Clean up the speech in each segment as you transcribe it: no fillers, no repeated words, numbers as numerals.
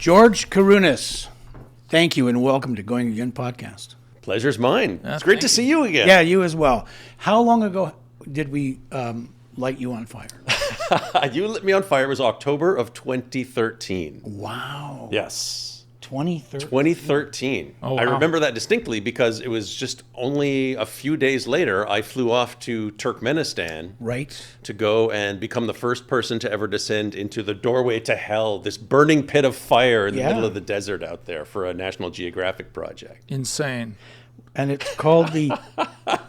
George Kourounis, thank you and welcome to Going Again podcast. Pleasure's mine. It's great to see you again. Yeah, you as well. How long ago did we light you on fire? You lit me on fire. It was October of 2013. Wow. Yes. 2013. 2013. Oh, wow. I remember that distinctly because it was just only a few days later I flew off to Turkmenistan Right. to go and become the first person to ever descend into the doorway to hell, this burning pit of fire in the middle of the desert out there for a National Geographic project. Insane. And it's called the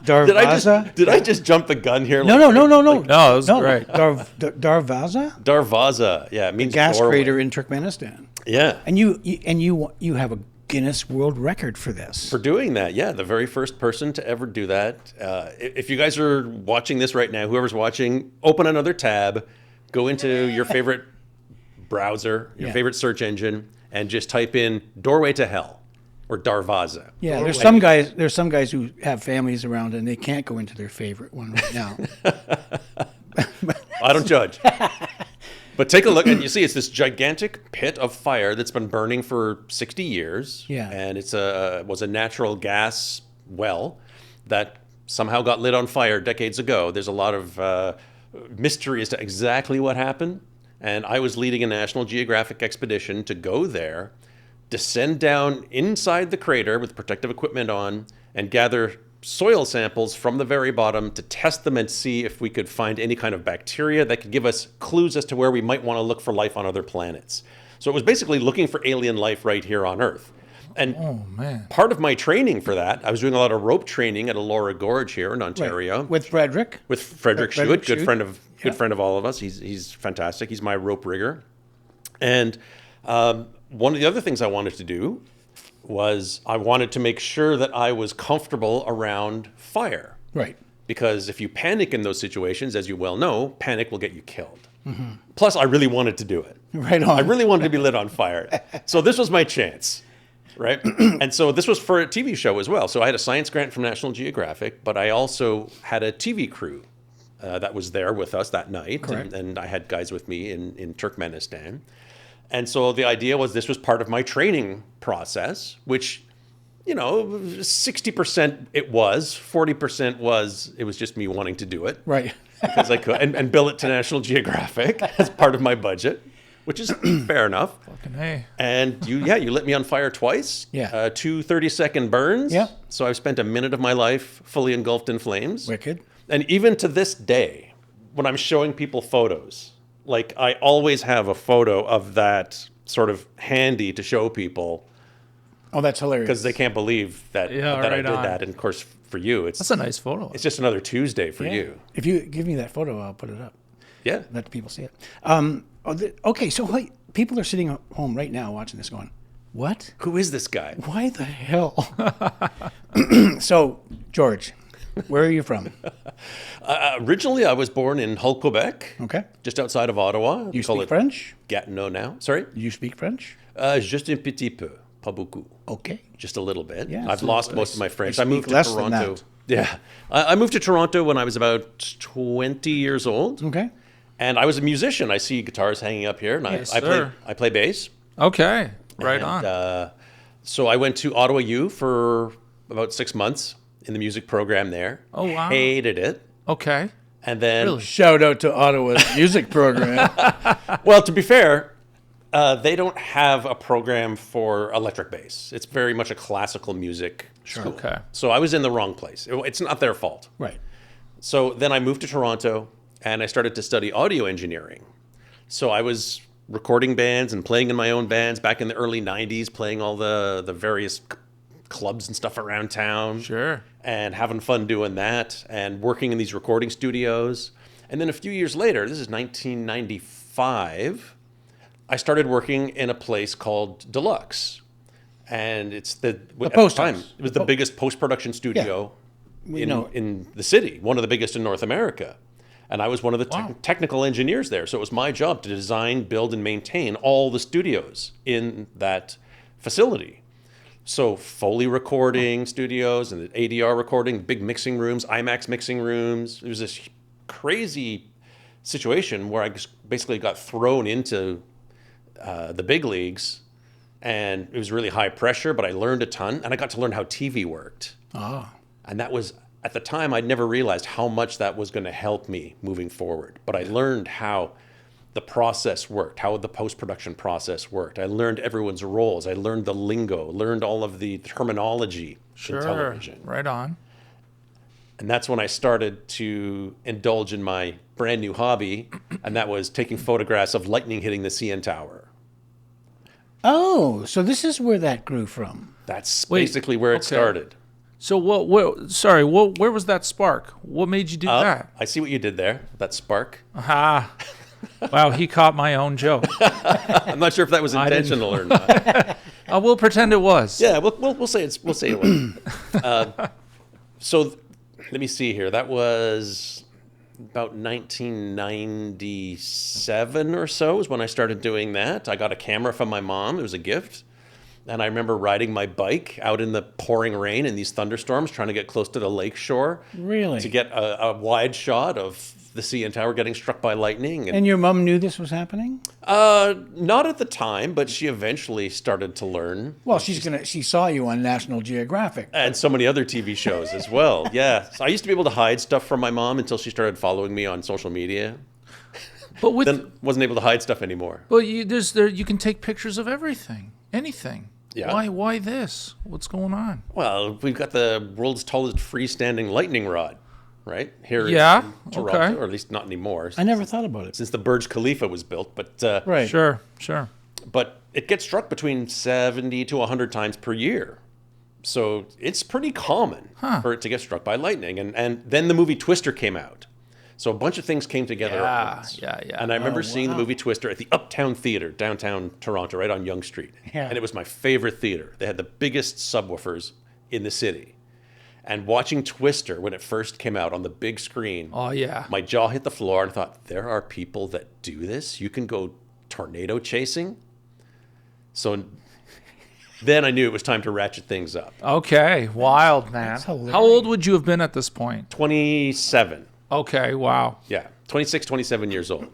Darvaza. Did I just jump the gun here? No. No, it was great. Darvaza? Darvaza. Yeah, it means Gas doorway. crater in Turkmenistan. Yeah. And you have a Guinness World Record for this. For doing that, yeah, the very first person to ever do that. If you guys are watching this right now, whoever's watching, open another tab, go into your favorite browser, your favorite search engine, and just type in "doorway to hell" or Darvaza. Yeah, there's some guys who have families around and they can't go into their favorite one right now. I don't judge. But take a look, and you see it's this gigantic pit of fire that's been burning for 60 years. Yeah. And was a natural gas well that somehow got lit on fire decades ago. There's a lot of mystery as to exactly what happened. And I was leading a National Geographic expedition to go there, descend down inside the crater with protective equipment on, and gather soil samples from the very bottom to test them and see if we could find any kind of bacteria that could give us clues as to where we might want to look for life on other planets. So it was basically looking for alien life right here on Earth. And part of my training for that, I was doing a lot of rope training at Elora Gorge here in Ontario. Right. With Frederick? With Frederick Frederick Schuett, Schuett. good friend of all of us. He's fantastic. He's my rope rigger. And one of the other things I wanted to do was I wanted to make sure that I was comfortable around fire. Right. Because if you panic in those situations, as you well know, panic will get you killed. Mm-hmm. Plus, I really wanted to do it. Right on. I really wanted to be lit on fire. So this was my chance, right? And so this was for a TV show as well. So I had a science grant from National Geographic, but I also had a TV crew that was there with us that night. Correct. And I had guys with me in Turkmenistan. And so the idea was this was part of my training process, which, 60% it was, 40% it was just me wanting to do it. Right. Because I could, and bill it to National Geographic as part of my budget, which is fair enough. Fucking hey. And you lit me on fire twice. Yeah. 2 30-second burns. Yeah. So I've spent a minute of my life fully engulfed in flames. Wicked. And even to this day, when I'm showing people photos, like I always have a photo of that sort of handy to show people Oh, that's hilarious. because they can't believe that I right did on. that. And of course, for you, That's a nice photo. it's just another Tuesday for Yeah. you. If you give me that photo, I'll put it up. Yeah. Let people see it. Okay, so wait, people are sitting at home right now watching this going, what? Who is this guy? Why the hell? So, George, where are you from? Originally, I was born in Hull, Quebec. Okay. Just outside of Ottawa. You speak French? Gatineau now. Sorry? You speak French? Juste un petit peu. Pas beaucoup. Okay. Just a little bit. Yeah, I've so lost most of my French. I speak moved to less than Toronto. that. Yeah. I moved to Toronto when I was about 20 years old. Okay. And I was a musician. I see guitars hanging up here. And Yes, I play bass. Okay. Right And, on. So I went to Ottawa U for about 6 months in the music program there. Oh, wow. Hated it. Okay. And then Really? Shout out to Ottawa's music program. Well, to be fair, they don't have a program for electric bass. It's very much a classical music school. Okay. So I was in the wrong place. It's not their fault. Right. So then I moved to Toronto and I started to study audio engineering. So I was recording bands and playing in my own bands back in the early 90s, playing all the various clubs and stuff around town. Sure. And having fun doing that and working in these recording studios. And then a few years later, this is 1995, I started working in a place called Deluxe. And it's at post the time, house. it was the biggest post-production studio in the city, one of the biggest in North America. And I was one of the technical engineers there. So it was my job to design, build, and maintain all the studios in that facility. So Foley recording studios and the ADR recording, big mixing rooms, IMAX mixing rooms. It was this crazy situation where I just basically got thrown into the big leagues and it was really high pressure, but I learned a ton, and I got to learn how TV worked. Oh. And that was, at the time, I'd never realized how much that was going to help me moving forward. But I learned how the process worked, how the post-production process worked. I learned everyone's roles. I learned the lingo, learned all of the terminology in television. Right on. And that's when I started to indulge in my brand new hobby, and that was taking photographs of lightning hitting the CN Tower. Oh, so this is where that grew from. That's basically where it started. So where was that spark? What made you do that? I see what you did there, that spark. Aha. Wow, he caught my own joke. I'm not sure if that was intentional or not. We'll pretend it was. Yeah, we'll say it was. So let me see here. That was about 1997 or so is when I started doing that. I got a camera from my mom. It was a gift. And I remember riding my bike out in the pouring rain in these thunderstorms, trying to get close to the lake shore. Really? To get a wide shot of the CN Tower getting struck by lightning. And your mom knew this was happening? Not at the time, but she eventually started to learn. Well, she saw you on National Geographic. And so many other TV shows as well. Yeah. So I used to be able to hide stuff from my mom until she started following me on social media. But Then wasn't able to hide stuff anymore. Well, you can take pictures of everything, anything. Yeah. Why this? What's going on? Well, we've got the world's tallest freestanding lightning rod, right? Here in Toronto, okay. or at least not anymore. I never thought about it. Since the Burj Khalifa was built, but Right. Sure. But it gets struck between 70 to 100 times per year. So it's pretty common for it to get struck by lightning. And then the movie Twister came out. So a bunch of things came together at once. Yeah. And I remember seeing the movie Twister at the Uptown Theatre, downtown Toronto, right on Yonge Street. Yeah. And it was my favorite theatre. They had the biggest subwoofers in the city. And watching Twister when it first came out on the big screen, Oh yeah. my jaw hit the floor and I thought, there are people that do this? You can go tornado chasing? So then I knew it was time to ratchet things up. Okay. Wild, man. That's hilarious. How old would you have been at this point? 27. Okay. Wow. Yeah, 26, 27 years old.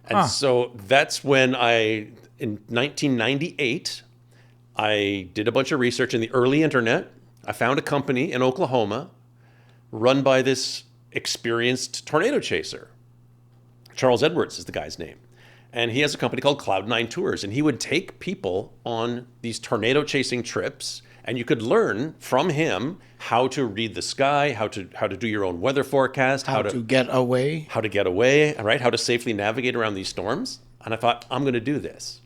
And so that's when in 1998, I did a bunch of research in the early internet. I found a company in Oklahoma run by this experienced tornado chaser. Charles Edwards is the guy's name. And he has a company called Cloud9 Tours. And he would take people on these tornado chasing trips. And you could learn from him how to read the sky, how to do your own weather forecast, How to get away. how to get away, right? How to safely navigate around these storms. And I thought, I'm going to do this.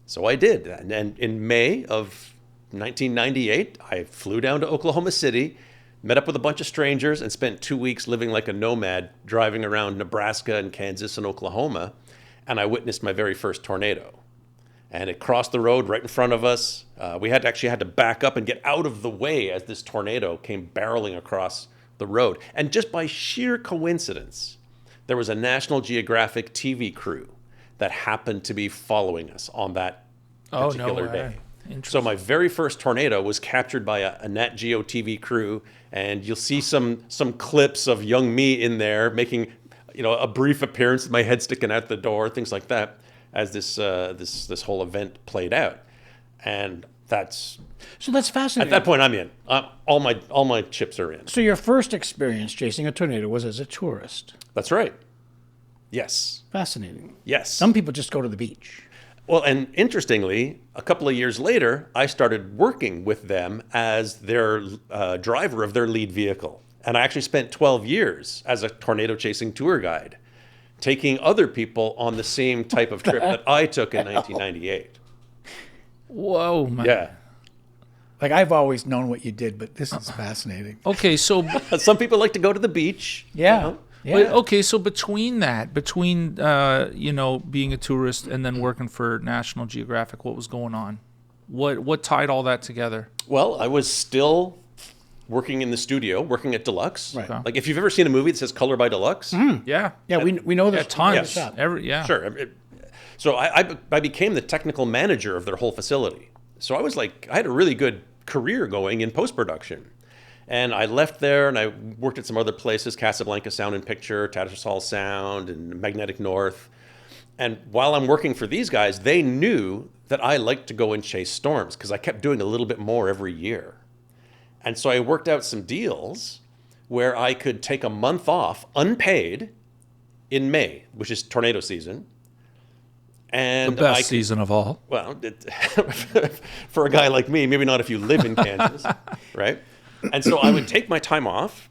So I did. And in May of 1998, I flew down to Oklahoma City, met up with a bunch of strangers, and spent 2 weeks living like a nomad, driving around Nebraska and Kansas and Oklahoma. And I witnessed my very first tornado. And it crossed the road right in front of us. We had to back up and get out of the way as this tornado came barreling across the road. And just by sheer coincidence, there was a National Geographic TV crew that happened to be following us on that particular day. So my very first tornado was captured by a Nat Geo TV crew, and you'll see some clips of young me in there making, a brief appearance with my head sticking out the door, things like that, as this whole event played out. And that's fascinating. at that point I'm in. All my chips are in. So your first experience chasing a tornado was as a tourist. That's right. Yes. Fascinating. Yes. Some people just go to the beach. Well, and interestingly, a couple of years later, I started working with them as their driver of their lead vehicle. And I actually spent 12 years as a tornado chasing tour guide, taking other people on the same type of trip that I took in 1998. Whoa, man. Yeah. Like, I've always known what you did, but this is fascinating. Okay, so Some people like to go to the beach. Yeah. Yeah. But, okay, so between being a tourist and then working for National Geographic, what was going on? What tied all that together? Well, I was still working in the studio, working at Deluxe. Right. Like, if you've ever seen a movie that says Color by Deluxe. Yeah. Yeah, we know this. Tons. Shop. Sure. So I became the technical manager of their whole facility. So I had a really good career going in post-production. And I left there and I worked at some other places, Casablanca Sound and Picture, Tattersall Sound, and Magnetic North. And while I'm working for these guys, they knew that I liked to go and chase storms because I kept doing a little bit more every year. And so I worked out some deals where I could take a month off unpaid in May, which is tornado season. And The best season of all. Well, for a guy like me, maybe not if you live in Kansas, right? And so I would take my time off,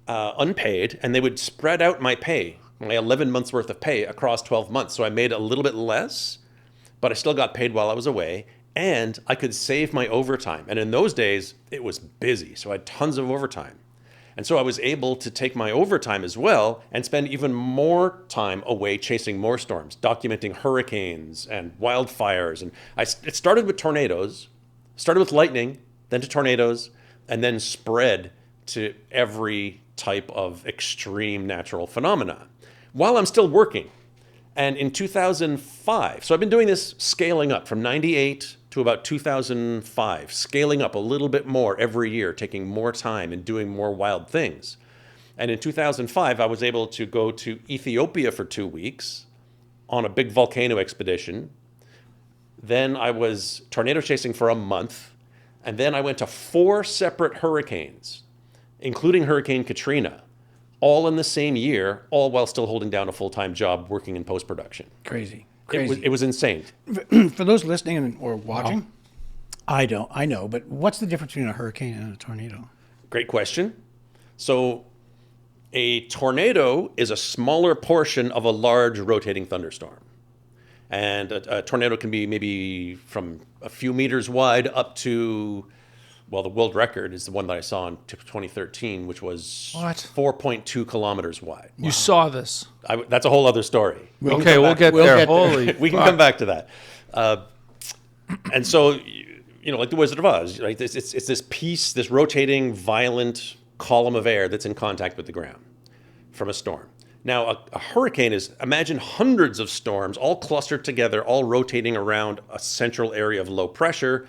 unpaid, and they would spread out my pay, my 11 months worth of pay across 12 months. So I made a little bit less, but I still got paid while I was away, and I could save my overtime. And in those days, it was busy, so I had tons of overtime. And so I was able to take my overtime as well and spend even more time away chasing more storms, documenting hurricanes and wildfires. And it started with tornadoes, started with lightning, then to tornadoes, and then spread to every type of extreme natural phenomena while I'm still working. And in 2005, so I've been doing this scaling up from 98 to about 2005, scaling up a little bit more every year, taking more time and doing more wild things. And in 2005, I was able to go to Ethiopia for 2 weeks on a big volcano expedition. Then I was tornado chasing for a month. And then I went to 4 separate hurricanes, including Hurricane Katrina, all in the same year, all while still holding down a full-time job working in post-production. Crazy. It was insane. For those listening or watching, I know, but what's the difference between a hurricane and a tornado? Great question. So a tornado is a smaller portion of a large rotating thunderstorm. And a tornado can be maybe from a few meters wide up to, well, the world record is the one that I saw in 2013, which was 4.2 kilometers wide. You saw this. That's a whole other story. We'll get there. Holy we can come back to that. And so, like the Wizard of Oz, right? It's this piece, this rotating, violent column of air that's in contact with the ground from a storm. Now, a hurricane is, imagine hundreds of storms all clustered together, all rotating around a central area of low pressure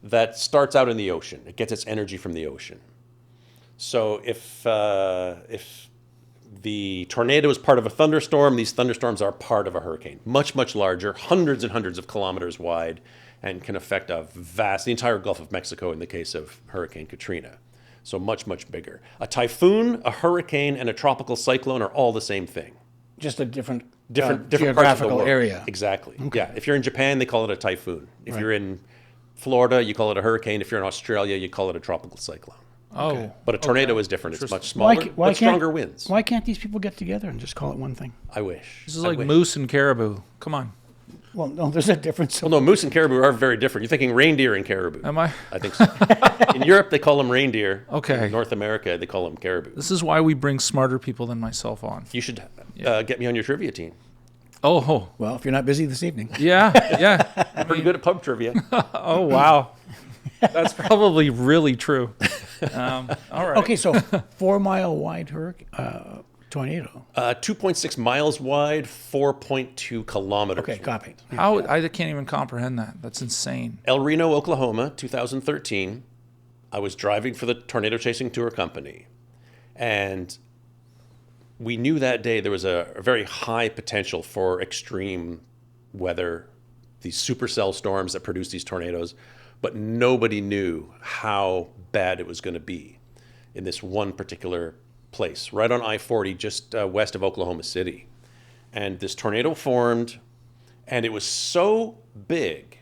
that starts out in the ocean. It gets its energy from the ocean. So if the tornado is part of a thunderstorm, these thunderstorms are part of a hurricane. Much, much larger, hundreds and hundreds of kilometers wide, and can affect the entire Gulf of Mexico in the case of Hurricane Katrina. So much, much bigger. A typhoon, a hurricane, and a tropical cyclone are all the same thing. Just a different geographical parts of the world. area. Exactly. Okay. Yeah. If you're in Japan, they call it a typhoon. If you're in Florida, you call it a hurricane. If you're in Australia, you call it a tropical cyclone. Oh. But a tornado is different. It's much smaller, but stronger winds. Why can't these people get together and just call it one thing? I wish. This is like moose and caribou. Come on. Well, no, there's a difference. Well, no, moose and caribou are very different. You're thinking reindeer and caribou. Am I? I think so. In Europe, they call them reindeer. Okay. In North America, they call them caribou. This is why we bring smarter people than myself on. You should get me on your trivia team. Oh. Well, if you're not busy this evening. Yeah. I'm pretty good at pub trivia. Oh, wow. That's probably really true. All right. Okay, so 4 mile wide tornado. 2.6 miles wide, 4.2 kilometers. Okay, copy. I can't even comprehend that. That's insane. El Reno, Oklahoma, 2013. I was driving for the Tornado Chasing Tour Company, and we knew that day there was a very high potential for extreme weather, these supercell storms that produce these tornadoes, but nobody knew how bad it was going to be in this one particular place, right on I-40, just west of Oklahoma City. And this tornado formed, and it was so big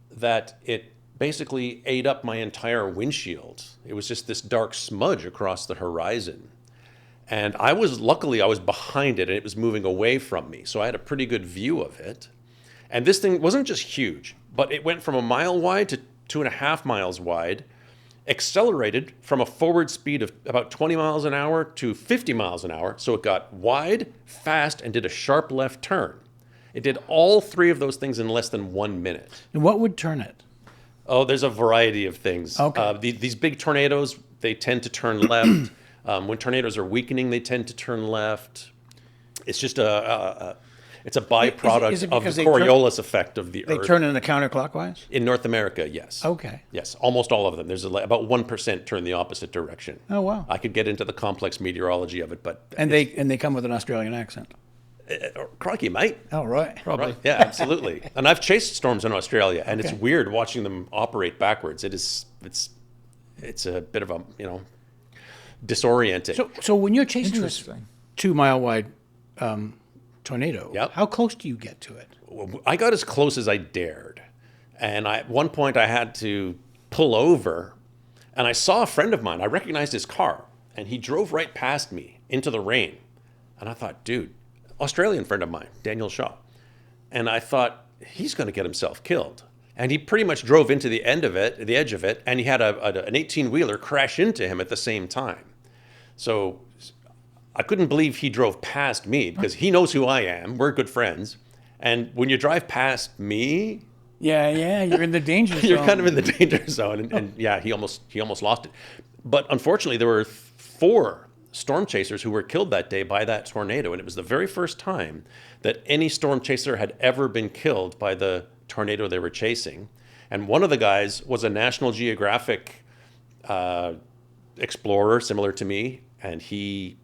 that it basically ate up my entire windshield. It was just this dark smudge across the horizon. And luckily I was behind it, and it was moving away from me, so I had a pretty good view of it. And this thing wasn't just huge, but it went from a mile wide to 2.5 miles wide, accelerated from a forward speed of about 20 miles an hour to 50 miles an hour. So it got wide, fast, and did a sharp left turn. It did all 3 of those things in less than 1 minute. And what would turn it? Oh, there's a variety of things. Okay. These big tornadoes, they tend to turn left. When tornadoes are weakening, they tend to turn left. It's just it's a byproduct of the Coriolis effect of the Earth. They turn in the counterclockwise? In North America, yes. Okay. Yes, almost all of them. There's about 1% turn the opposite direction. Oh, wow. I could get into the complex meteorology of it, but And they come with an Australian accent. Crikey, mate. Oh, right. Probably. Right. Yeah, absolutely. And I've chased storms in Australia, and it's Okay. weird watching them operate backwards. It's a bit of a, disorienting. So when you're chasing this Interesting. 2-mile wide tornado, Yep. how close do you get to it? I got as close as I dared. And at one point I had to pull over, and I saw a friend of mine. I recognized his car, and he drove right past me into the rain. And I thought, dude, Australian friend of mine, Daniel Shaw. And I thought, he's going to get himself killed. And he pretty much drove into the edge of it, and he had an 18-wheeler crash into him at the same time. So I couldn't believe he drove past me, because he knows who I am. We're good friends. And when you drive past me, Yeah, you're in the danger zone. you're kind of in the danger zone. And yeah, he almost lost it. But unfortunately, there were 4 storm chasers who were killed that day by that tornado. And it was the very first time that any storm chaser had ever been killed by the tornado they were chasing. And one of the guys was a National Geographic explorer, similar to me. And he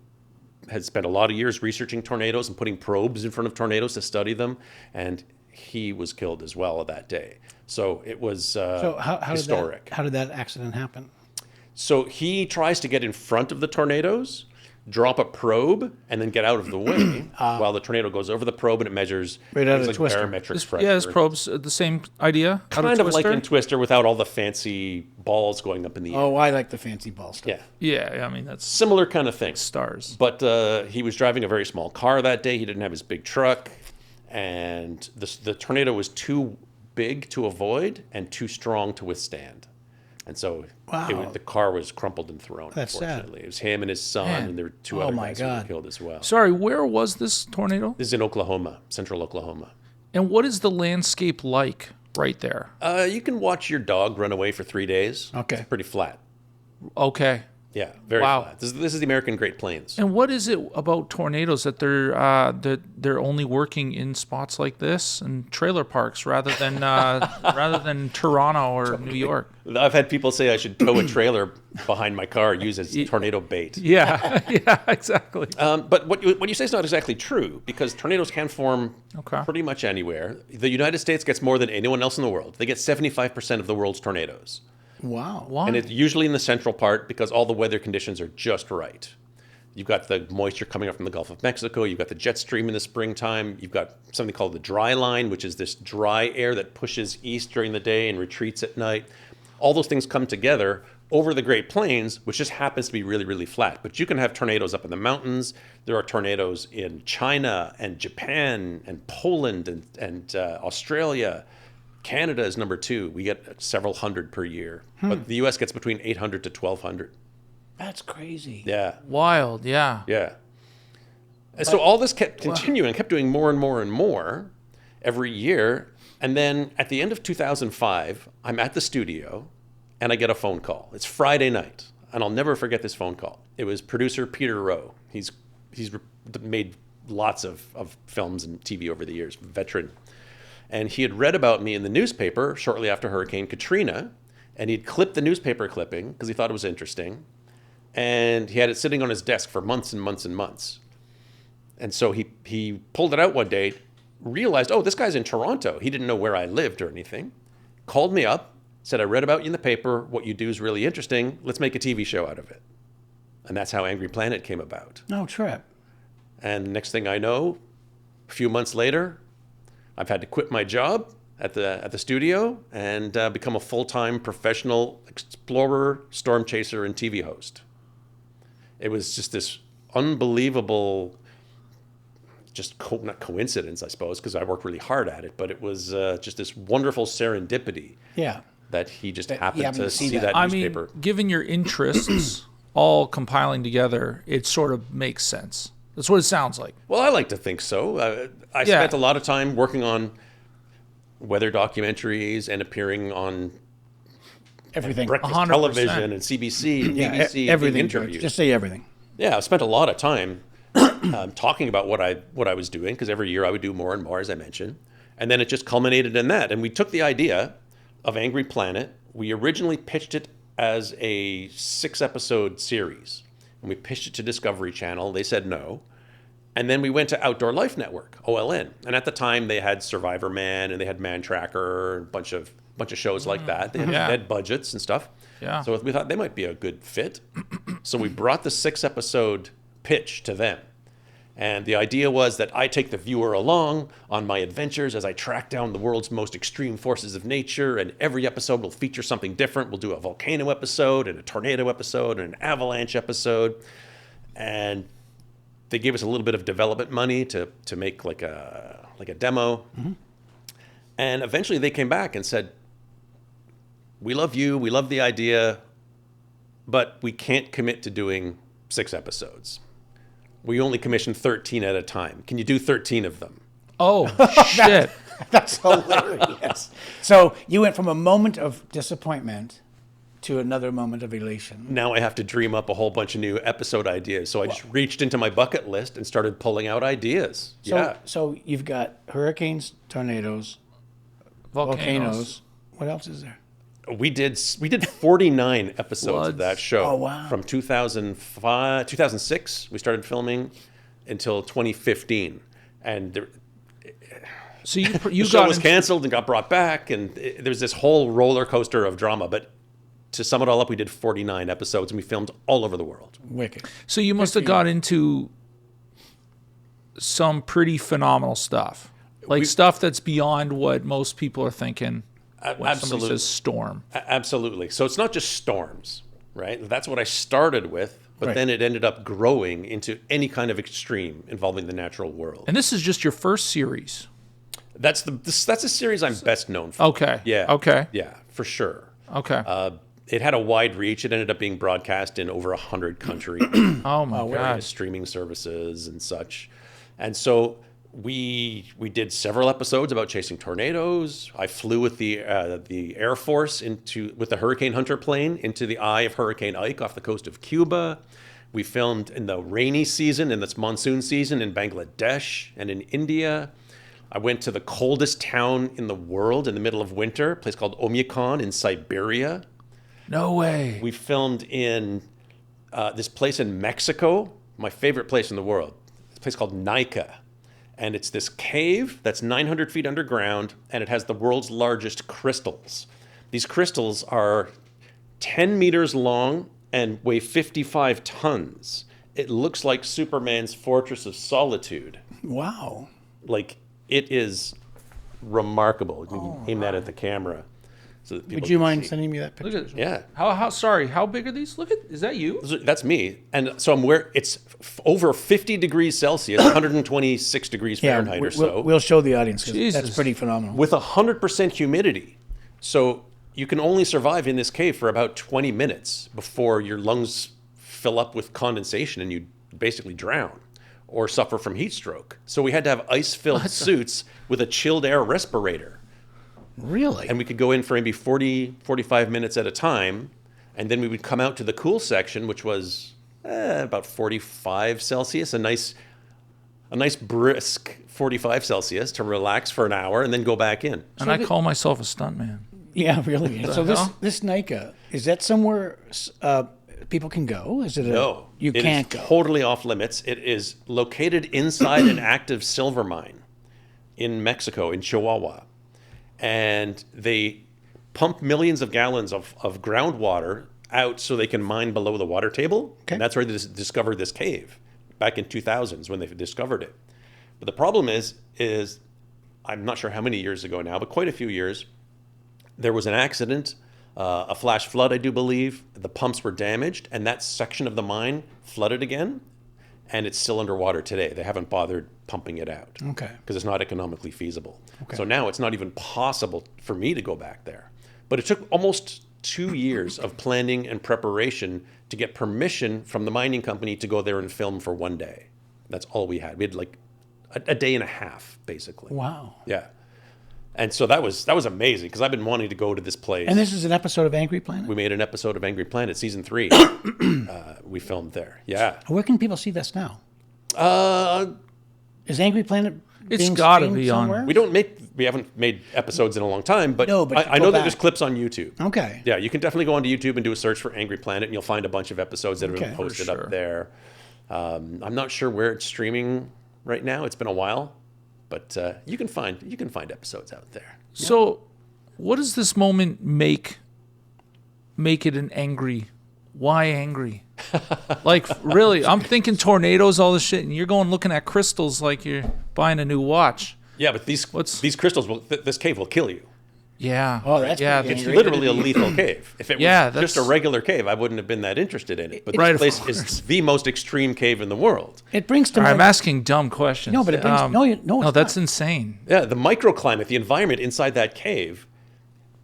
had spent a lot of years researching tornadoes and putting probes in front of tornadoes to study them. And he was killed as well that day. So it was So how historic. how did that accident happen? So he tries to get in front of the tornadoes, drop a probe, and then get out of the way while the tornado goes over the probe and it measures Right out of things the like twister. barometric pressure. Yeah, his probe's the same idea. Kind of like in Twister without all the fancy balls going up in the air. Oh, I like the fancy ball stuff. Yeah, Yeah, I mean that's similar kind of thing. stars. But he was driving a very small car that day. He didn't have his big truck. And the tornado was too big to avoid and too strong to withstand. And so Wow. the car was crumpled and thrown, That's sad. unfortunately. It was him and his son, Man. and there were 2 Oh other my guys who were God. killed as well. Sorry, where was this tornado? This is in Oklahoma, central Oklahoma. And what is the landscape like right there? You can watch your dog run away for 3 days. Okay. It's pretty flat. Okay. Yeah, very Wow. flat. This is the American Great Plains. And what is it about tornadoes that they're only working in spots like this and trailer parks rather than rather than Toronto or New York? I've had people say I should tow a trailer behind my car, use as tornado bait. Yeah, yeah, exactly. But what you say is not exactly true, because tornadoes can form Okay. pretty much anywhere. The United States gets more than anyone else in the world. They get 75% of the world's tornadoes. Wow. Why? And it's usually in the central part because all the weather conditions are just right. You've got the moisture coming up from the Gulf of Mexico. You've got the jet stream in the springtime. You've got something called the dry line, which is this dry air that pushes east during the day and retreats at night. All those things come together over the Great Plains, which just happens to be really, really flat. But you can have tornadoes up in the mountains. There are tornadoes in China and Japan and Poland and Australia. Canada is number 2. We get several hundred per year. But the U.S. gets between 800 to 1,200. That's crazy. Yeah. Wild, yeah. Yeah. And so all this kept continuing, kept doing more and more and more every year. And then at the end of 2005, I'm at the studio and I get a phone call. It's Friday night, and I'll never forget this phone call. It was producer Peter Rowe. He's made lots of films and TV over the years, veteran. And he had read about me in the newspaper shortly after Hurricane Katrina, and he'd clipped the newspaper clipping because he thought it was interesting. And he had it sitting on his desk for months and months and months. And so he pulled it out one day, realized, oh, this guy's in Toronto. He didn't know where I lived or anything. Called me up, said, I read about you in the paper. What you do is really interesting. Let's make a TV show out of it. And that's how Angry Planet came about. No trip. And next thing I know, a few months later, I've had to quit my job at the studio and become a full-time professional explorer, storm chaser, and TV host. It was just this unbelievable, not coincidence, I suppose, because I worked really hard at it, but it was just this wonderful serendipity Yeah. that he just That you happened happened to to see see that. that I newspaper. mean, given your interests all compiling together, it sort of makes sense. That's what it sounds like. Well, I like to think so. I Yeah. spent a lot of time working on weather documentaries and appearing on Everything. breakfast 100%. television and CBC and Yeah, BBC everything. interviews. George. Just say everything. Yeah, I spent a lot of time talking about what I was doing, because every year I would do more and more, as I mentioned. And then it just culminated in that. And we took the idea of Angry Planet. We originally pitched it as a 6-episode series. And we pitched it to Discovery Channel. They said no. And then we went to Outdoor Life Network, OLN. And at the time, they had Survivor Man and they had Man Tracker and a bunch of shows like that. They had budgets and stuff. Yeah. So we thought they might be a good fit. So we brought the 6-episode pitch to them. And the idea was that I take the viewer along on my adventures as I track down the world's most extreme forces of nature. And every episode will feature something different. We'll do a volcano episode and a tornado episode and an avalanche episode. And they gave us a little bit of development money to make like a demo. Mm-hmm. And eventually they came back and said, we love you, we love the idea, but we can't commit to doing 6 episodes. We only commission 13 at a time. Can you do 13 of them? Oh, shit. That's hilarious. So you went from a moment of disappointment to another moment of elation. Now I have to dream up a whole bunch of new episode ideas. So I just reached into my bucket list and started pulling out ideas. So you've got hurricanes, tornadoes, volcanoes. What else is there? We did 49 episodes of that show. Oh, wow. From 2006, we started filming until 2015. And So you the show was canceled and got brought back, and there was this whole roller coaster of drama. But to sum it all up, we did 49 episodes, and we filmed all over the world. Wicked. So you must have got into some pretty phenomenal stuff, like stuff that's beyond what most people are thinking. When somebody says storm. Absolutely. So it's not just storms, right? That's what I started with, but then it ended up growing into any kind of extreme involving the natural world. And this is just your first series. That's a series I'm best known for. Okay. Yeah. Okay. Yeah, for sure. Okay. It had a wide reach. It ended up being broadcast in over 100 countries. Oh my God. Various streaming services and such. And so we did several episodes about chasing tornadoes. I flew with the Air Force with the Hurricane Hunter plane into the eye of Hurricane Ike off the coast of Cuba. We filmed in the rainy season, in this monsoon season, in Bangladesh and in India. I went to the coldest town in the world in the middle of winter, a place called Oymyakon in Siberia. No way. We filmed in this place in Mexico, my favorite place in the world. It's a place called Nika. And it's this cave that's 900 feet underground, and it has the world's largest crystals. These crystals are 10 meters long and weigh 55 tons. It looks like Superman's Fortress of Solitude. Wow. Like, it is remarkable. You can aim that at the camera. So that people Would you can mind see. sending me that picture? Look at Yeah. How big are these? Look at, is that you? That's me. And so it's over 50 degrees Celsius, 126 degrees Fahrenheit or so. We'll show the audience, 'cause Jesus. that's pretty phenomenal. With 100% humidity. So you can only survive in this cave for about 20 minutes before your lungs fill up with condensation and you basically drown or suffer from heat stroke. So we had to have ice-filled suits with a chilled air respirator. Really? And we could go in for maybe 40, 45 minutes at a time. And then we would come out to the cool section, which was about 45 Celsius, a nice brisk 45 Celsius to relax for an hour and then go back in. And I call myself a stuntman. Yeah, really. So hell? this Nika, is that somewhere people can go? Is it No, you it can't is go? totally off limits. It is located inside an active silver mine in Mexico, in Chihuahua. And they pump millions of gallons of groundwater out so they can mine below the water table. Okay. And that's where they discovered this cave back in 2000s when they discovered it. But the problem is I'm not sure how many years ago now, but quite a few years, there was an accident, a flash flood, I do believe. The pumps were damaged, and that section of the mine flooded again, and it's still underwater today. They haven't bothered pumping it out. Okay. Because it's not economically feasible. Okay. So now it's not even possible for me to go back there. But it took almost 2 years of planning and preparation to get permission from the mining company to go there and film for one day. That's all we had. We had like a day and a half, basically. Wow. Yeah. And so that was amazing because I've been wanting to go to this place. And this is an episode of Angry Planet? We made an episode of Angry Planet, season 3. We filmed there. Yeah. Where can people see this now? Uh, Is Angry Planet It's being gotta streamed be on. somewhere? we haven't made episodes in a long time, but, No, but I go know that back. there's clips on YouTube. Okay. Yeah, you can definitely go onto YouTube and do a search for Angry Planet, and you'll find a bunch of episodes that have been Okay. posted For sure. up there. I'm not sure where it's streaming right now. It's been a while, but you can find episodes out there. So, what does this moment make it an angry? Why angry? Like, really, I'm thinking tornadoes, all this shit, and you're going looking at crystals like you're buying a new watch. Yeah, but these crystals this cave will kill you. Yeah. Oh, that's yeah. pretty It's angry. literally a lethal cave. If it was just a that's- regular cave, I wouldn't have been that interested in it. But Right, this of place is the most extreme cave in the world. It brings to All right, I'm mind. asking dumb questions. No, but it brings no, it's no, that's not. insane. Yeah, the microclimate, the environment inside that cave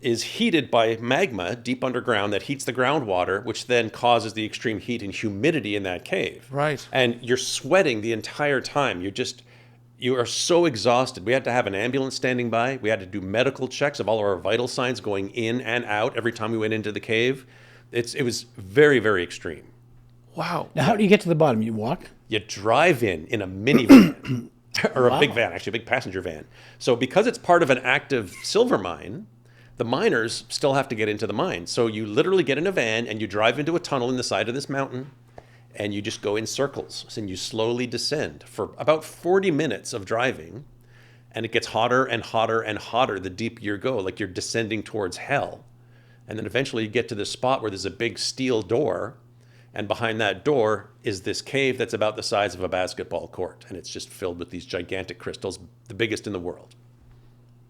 is heated by magma deep underground that heats the groundwater, which then causes the extreme heat and humidity in that cave. Right. And you're sweating the entire time. You are so exhausted. We had to have an ambulance standing by. We had to do medical checks of all of our vital signs going in and out every time we went into the cave. It was very, very extreme. Wow. Now, how do you get to the bottom? You walk? You drive in a minivan or a big van, actually a big passenger van. So because it's part of an active silver mine, the miners still have to get into the mine. So you literally get in a van and you drive into a tunnel in the side of this mountain and you just go in circles and you slowly descend for about 40 minutes of driving. And it gets hotter and hotter and hotter the deeper you go, like you're descending towards hell. And then eventually you get to this spot where there's a big steel door. And behind that door is this cave that's about the size of a basketball court. And it's just filled with these gigantic crystals, the biggest in the world.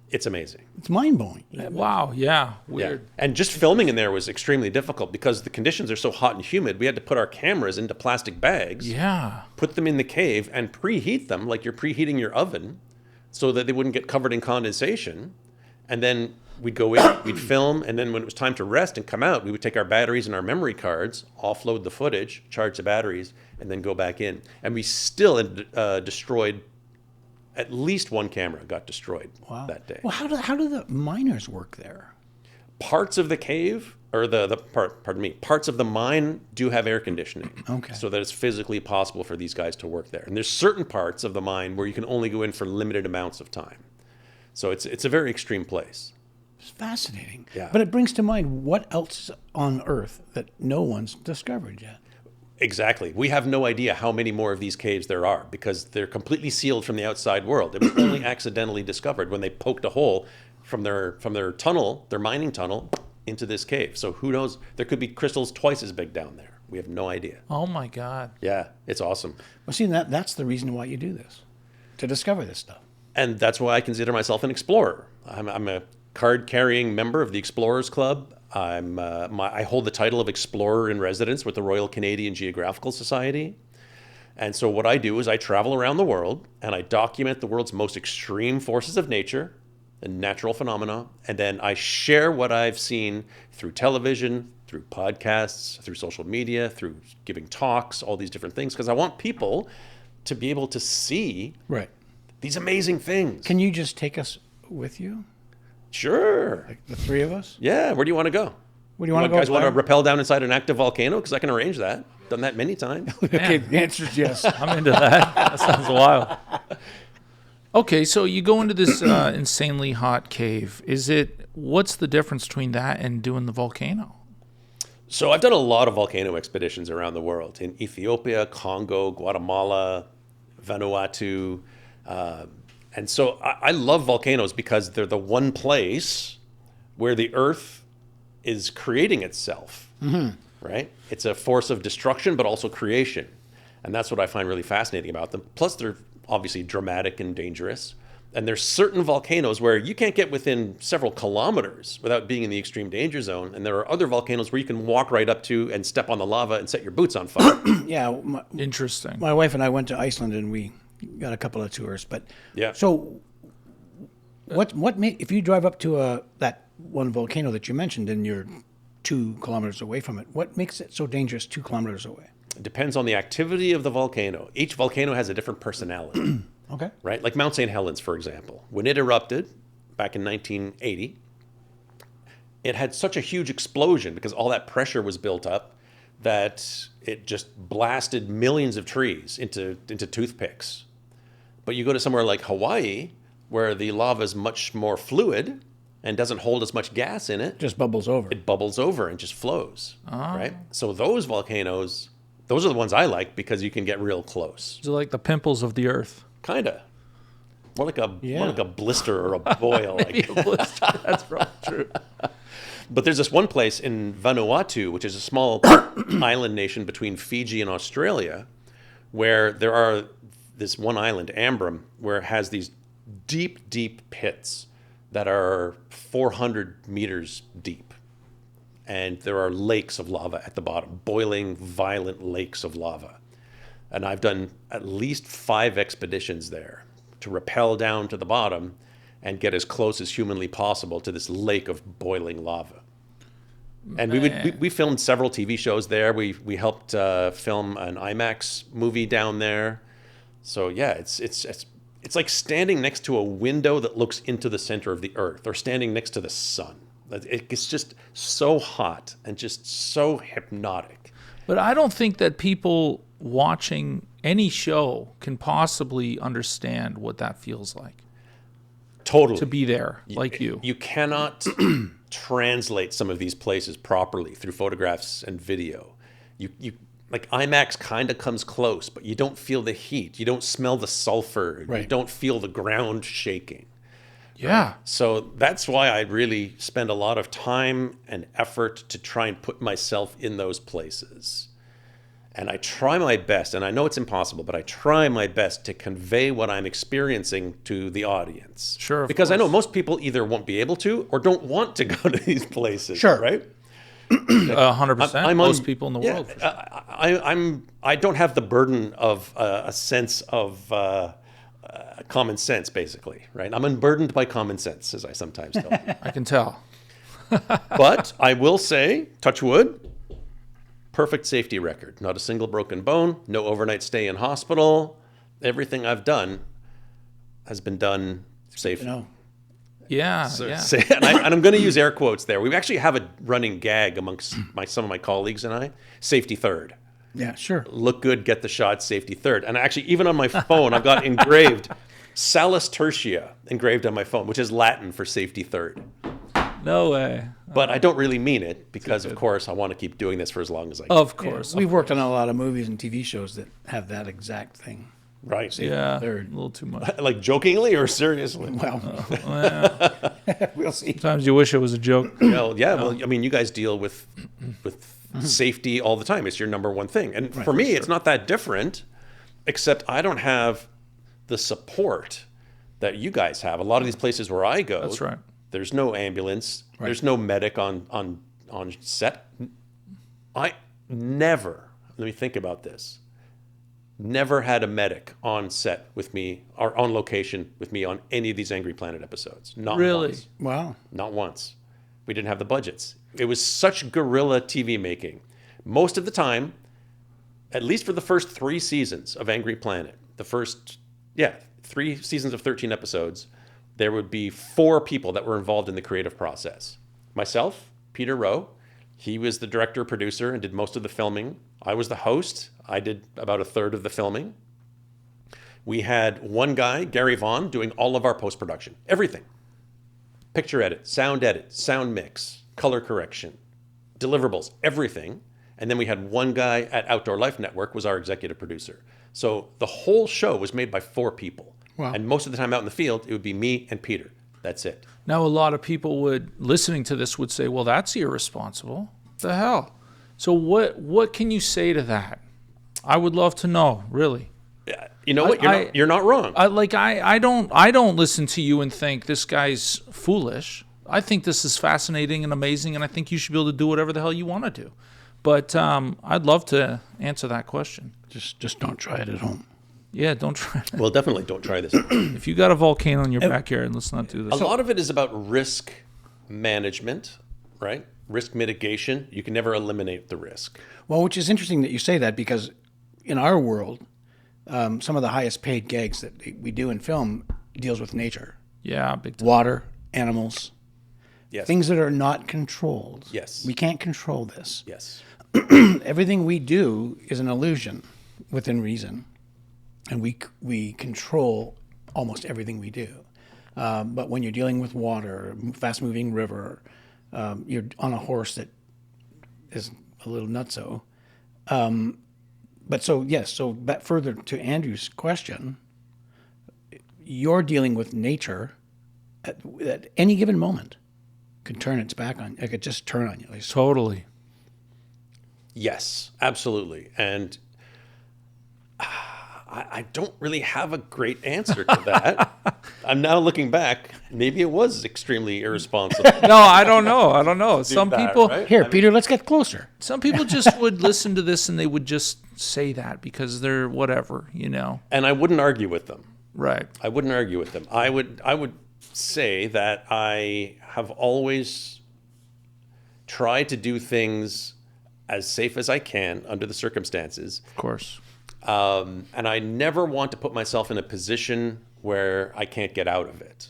It's amazing. It's mind-blowing. Wow. Yeah. Yeah. Weird. And just filming in there was extremely difficult because the conditions are so hot and humid. We had to put our cameras into plastic bags, Yeah. put them in the cave, and preheat them like you're preheating your oven so that they wouldn't get covered in condensation. And then we'd go in, we'd film, and then when it was time to rest and come out, we would take our batteries and our memory cards, offload the footage, charge the batteries, and then go back in. And we still destroyed at least one camera got destroyed that day. Well, how do the miners work there? Parts of the cave, or parts of the mine do have air conditioning. Okay. So that it's physically possible for these guys to work there. And there's certain parts of the mine where you can only go in for limited amounts of time. So it's a very extreme place. It's fascinating. Yeah. But it brings to mind what else on Earth that no one's discovered yet. Exactly. We have no idea how many more of these caves there are because they're completely sealed from the outside world. It was only accidentally discovered when they poked a hole from their tunnel, their mining tunnel, into this cave. So who knows? There could be crystals twice as big down there. We have no idea. Oh my God. Yeah, it's awesome. Well, see, that's the reason why you do this, to discover this stuff. And that's why I consider myself an explorer. I'm a card-carrying member of the Explorers Club. I hold the title of Explorer in Residence with the Royal Canadian Geographical Society. And so what I do is I travel around the world and I document the world's most extreme forces of nature and natural phenomena. And then I share what I've seen through television, through podcasts, through social media, through giving talks, all these different things, because I want people to be able to see Right. these amazing things. Can you just take us with you, Sure. the three of us? Yeah, where do you want to go? Where do you want to go? guys want to Blair? rappel down inside an active volcano? Because I can arrange that. Done that many times. Okay, the answer is yes. I'm into that. That sounds wild. Okay, so you go into this insanely hot cave. What's the difference between that and doing the volcano? So I've done a lot of volcano expeditions around the world in Ethiopia, Congo, Guatemala, Vanuatu. And so I love volcanoes because they're the one place where the earth is creating itself, right? It's a force of destruction, but also creation. And that's what I find really fascinating about them. Plus, they're obviously dramatic and dangerous. And there's certain volcanoes where you can't get within several kilometers without being in the extreme danger zone. And there are other volcanoes where you can walk right up to and step on the lava and set your boots on fire. Yeah, Interesting. my wife and I went to Iceland and we got a couple of tours. But Yeah. So, if you drive up to that one volcano that you mentioned and you're 2 kilometers away from it, what makes it so dangerous 2 kilometers away? It depends on the activity of the volcano. Each volcano has a different personality. Okay. Right? Like Mount St. Helens, for example. When it erupted back in 1980, it had such a huge explosion because all that pressure was built up that it just blasted millions of trees into toothpicks. But you go to somewhere like Hawaii, where the lava is much more fluid and doesn't hold as much gas in it, Just bubbles over. it bubbles over and just flows. Right? So those volcanoes, those are the ones I like because you can get real close. They're like the pimples of the earth. Kinda. More like a Yeah. more like a blister or a boil. Like. That's probably true. But there's this one place in Vanuatu, which is a small island nation between Fiji and Australia, where there are this one island, Ambram, where it has these deep, deep pits that are 400 meters deep. And there are lakes of lava at the bottom, boiling, violent lakes of lava. And I've done at least 5 expeditions there to rappel down to the bottom and get as close as humanly possible to this lake of boiling lava. And we filmed several TV shows there. We helped film an IMAX movie down there. So yeah, it's like standing next to a window that looks into the center of the earth, or standing next to the sun. It's just so hot and just so hypnotic. But I don't think that people watching any show can possibly understand what that feels like Totally. to be there, like you. You cannot translate some of these places properly through photographs and video. You like IMAX kind of comes close, but you don't feel the heat. You don't smell the sulfur. You Right. don't feel the ground shaking. Yeah. So that's why I really spend a lot of time and effort to try and put myself in those places. And I try my best, and I know it's impossible, but I try my best to convey what I'm experiencing to the audience. Sure, of Because I know course. most people either won't be able to or don't want to go to these places. Sure. Right? 100%. I'm Most on- people in the Yeah, world. For sure. I don't have the burden of a sense of common sense, basically, right? I'm unburdened by common sense, as I sometimes tell people. I can tell. But I will say, touch wood, perfect safety record. Not a single broken bone, no overnight stay in hospital. Everything I've done has been done safe. You know, Yeah. So- yeah. and I'm going to use air quotes there. We actually have a running gag amongst some of my colleagues and I, safety third. yeah, sure. Look good, get the shot, safety third. And actually, even on my phone, I've got engraved Salus Tertia engraved on my phone, which is Latin for safety third. No way. But I don't really mean it because, of course, I want to keep doing this for as long as I can. Of course. We've worked on a lot of movies and TV shows that have that exact thing. Right. Yeah. third. A little too much. Like jokingly or seriously? Well, we'll see. Sometimes you wish it was a joke. Well, yeah. Well, I mean, you guys deal with safety all the time. It's your number one thing. And for me, it's not that different, except I don't have the support that you guys have. A lot of these places where I go, That's right. there's no ambulance. There's no medic on set. I never, let me think about this, never had a medic on set with me or on location with me on any of these Angry Planet episodes. Not Really? once. Wow. Not once. We didn't have the budgets. It was such guerrilla TV making. Most of the time, at least for the first 3 seasons of Angry Planet, the first, 3 seasons of 13 episodes, there would be 4 people that were involved in the creative process. Myself, Peter Rowe, he was the director, producer, and did most of the filming. I was the host. I did about a third of the filming. We had one guy, Gary Vaughn, doing all of our post-production. Everything. Picture edit, sound mix, color correction, deliverables, everything. And then we had one guy at Outdoor Life Network was our executive producer. So the whole show was made by 4 people. Wow. And most of the time out in the field, it would be me and Peter. That's it. Now, a lot of people listening to this would say, well, that's irresponsible. The hell? So what can you say to that? I would love to know, really. You know what? You're not wrong. I don't listen to you and think this guy's foolish. I think this is fascinating and amazing, and I think you should be able to do whatever the hell you want to do. But I'd love to answer that question. Just don't try it at home. Yeah, don't try. Well, definitely don't try this. If you got a volcano in your backyard, let's not do A this. lot of it is about risk management, right? Risk mitigation. You can never eliminate the risk. Well, which is interesting that you say that, because in our world, some of the highest paid gigs that we do in film deals with nature, Yeah, big time. water, animals, Yes. things that are not controlled. Yes. We can't control this. Yes. Everything we do is an illusion within reason, and we control almost everything we do. But when you're dealing with water, fast-moving river, you're on a horse that is a little nutso. But so, yes, so back further to Andrew's question, you're dealing with nature at any given moment could turn its back on. It could just turn on you. Like, Totally. Yes, absolutely. And I don't really have a great answer to that. I'm now looking back. Maybe it was extremely irresponsible. No, I don't know. I don't know. Some that, people, right? here, Peter, let's get closer. some people just would listen to this and they would just say that because they're whatever, you know. And I wouldn't argue with them. Right. I wouldn't argue with them. I would say that I have always tried to do things as safe as I can under the circumstances. Of course. And I never want to put myself in a position where I can't get out of it.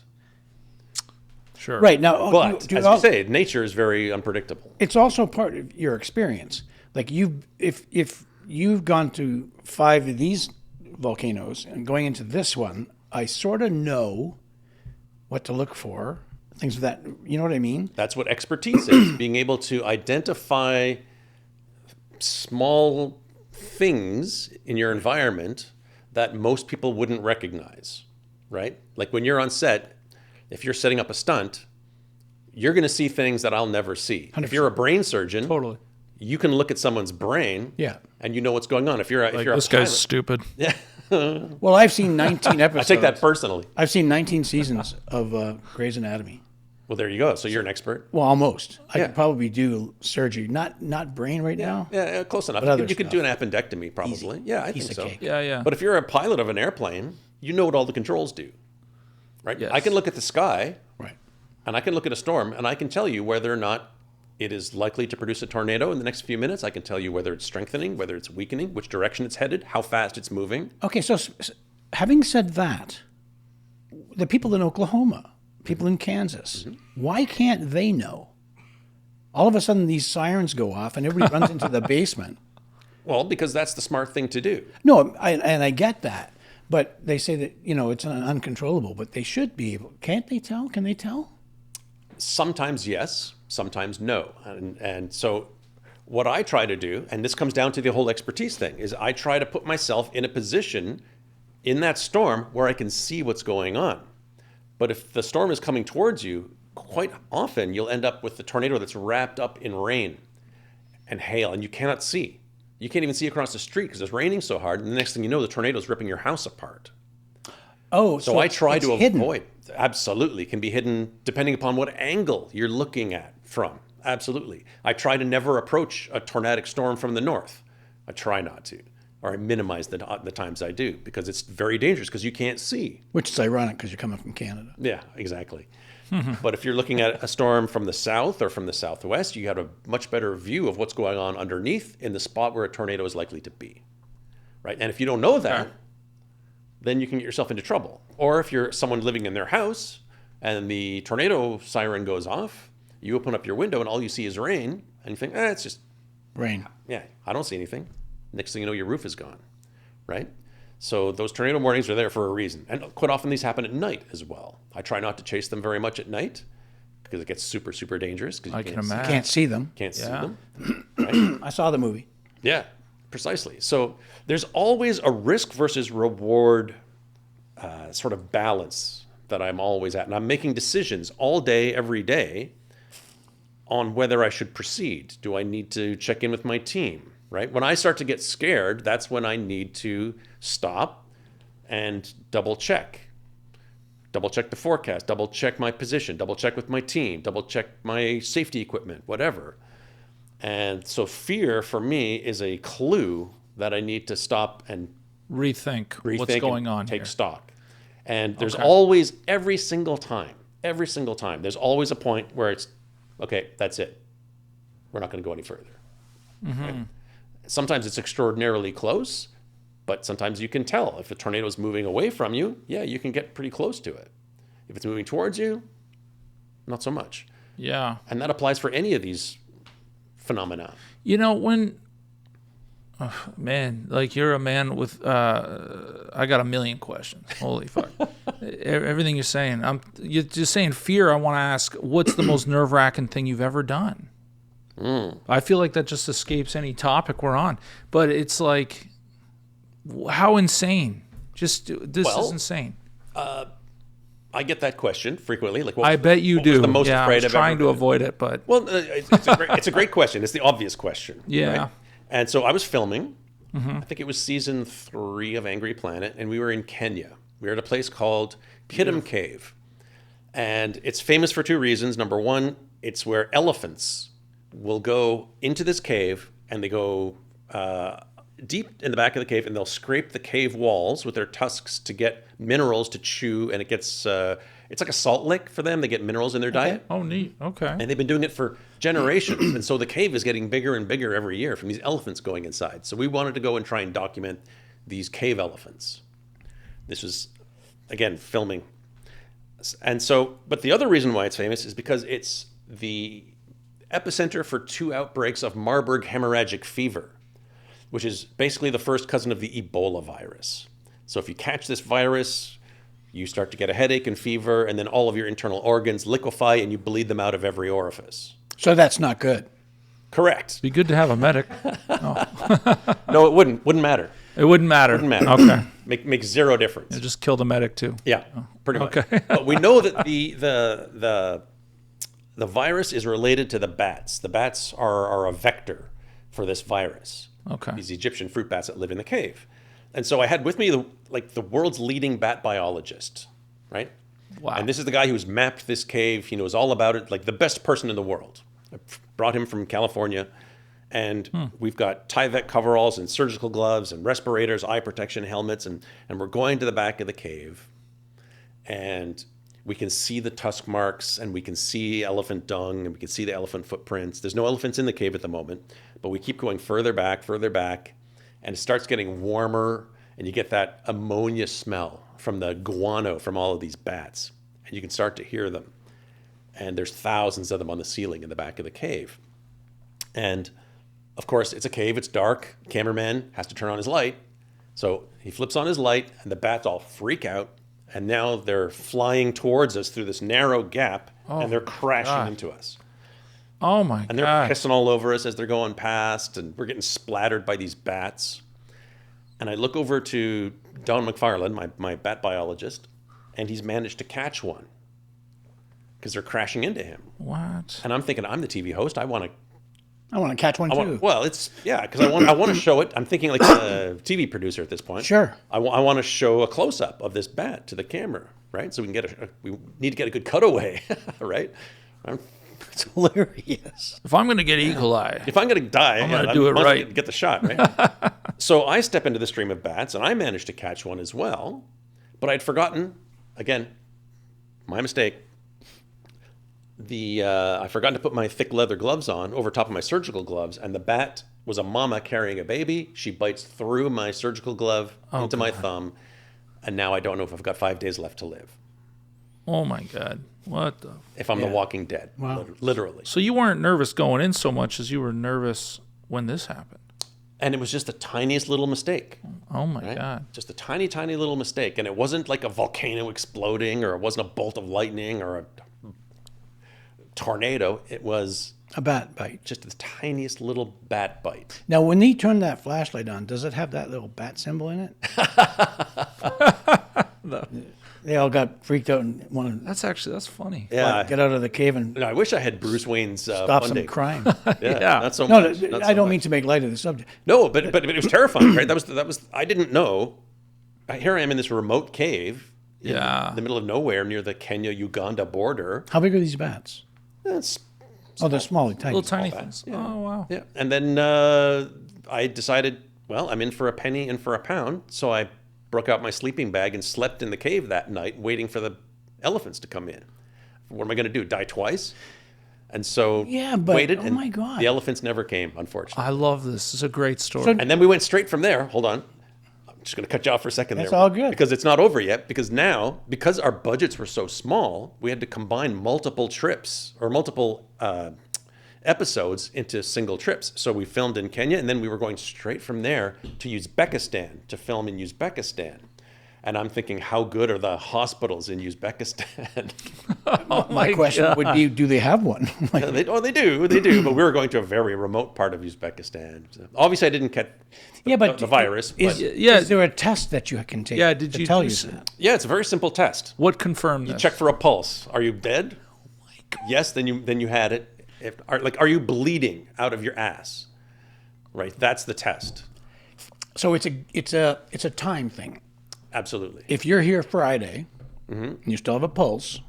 Sure. Right now, But as you say, nature is very unpredictable. it's also part of your experience. Like if you've gone to 5 of these volcanoes and going into this one, I sort of know what to look for. Things of that, you know what I mean? That's what expertise is, being able to identify small things in your environment that most people wouldn't recognize, right? Like when you're on set, if you're setting up a stunt, you're going to see things that I'll never see. 100%. If you're a brain surgeon, Totally. you can look at someone's brain, Yeah. and you know what's going on. If you're a This pilot, guy's stupid. Well, I've seen 19 I episodes. take that personally. I've seen 19 seasons of Grey's Anatomy. Well, there you go. So you're an expert. Well, almost. I Yeah. could probably do surgery, not brain right now. Yeah, close enough. other You could do an appendectomy, probably. Yeah, I Piece think of so. cake. Yeah, yeah. But if you're a pilot of an airplane, you know what all the controls do, right? Yes. I can look at the sky, Right. and I can look at a storm, and I can tell you whether or not it is likely to produce a tornado in the next few minutes. I can tell you whether it's strengthening, whether it's weakening, which direction it's headed, how fast it's moving. Okay, so having said that, the people in Oklahoma, people in Kansas, why can't they know? All of a sudden, these sirens go off and everybody runs into the basement. Well, because that's the smart thing to do. No, and I get that. But they say that, it's uncontrollable, but they should be able. Can't they tell? Can they tell? Sometimes yes, sometimes no. And so what I try to do, and this comes down to the whole expertise thing, is I try to put myself in a position in that storm where I can see what's going on. But if the storm is coming towards you, quite often you'll end up with the tornado that's wrapped up in rain and hail, and you cannot see. You can't even see across the street because it's raining so hard, and the next thing you know, the tornado's ripping your house apart. Oh, So I try it's to hidden. avoid. Absolutely, can be hidden depending upon what angle you're looking at from. Absolutely. I try to never approach a tornadic storm from the north. I try not to, or I minimize the times I do, because it's very dangerous because you can't see. Which is ironic because you're coming from Canada. Yeah, exactly. But if you're looking at a storm from the south or from the southwest, you have a much better view of what's going on underneath in the spot where a tornado is likely to be, right? And if you don't know that, then you can get yourself into trouble. Or if you're someone living in their house and the tornado siren goes off, you open up your window and all you see is rain, and you think, it's just, Rain. yeah, I don't see anything. Next thing you know, your roof is gone, right? So those tornado warnings are there for a reason. And quite often these happen at night as well. I try not to chase them very much at night because it gets super, super dangerous. Because I can imagine. Can't see them. Can't see Yeah. them. Right? I saw the movie. Yeah, precisely. So there's always a risk versus reward sort of balance that I'm always at. And I'm making decisions all day, every day on whether I should proceed. Do I need to check in with my team, right? When I start to get scared, that's when I need to stop and double check. Double check the forecast, double check my position, double check with my team, double check my safety equipment, whatever. And so fear for me is a clue that I need to stop and Rethink what's rethink going and on take here. stock. And there's Okay. always, every single time, there's always a point where it's, okay, that's it. We're not going to go any further. Right? Sometimes it's extraordinarily close, but sometimes you can tell if a tornado is moving away from you, yeah, you can get pretty close to it. If it's moving towards you, not so much. Yeah. And that applies for any of these phenomena. You know, when, man, like you're a man with, I got a million questions. Holy fuck. Everything you're saying, you're just saying fear. I want to ask, what's the most nerve-wracking thing you've ever done? I feel like that just escapes any topic we're on. But it's like, how insane. This Well, is insane. I get that question frequently. Like, I bet you what do. was the most yeah, afraid I was I've trying ever to been? avoid it, but Well, it's a great question. It's the obvious question. Yeah. Right? And so I was filming. I think it was season 3 of Angry Planet, and we were in Kenya. We were at a place called Kidam Cave. And it's famous for 2 reasons. Number one, it's where elephants will go into this cave, and they go deep in the back of the cave, and they'll scrape the cave walls with their tusks to get minerals to chew, and it gets it's like a salt lick for them. They get minerals in their diet. oh, neat. Okay. And they've been doing it for generations. And so the cave is getting bigger and bigger every year from these elephants going inside. So we wanted to go and try and document these cave elephants. This was, again, filming. And so, but the other reason why it's famous is because it's the epicenter for 2 outbreaks of Marburg hemorrhagic fever, which is basically the first cousin of the Ebola virus. So if you catch this virus, you start to get a headache and fever, and then all of your internal organs liquefy and you bleed them out of every orifice. So that's not good. Correct. Be good to have a medic. No, it wouldn't. Wouldn't matter. It wouldn't matter. Wouldn't matter. Okay. Makes zero difference. Just kill the medic too. Yeah, pretty much. Okay. But we know that the virus is related to the bats. The bats are a vector for this virus. Okay. These Egyptian fruit bats that live in the cave. And so I had with me the world's leading bat biologist, right? Wow. And this is the guy who's mapped this cave. He knows all about it, like the best person in the world. I brought him from California. And we've got Tyvek coveralls and surgical gloves and respirators, eye protection helmets. And we're going to the back of the cave. And we can see the tusk marks, and we can see elephant dung, and we can see the elephant footprints. There's no elephants in the cave at the moment, but we keep going further back, and it starts getting warmer, and you get that ammonia smell from the guano from all of these bats, and you can start to hear them. And there's thousands of them on the ceiling in the back of the cave. And of course, it's a cave, it's dark. Cameraman has to turn on his light. So he flips on his light, and the bats all freak out. And now they're flying towards us through this narrow gap, and they're crashing into us. Oh my And they're god. pissing all over us as they're going past, and we're getting splattered by these bats. And I look over to Don McFarlane, my bat biologist, and he's managed to catch one because they're crashing into him. What? And I'm thinking, I'm the TV host. I want to catch one too. because I want to show it. I'm thinking like a TV producer at this point. Sure. I want to show a close up of this bat to the camera, right? So we can we need to get a good cutaway, right? It's hilarious. If I'm going to get eagle eye, If I'm going to die, I'm gonna do it right. Get the shot, right? So I step into the stream of bats, and I managed to catch one as well, but I'd forgotten. Again, my mistake. I forgot to put my thick leather gloves on over top of my surgical gloves, and the bat was a mama carrying a baby. She bites through my surgical glove into my thumb, and now I don't know if I've got 5 days left to live. oh my god. What the? If I'm the Walking Dead, literally. So you weren't nervous going in so much as you were nervous when this happened. And it was just the tiniest little mistake. Oh my Right? god. Just a tiny, tiny little mistake. And it wasn't like a volcano exploding, or it wasn't a bolt of lightning or a tornado. It was A bat bite. just the tiniest little bat bite. Now, when he turned that flashlight on, does it have that little bat symbol in it? They all got freaked out and wanted That's funny. Yeah. to get out of the cave and I wish I had Bruce Wayne's stop funding. some crime. Yeah, Yeah. not so No, much. not I so don't much. mean to make light of the subject. No, but it was terrifying, right? That was. I didn't know. Here I am in this remote cave in Yeah. the middle of nowhere near the Kenya-Uganda border. How big are these bats? It's Oh, they're small, tiny. Little tiny bats, things. Oh wow. Yeah, and then I decided, well, I'm in for a penny and for a pound, so I broke out my sleeping bag and slept in the cave that night, waiting for the elephants to come in. What am I going to do? Die twice? And so Yeah, but- waited. oh and my God. the elephants never came, unfortunately. I love this. It's a great story. So- And then we went straight from there. Hold on. I'm just going to cut you off for a second That's there. all good. Because it's not over yet. Because now, because our budgets were so small, we had to combine multiple trips or multiple episodes into single trips. So we filmed in Kenya, and then we were going straight from there to Uzbekistan to film in Uzbekistan. And I'm thinking, how good are the hospitals in Uzbekistan? My question would be, do they have one? Like, They do. But we were going to a very remote part of Uzbekistan. So obviously, I didn't catch the virus. Is, But is there a test that you can take? Yeah, did to you tell do you so? that? yeah, it's a very simple test. What confirmed this? Check for a pulse. Are you dead? Yes, then you had it. Are you bleeding out of your ass? Right, that's the test. So it's a time thing. Absolutely. If you're here Friday, and you still have a pulse,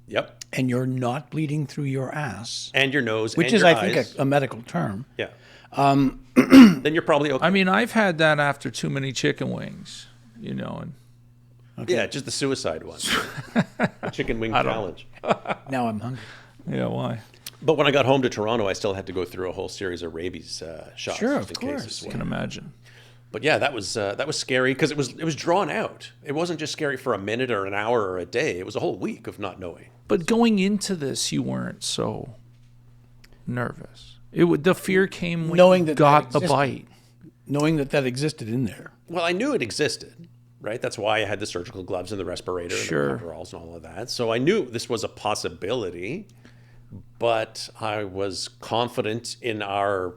Yep. and you're not bleeding through your ass, And your nose, which and is, your I eyes. think, a medical term. Yeah. Then you're probably okay. I mean, I've had that after too many chicken wings, and Yeah, just the suicide one. The chicken wing challenge. Now I'm hungry. yeah, why? But when I got home to Toronto, I still had to go through a whole series of rabies shots. Sure, just of in case course. as well. Can imagine. But yeah, that was scary because it was drawn out. It wasn't just scary for a minute or an hour or a day. It was a whole week of not knowing. But going into this, you weren't so nervous. The fear came when Knowing you that got that the bite. Knowing that existed in there. Well, I knew it existed, right? That's why I had the surgical gloves and the respirator Sure. and the coveralls and all of that. So I knew this was a possibility, but I was confident in our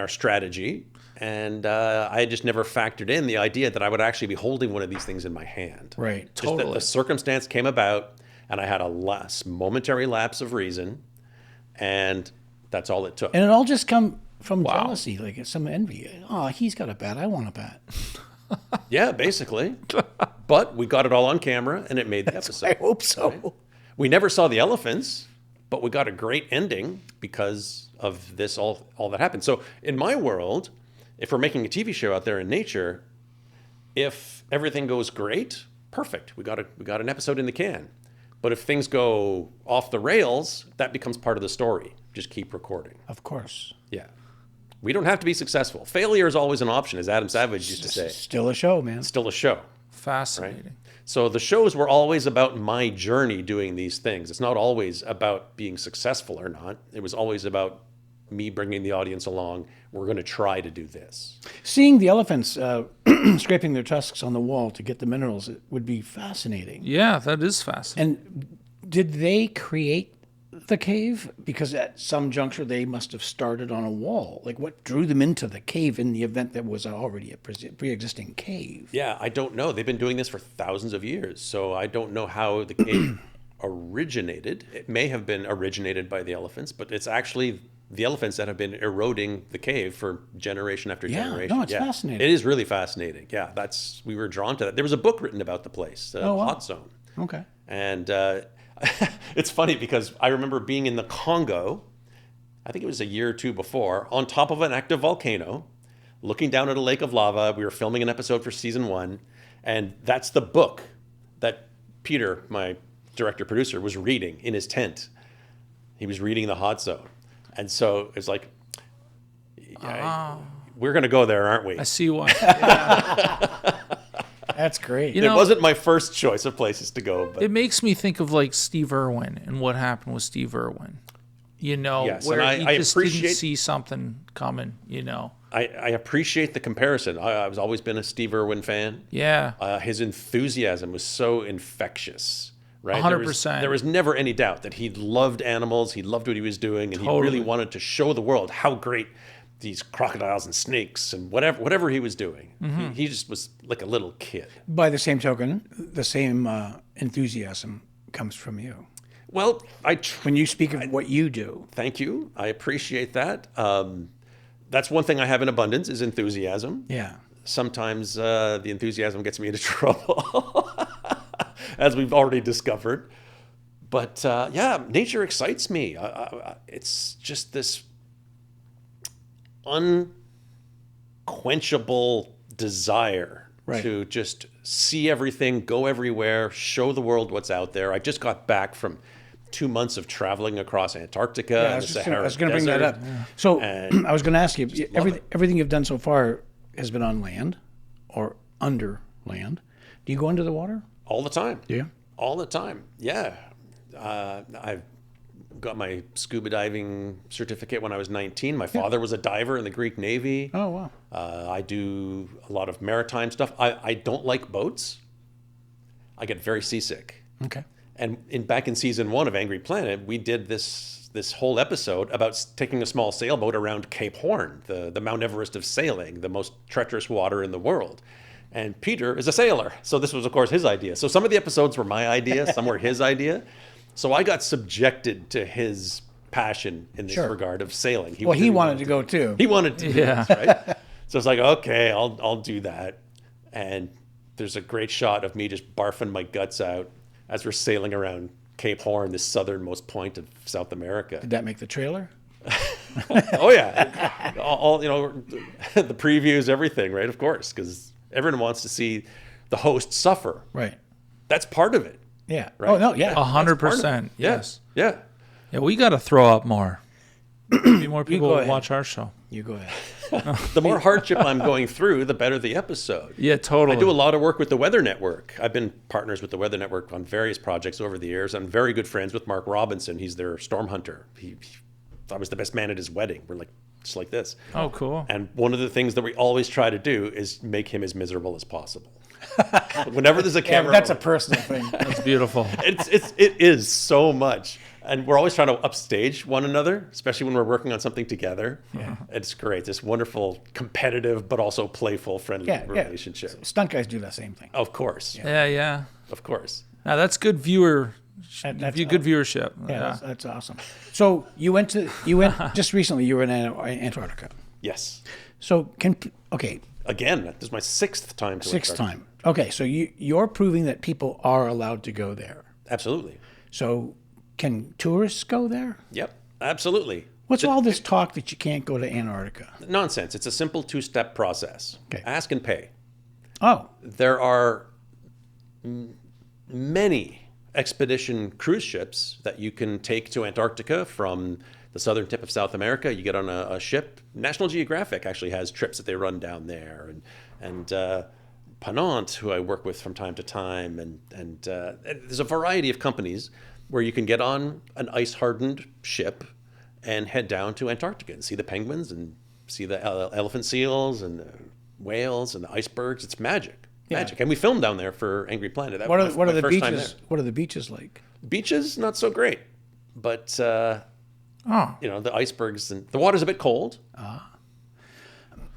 strategy. And I just never factored in the idea that I would actually be holding one of these things in my hand. Right. Just that the circumstance came about, and I had a momentary lapse of reason, and that's all it took. And it all just come from jealousy, like some envy. Oh, he's got a bat. I want a bat. Yeah, basically. But we got it all on camera, and it made the episode. I hope so. Right? We never saw the elephants, but we got a great ending because of this all that happened. So in my world, if we're making a TV show out there in nature, if everything goes great, perfect. We got an episode in the can. But if things go off the rails, that becomes part of the story. Just keep recording. Of course. Yeah. We don't have to be successful. Failure is always an option, as Adam Savage used to say. Still a show, man. Still a show. Fascinating. So the shows were always about my journey doing these things. It's not always about being successful or not. It was always about me bringing the audience along. We're going to try to do this. Seeing the elephants scraping their tusks on the wall to get the minerals, it would be fascinating. Yeah, that is fascinating. And did they create the cave? Because at some juncture they must have started on a wall. Like, what drew them into the cave in the event that was already a pre-existing cave? Yeah, I don't know. They've been doing this for thousands of years. So I don't know how the cave originated. It may have been originated by the elephants, but it's actually the elephants that have been eroding the cave for generation after generation. No, it's fascinating. It is really fascinating. Yeah, we were drawn to that. There was a book written about the place, wow. Hot Zone. Okay. And it's funny because I remember being in the Congo, I think it was a year or two before, on top of an active volcano, looking down at a lake of lava. We were filming an episode for season 1, and that's the book that Peter, my director-producer, was reading in his tent. He was reading The Hot Zone. And so it's like, we're going to go there, aren't we? I see why. That's great. You It know, wasn't my first choice of places to go, but it makes me think of like Steve Irwin and what happened with Steve Irwin. Yes, where and he I just appreciate- didn't see something coming, I appreciate the comparison. I've always been a Steve Irwin fan. Yeah. His enthusiasm was so infectious, right? 100%. There was never any doubt that he loved animals, he loved what he was doing, and he Totally. really wanted to show the world how great these crocodiles and snakes and whatever he was doing. Mm-hmm. He just was like a little kid. By the same token, the same enthusiasm comes from you. Well, When you speak of what you do. thank you. I appreciate that. That's one thing I have in abundance is enthusiasm. Yeah. Sometimes the enthusiasm gets me into trouble, as we've already discovered. But yeah, nature excites me. It's just this unquenchable desire to just see everything, go everywhere, show the world what's out there. I just got back from 2 months of traveling across Antarctica Yeah, and the Sahara I was going to bring that Desert. up. So And I was going to ask you, love it. everything you've done so far has been on land or under land. Do you go under the water? All the time. Yeah. All the time. Yeah. I've got my scuba diving certificate when I was 19. My father was a diver in the Greek Navy. Oh, wow. I do a lot of maritime stuff. I don't like boats. I get very seasick. Okay. And back in season 1 of Angry Planet, we did this whole episode about taking a small sailboat around Cape Horn, the Mount Everest of sailing, the most treacherous water in the world. And Peter is a sailor, so this was, of course, his idea. So some of the episodes were my idea, some were his idea. So I got subjected to his passion in this regard of sailing. He wanted to go too. He wanted to do this, right? So it's like, okay, I'll do that. And there's a great shot of me just barfing my guts out as we're sailing around Cape Horn, the southernmost point of South America. Did that make the trailer? Oh yeah, all the previews, everything, right? Of course, because everyone wants to see the host suffer. Right. That's part of it. Yeah. Right? Oh no. Yeah. 100%. Yes. Yeah. Yeah, we got to throw up more. Maybe more people will watch our show. You go ahead. The more hardship I'm going through, the better the episode. Yeah, totally. I do a lot of work with the Weather Network. I've been partners with the Weather Network on various projects over the years. I'm very good friends with Mark Robinson. He's their storm hunter. I was the best man at his wedding. We're like just like this. Oh, cool. And one of the things that we always try to do is make him as miserable as possible. Whenever there's a camera, that's a personal thing. That's beautiful. It is so much. And we're always trying to upstage one another, especially when we're working on something together. Yeah. It's great. This wonderful, competitive, but also playful, friendly relationship. Yeah. Stunt guys do the same thing. Of course. Yeah. Of course. Now, that's good good viewership. Yeah. That's awesome. So you went just recently, you were in Antarctica. Yes. So Again, this is my sixth time to Sixth time. Okay, so you're proving that people are allowed to go there. Absolutely. So can tourists go there? Yep, absolutely. What's all this talk that you can't go to Antarctica? Nonsense. It's a simple 2-step process. Okay. Ask and pay. Oh. There are many expedition cruise ships that you can take to Antarctica from the southern tip of South America. You get on a ship. National Geographic actually has trips that they run down there. And Ponant, who I work with from time to time. And there's a variety of companies where you can get on an ice-hardened ship and head down to Antarctica and see the penguins and see the elephant seals and the whales and the icebergs. It's magic. Magic. And we filmed down there for Angry Planet. What are the beaches? What are the beaches like? Beaches, not so great. But, the icebergs, and the water's a bit cold.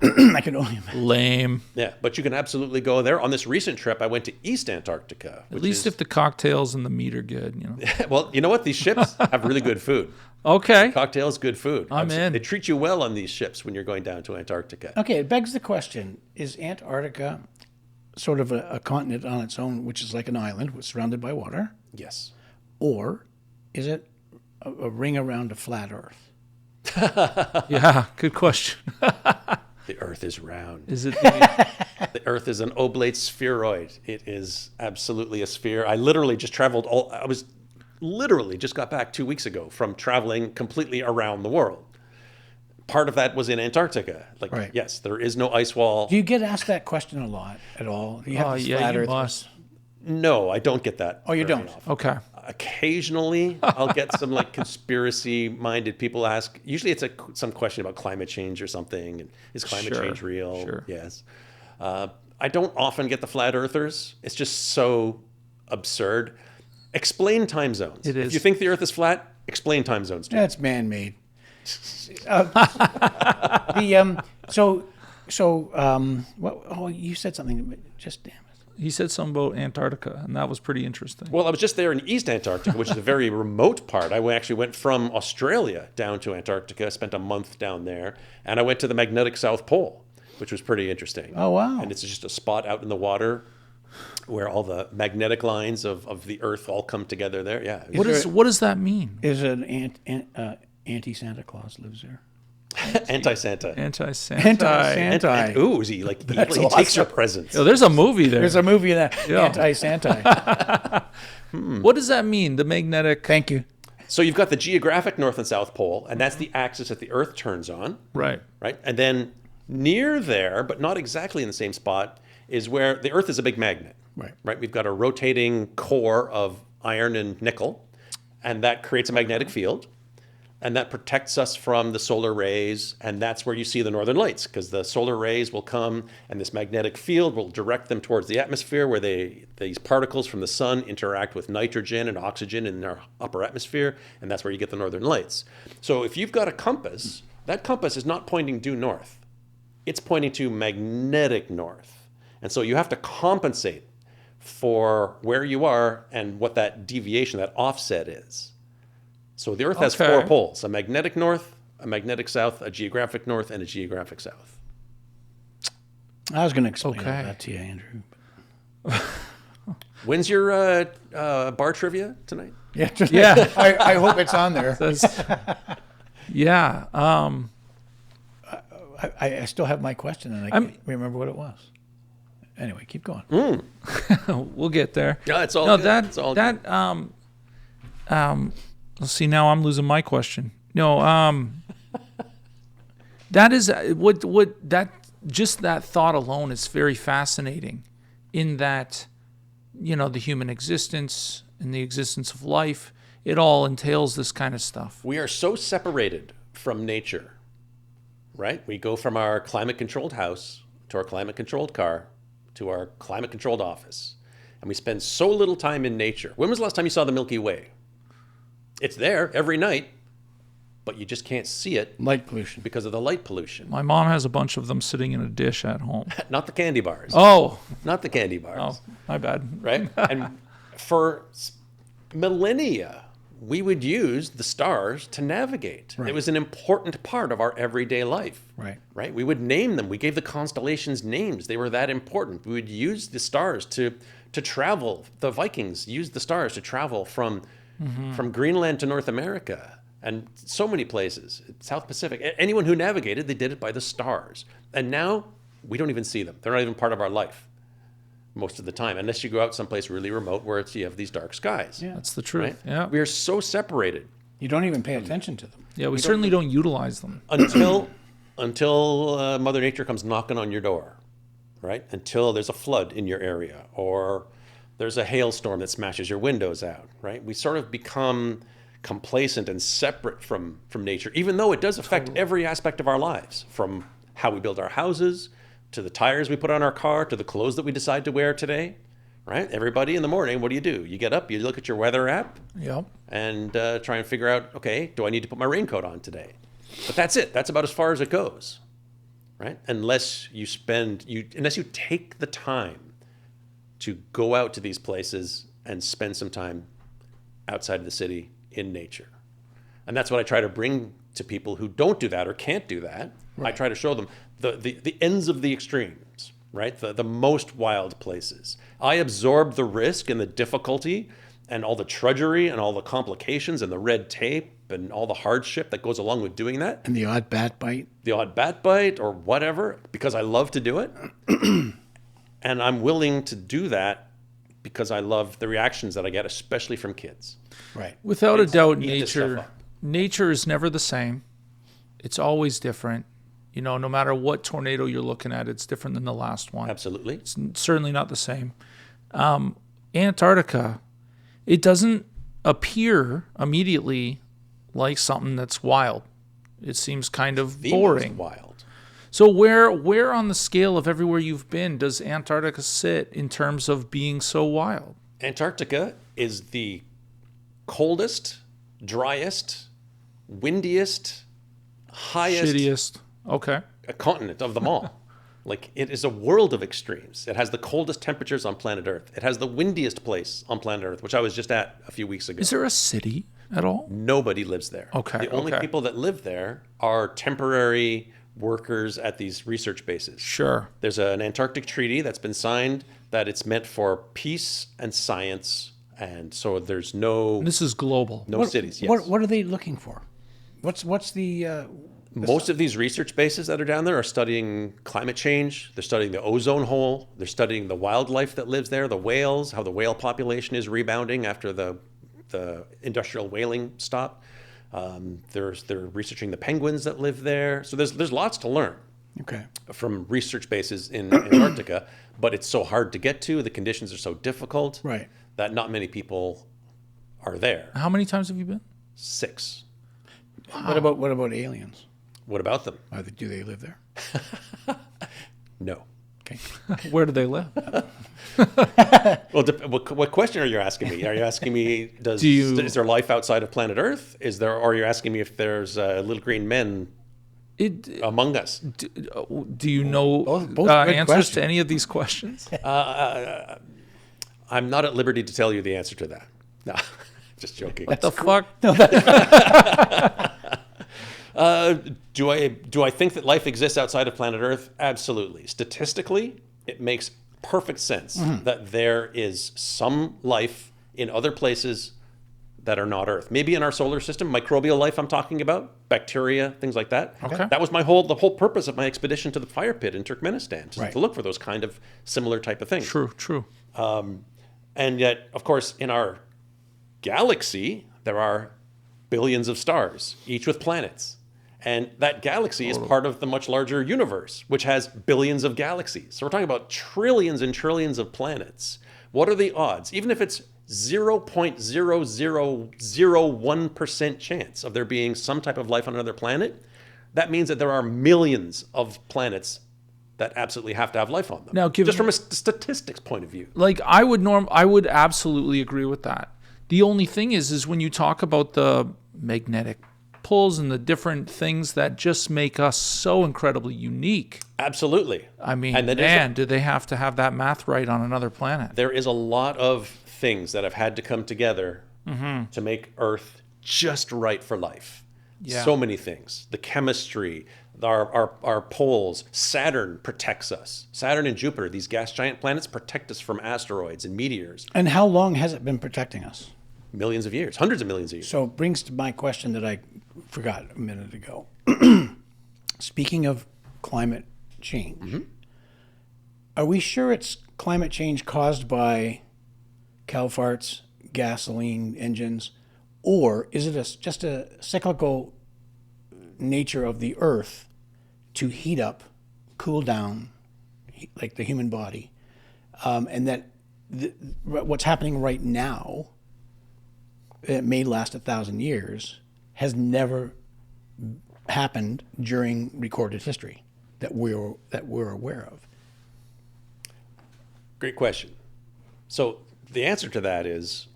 I can only imagine. Lame. Yeah, but you can absolutely go there. On this recent trip, I went to East Antarctica. At least if the cocktails and the meat are good, Well, you know what? These ships have really good food. Okay. Cocktails, good food. I'm in. They treat you well on these ships when you're going down to Antarctica. Okay, it begs the question, is Antarctica sort of a continent on its own, which is like an island surrounded by water? Yes. Or is it a ring around a flat Earth? Yeah, good question. The Earth is round. Is it The Earth is an oblate spheroid. It is absolutely a sphere. I literally just traveled just got back 2 weeks ago from traveling completely around the world. Part of that was in Antarctica. Right. Yes, there is no ice wall. Do you get asked that question a lot at all? Do you have this flat you Earth? must. No, I don't get that. Oh, you very don't? often. Okay. Occasionally, I'll get some conspiracy-minded people ask. Usually, it's some question about climate change or something. And is climate change real? Sure. Yes. I don't often get the flat earthers. It's just so absurd. Explain time zones. It is. If you think the Earth is flat, explain time zones to me. That's man-made. You said something. Just damn it. He said something about Antarctica, and that was pretty interesting. Well, I was just there in East Antarctica, which is a very remote part. I actually went from Australia down to Antarctica, spent a month down there, and I went to the magnetic South Pole, which was pretty interesting. Oh, wow. And it's just a spot out in the water where all the magnetic lines of the Earth all come together there. Yeah. What does that mean? Is an anti-Santa Claus lives there? Anti-Santa. Anti-Santa. Ooh, is he like he takes your presents? Oh, there's a movie there. There's a movie that anti-Santa. What does that mean? The magnetic. Thank you. So you've got the geographic North and South Pole, and that's the axis that the Earth turns on. Right. Right. And then near there, but not exactly in the same spot, is where the Earth is a big magnet. Right. Right. We've got a rotating core of iron and nickel, and that creates a magnetic field. and that protects us from the solar rays, and that's where you see the northern lights, because the solar rays will come and this magnetic field will direct them towards the atmosphere where these particles from the sun interact with nitrogen and oxygen in our upper atmosphere, and that's where you get the northern lights. So if you've got a compass, that compass is not pointing due north. It's pointing to magnetic north. And so you have to compensate for where you are and what that deviation, that offset is. So the Earth has Okay. 4 poles: a magnetic north, a magnetic south, a geographic north, and a geographic south. I was going to explain all Okay. that to you, Andrew. When's your bar trivia tonight? Yeah. Yeah. I hope it's on there. Yeah. I still have my question, and I can't remember what it was. Anyway, keep going. We'll get there. Yeah, it's all No, good. It's all good. Let's see. Now I'm losing my question. No. That is what that just that thought alone is very fascinating. In that, the human existence and the existence of life, it all entails this kind of stuff. We are so separated from nature, right? We go from our climate-controlled house to our climate-controlled car to our climate-controlled office, and we spend so little time in nature. When was the last time you saw the Milky Way? It's there every night, but you just can't see it Light pollution. because of the light pollution. My mom has a bunch of them sitting in a dish at home. Not the candy bars. Oh, Not the candy bars. my bad. Right? And for millennia, we would use the stars to navigate. Right. It was an important part of our everyday life. Right. Right? We would name them. We gave the constellations names. They were that important. We would use the stars to travel. The Vikings used the stars to travel from Greenland to North America and so many places, South Pacific. Anyone who navigated, they did it by the stars. And now we don't even see them. They're not even part of our life most of the time, unless you go out someplace really remote where you have these dark skies. Yeah. That's the truth. Right? Yeah. We are so separated You don't even pay attention to them. Yeah, we certainly don't utilize them. until Mother Nature comes knocking on your door, right? Until there's a flood in your area or there's a hailstorm that smashes your windows out, right? We sort of become complacent and separate from nature, even though it does affect every aspect of our lives, from how we build our houses to the tires we put on our car to the clothes that we decide to wear today, right? Everybody in the morning, what do? You get up, you look at your weather app, Yep. and try and figure out, okay, do I need to put my raincoat on today? But that's it. That's about as far as it goes, right? Unless you take the time to go out to these places and spend some time outside of the city in nature. And that's what I try to bring to people who don't do that or can't do that. Right. I try to show them the ends of the extremes, right? The most wild places. I absorb the risk and the difficulty and all the trudgery and all the complications and the red tape and all the hardship that goes along with doing that. And the odd bat bite. The odd bat bite or whatever, because I love to do it. And I'm willing to do that because I love the reactions that I get, especially from kids. Right. Without a doubt, eat this stuff nature up. nature is never the same. It's always different. No matter what tornado you're looking at, it's different than the last one. Absolutely. It's certainly not the same. Antarctica, it doesn't appear immediately like something that's wild. It seems kind of The boring. most wild. So where on the scale of everywhere you've been does Antarctica sit in terms of being so wild? Antarctica is the coldest, driest, windiest, highest Shittiest. Okay. continent of them all. Like, it is a world of extremes. It has the coldest temperatures on planet Earth. It has the windiest place on planet Earth, which I was just at a few weeks ago. Is there a city at all? Nobody lives there. Okay, The only okay. people that live there are temporary workers at these research bases. Sure. There's an Antarctic treaty that's been signed that it's meant for peace and science, and so there's no This is global. cities. Yes. What are they looking for? What's the Most of these research bases that are down there are studying climate change. They're studying the ozone hole. They're studying the wildlife that lives there, the whales, how the whale population is rebounding after the industrial whaling stopped. They're researching the penguins that live there. So there's lots to learn okay? from research bases in Antarctica, but it's so hard to get to. The conditions are so difficult Right. that not many people are there. How many times have you been? 6. What about aliens? What about them? Do they live there? No. Okay. Where do they live? Well, what question are you asking me? Are you asking me, is there life outside of planet Earth? Or are you asking me if there's little green men among us? Do you know Both good answers questions. to any of these questions? I'm not at liberty to tell you the answer to that. No, just joking. What the fuck? Do I think that life exists outside of planet Earth? Absolutely. Statistically, it makes perfect sense that there is some life in other places that are not Earth. Maybe in our solar system, microbial life I'm talking about, bacteria, things like that. Okay. That was the whole purpose of my expedition to the fire pit in Turkmenistan, Right. to look for those kind of similar type of things. True. And yet, of course, in our galaxy, there are billions of stars, each with planets. And that galaxy is part of the much larger universe, which has billions of galaxies. So we're talking about trillions and trillions of planets. What are the odds? Even if it's 0.0001% chance of there being some type of life on another planet, that means that there are millions of planets that absolutely have to have life on them. Now, just from a statistics point of view. Like I would absolutely agree with that. The only thing is when you talk about the magnetic pulls and the different things that just make us so incredibly unique. Absolutely. I mean, And man, do they have to have that math right on another planet? there is a lot of things that have had to come together to make Earth just right for life. Yeah. So many things. The chemistry, our poles. Saturn protects us. Saturn and Jupiter, these gas giant planets, protect us from asteroids and meteors. And how long has it been protecting us? Millions of years, hundreds of millions of years. So it brings to my question that I forgot a minute ago. Speaking of climate change, are we sure it's climate change caused by cow farts, gasoline engines, or is it just a cyclical nature of the Earth to heat up, cool down, like the human body, and that what's happening right now, it may last 1,000 years, has never happened during recorded history that we're aware of? Great question. So the answer to that is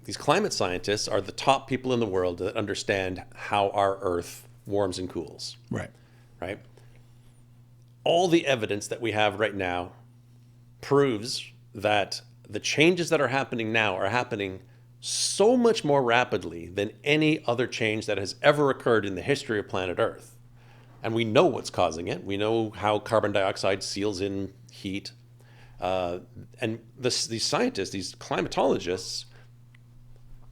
these climate scientists are the top people in the world that understand how our Earth warms and cools. Right. Right? All the evidence that we have right now proves that the changes that are happening now are happening so much more rapidly than any other change that has ever occurred in the history of planet Earth. And we know what's causing it. We know how carbon dioxide seals in heat. And these scientists, these climatologists,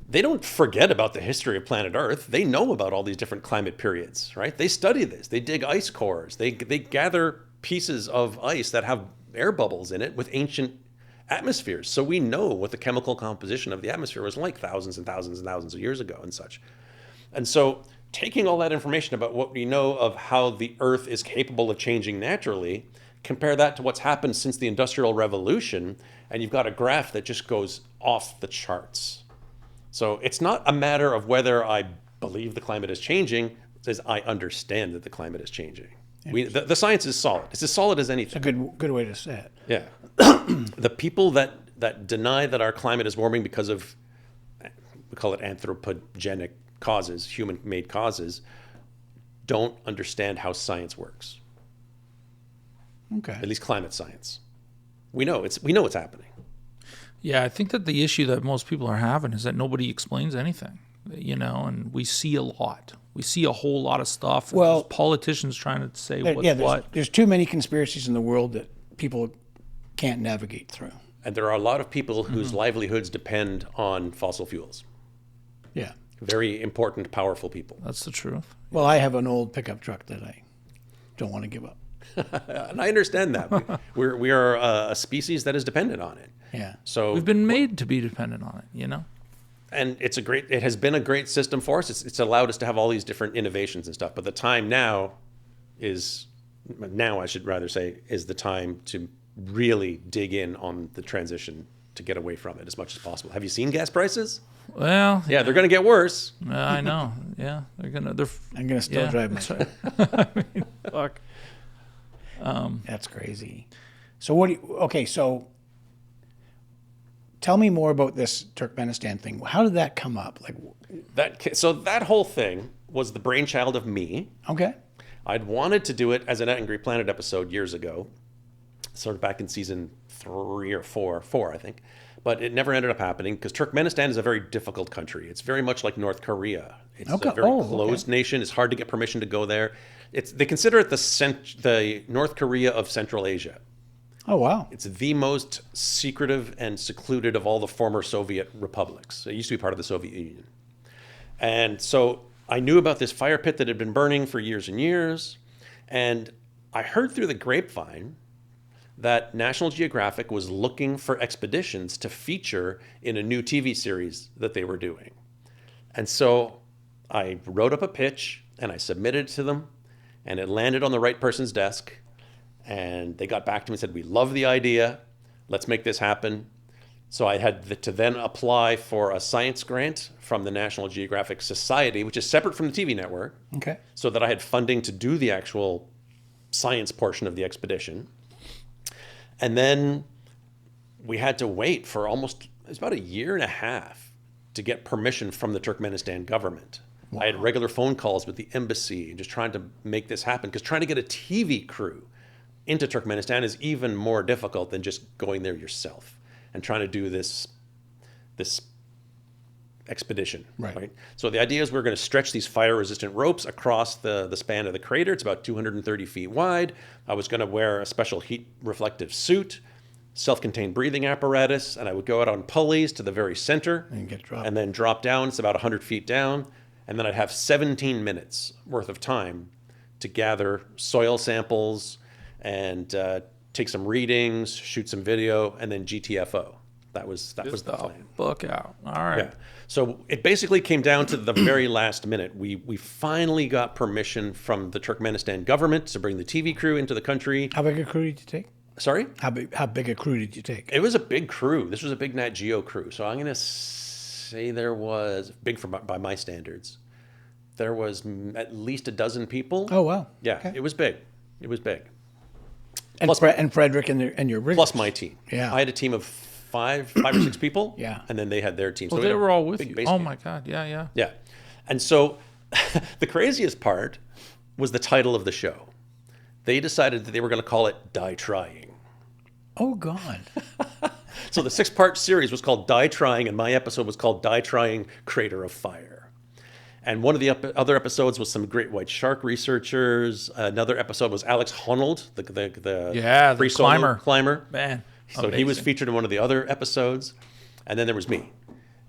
they don't forget about the history of planet Earth. They know about all these different climate periods, right? They study this. They dig ice cores. They gather pieces of ice that have air bubbles in it with ancient atmospheres. So we know what the chemical composition of the atmosphere was like thousands and thousands and thousands of years ago and such. And so taking all that information about what we know of how the Earth is capable of changing naturally, compare that to what's happened since the Industrial Revolution, and you've got a graph that just goes off the charts. So it's not a matter of whether I believe the climate is changing, it says I understand that the climate is changing. The science is solid. It's as solid as anything. It's a good way to say it. Yeah. The people that deny that our climate is warming because of, we call it anthropogenic causes, human-made causes, don't understand how science works. Okay. At least climate science. We know it's happening. Yeah, I think that the issue that most people are having is that nobody explains anything, and we see a lot. We see a whole lot of stuff. Well, there's politicians trying to say what's what. There's too many conspiracies in the world that people can't navigate through. And there are a lot of people whose livelihoods depend on fossil fuels. Yeah. Very important, powerful people. That's the truth. Well, I have an old pickup truck that I don't want to give up. And I understand that. We are a species that is dependent on it. Yeah. So We've been made to be dependent on it, And it has been a great system for us. It's allowed us to have all these different innovations and stuff. But the time now I should rather say, is the time to really dig in on the transition to get away from it as much as possible. Have you seen gas prices? Well, Yeah, they're going to get worse. I know. Yeah, they're I'm gonna still drive my that's right. I mean, fuck. That's crazy. So what? Okay, so tell me more about this Turkmenistan thing. How did that come up? Like, So that whole thing was the brainchild of me. okay, I'd wanted to do it as an Angry Planet episode years ago, sort of back in season 3 or 4, I think. But it never ended up happening because Turkmenistan is a very difficult country. It's very much like North Korea. It's Okay. a very Oh, closed okay. nation. It's hard to get permission to go there. They consider it the North Korea of Central Asia. oh wow, It's the most secretive and secluded of all the former Soviet republics. It used to be part of the Soviet Union. And so I knew about this fire pit that had been burning for years and years. And I heard through the grapevine that National Geographic was looking for expeditions to feature in a new TV series that they were doing. And so I wrote up a pitch and I submitted it to them, and it landed on the right person's desk. And they got back to me and said, "We love the idea. Let's make this happen." So I had to then apply for a science grant from the National Geographic Society, which is separate from the TV network, okay, so that I had funding to do the actual science portion of the expedition. And then we had to wait for it was about a year and a half to get permission from the Turkmenistan government. Wow. I had regular phone calls with the embassy and just trying to make this happen, because trying to get a TV crew into Turkmenistan is even more difficult than just going there yourself and trying to do this expedition. Right. So the idea is we're going to stretch these fire-resistant ropes across the span of the crater. It's about 230 feet wide. I was going to wear a special heat-reflective suit, self-contained breathing apparatus, and I would go out on pulleys to the very center and get dropped. and then drop down. It's about 100 feet down. And then I'd have 17 minutes worth of time to gather soil samples and take some readings, shoot some video, and then GTFO. That was the plan. Book out. All right. Yeah. So it basically came down to the very last minute. We finally got permission from the Turkmenistan government to bring the TV crew into the country. How big a crew did you take? Sorry? How big a crew did you take? It was a big crew. This was a big Nat Geo crew. So I'm going to say there was, big by my standards, there was at least a dozen people. Oh wow. Yeah, Okay. it was big. It was big. And, and Frederick and your riggers. Plus my team. Yeah. I had a team of five or six people. Yeah. And then they had their team. Well, we they had a were all with big you. base Oh camp. my God. Yeah, yeah. Yeah. And so the craziest part was the title of the show. They decided that they were going to call it Die Trying. Oh God. So the 6-part series was called Die Trying, and my episode was called Die Trying Crater of Fire. And one of the other episodes was some great white shark researchers. Another episode was Alex Honnold, the free solo climber. Man. So he was featured in one of the other episodes. And then there was me.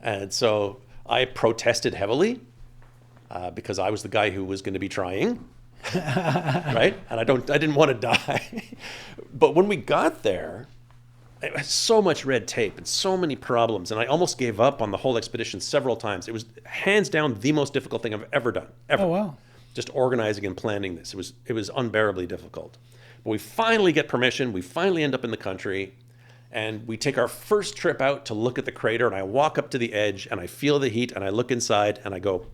And so I protested heavily because I was the guy who was going to be trying. Right? And I didn't want to die. But when we got there, it had so much red tape and so many problems, and I almost gave up on the whole expedition several times. It was hands down the most difficult thing I've ever done, ever. Oh wow. Just organizing and planning this. It was unbearably difficult. But we finally get permission. We finally end up in the country, and we take our first trip out to look at the crater, and I walk up to the edge, and I feel the heat, and I look inside, and I go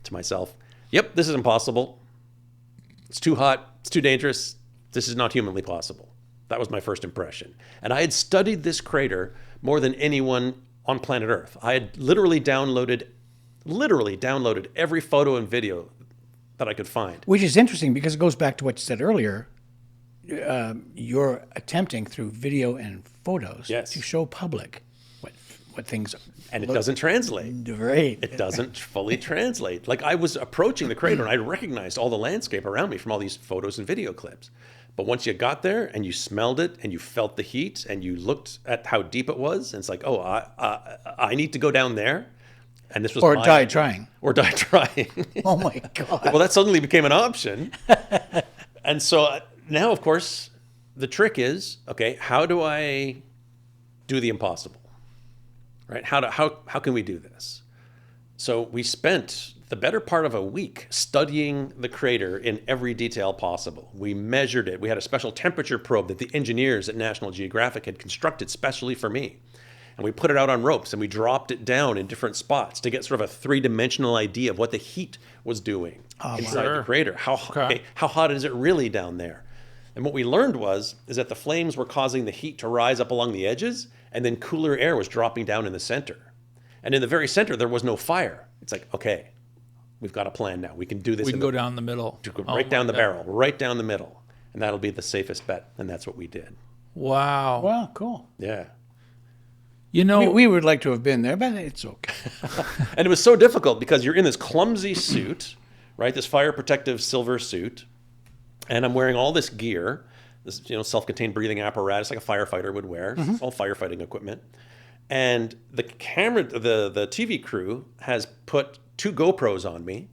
to myself, "Yep, this is impossible. It's too hot. It's too dangerous. This is not humanly possible." That was my first impression. And I had studied this crater more than anyone on planet Earth. I had literally downloaded every photo and video that I could find. Which is interesting because it goes back to what you said earlier. You're attempting through video and photos Yes. to show public what things are. And it doesn't translate. Great. It doesn't fully translate. Like, I was approaching the crater and I recognized all the landscape around me from all these photos and video clips. But once you got there and you smelled it and you felt the heat and you looked at how deep it was, and it's like, oh, I need to go down there. And this was Or die trying. Or die trying. Oh my God. Well, that suddenly became an option. And so now, of course, the trick is, okay, how do I do the impossible? Right? How can we do this? So we spent the better part of a week studying the crater in every detail possible. We measured it. We had a special temperature probe that the engineers at National Geographic had constructed specially for me. and we put it out on ropes and we dropped it down in different spots to get sort of a three-dimensional idea of what the heat was doing inside the crater. How hot is it really down there? And what we learned is that the flames were causing the heat to rise up along the edges, and then cooler air was dropping down in the center. And in the very center, there was no fire. It's like, okay, we've got a plan now. We can do this. We can go down the middle. Right down the barrel, right down the middle. And that'll be the safest bet. And that's what we did. Wow. Wow, cool. Yeah. You know, We would like to have been there, but it's okay. And it was so difficult because you're in this clumsy suit, right? This fire protective silver suit. And I'm wearing all this gear, this self-contained breathing apparatus like a firefighter would wear. It's all firefighting equipment. And the the TV crew has put 2 GoPros on me.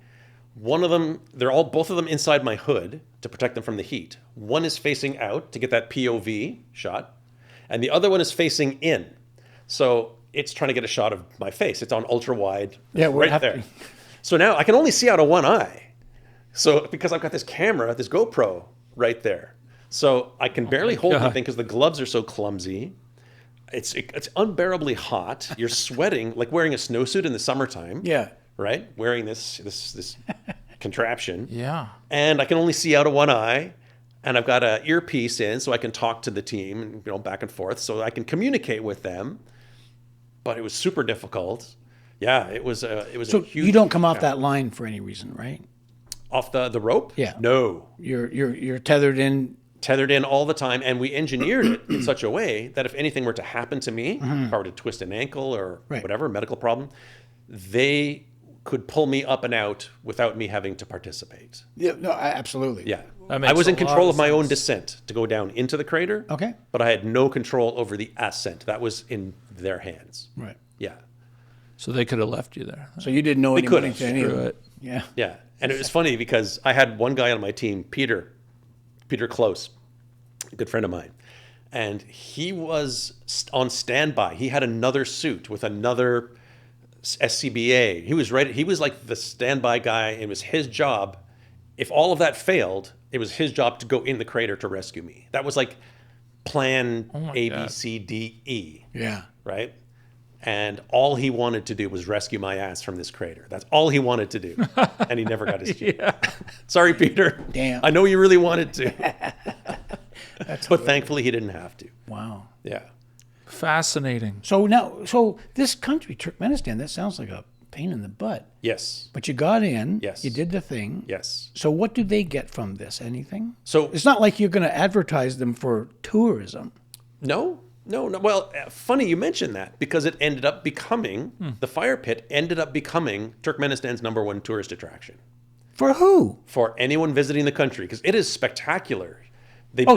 One of them, both of them inside my hood to protect them from the heat. One is facing out to get that POV shot, and the other one is facing in. So it's trying to get a shot of my face. It's on ultra wide, right there. So now I can only see out of one eye. So because I've got this camera, this GoPro right there. So I can barely hold anything because the gloves are so clumsy. It's unbearably hot. You're sweating like wearing a snowsuit in the summertime. Yeah. Right? Wearing this contraption. yeah. And I can only see out of one eye. And I've got an earpiece in so I can talk to the team, back and forth, so I can communicate with them. But it was super difficult. Yeah, it was a huge. You don't come off that line for any reason, right? Off the rope? Yeah. No. You're tethered in. Tethered in all the time, and we engineered it in such a way that if anything were to happen to me, if I were to twist an ankle or whatever, medical problem, they could pull me up and out without me having to participate. Yeah, no, absolutely. Yeah. That makes I was a in control lot of my own sense. descent to go down into the crater. Okay. But I had no control over the ascent. That was in their hands. Right. Yeah. So they could have left you there. So you didn't know They anybody could've. to any of Screw it. it. Yeah. Yeah. And it was funny because I had one guy on my team, Peter Close, a good friend of mine. And he was on standby. He had another suit with another SCBA. He was ready. He was like the standby guy. It was his job. If all of that failed, it was his job to go in the crater to rescue me. That was like plan A, B, C, D, E. Yeah. Right? And all he wanted to do was rescue my ass from this crater. That's all he wanted to do. And he never got his chance. Sorry, Peter. Damn. I know you really wanted to. But thankfully he didn't have to. Wow. Yeah. Fascinating. So this country, Turkmenistan, that sounds like a pain in the butt. Yes. But you got in. Yes. You did the thing. Yes. So what do they get from this? Anything? So It's not like you're going to advertise them for tourism. No. Well, funny you mentioned that because it ended up becoming, the fire pit ended up becoming Turkmenistan's #1 tourist attraction For who? for anyone visiting the country because it is spectacular.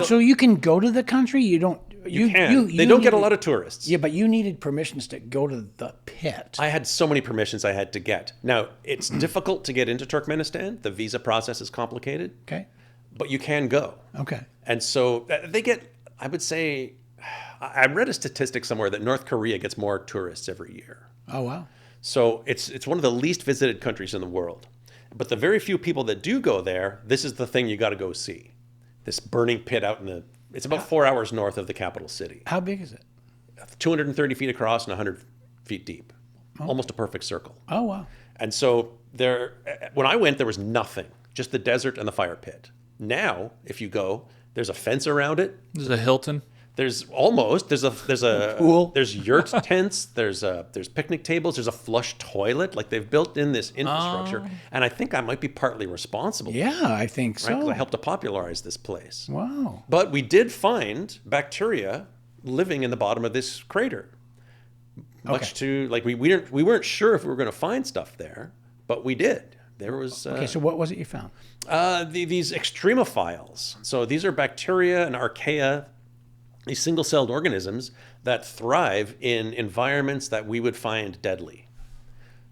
So you can go to the country? You don't. You can. They don't get a lot of tourists. Yeah, but you needed permissions to go to the pit. I had so many permissions I had to get. Now, it's difficult to get into Turkmenistan. The visa process is complicated, Okay. but you can go. Okay. And so they get, I would say, I read a statistic somewhere that North Korea gets more tourists every year. Oh wow. So it's one of the least visited countries in the world. But the very few people that do go there, this is the thing you got to go see. This burning pit out it's about 4 hours north of the capital city. How big is it? 230 feet across and 100 feet deep. Almost a perfect circle. Oh wow. And so when I went, there was nothing, just the desert and the fire pit. Now, if you go, there's a fence around it. There's a Hilton. There's a Pool. There's yurt tents. There's picnic tables. There's a flush toilet. Like they've built in this infrastructure, and I think I might be partly responsible. Yeah, I think right? 'Cause so. I helped to popularize this place. Wow. But we did find bacteria living in the bottom of this crater. Much to like we weren't sure if we were going to find stuff there, but we did. There was Okay, so what was it you found? these extremophiles. So these are bacteria and archaea, these single-celled organisms that thrive in environments that we would find deadly.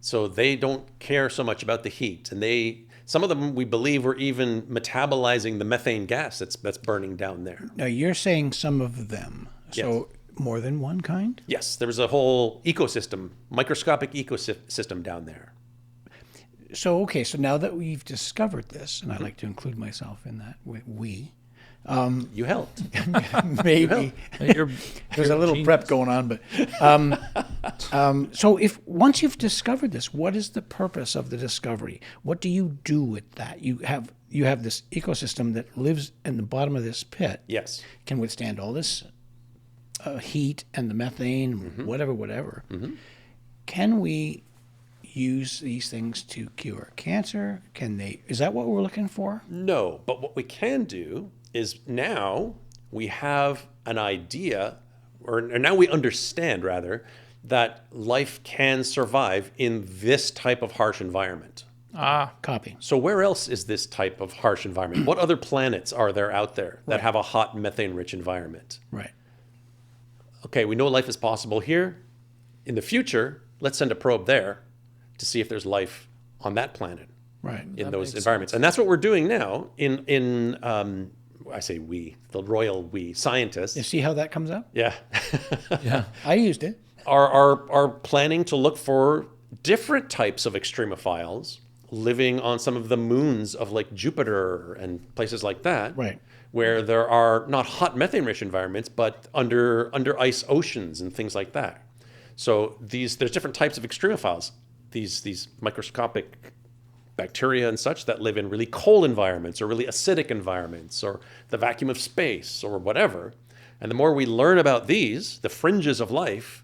So they don't care so much about the heat, and some of them we believe were even metabolizing the methane gas that's burning down there. Now you're saying some of them. So more than one kind? Yes, there was a whole ecosystem, microscopic ecosystem down there. So now that we've discovered this, and I like to include myself in that, You helped. Maybe. You're There's a little genius. prep going on, but so if once you've discovered this, what is the purpose of the discovery? What do you do with that? You have this ecosystem that lives in the bottom of this pit, Yes. can withstand all this heat and the methane, whatever. Can we use these things to cure cancer? Is that what we're looking for? No, but what we can do is now we have an idea, or now we understand rather, that life can survive in this type of harsh environment. Copy. So where else is this type of harsh environment? What other planets are there out there that have a hot methane-rich environment? Right. Okay, we know life is possible here. In the future, let's send a probe there to see if there's life on that planet Right. in those environments. And that's what we're doing now in I say we, the royal we, scientists. You see how that comes up? Yeah. Yeah. I used it. are planning to look for different types of extremophiles living on some of the moons of like Jupiter and places like that. Right. Where there are not hot methane-rich environments, but under ice oceans and things like that. So there's different types of extremophiles. These microscopic bacteria and such that live in really cold environments or really acidic environments or the vacuum of space or whatever. And the more we learn about these, the fringes of life,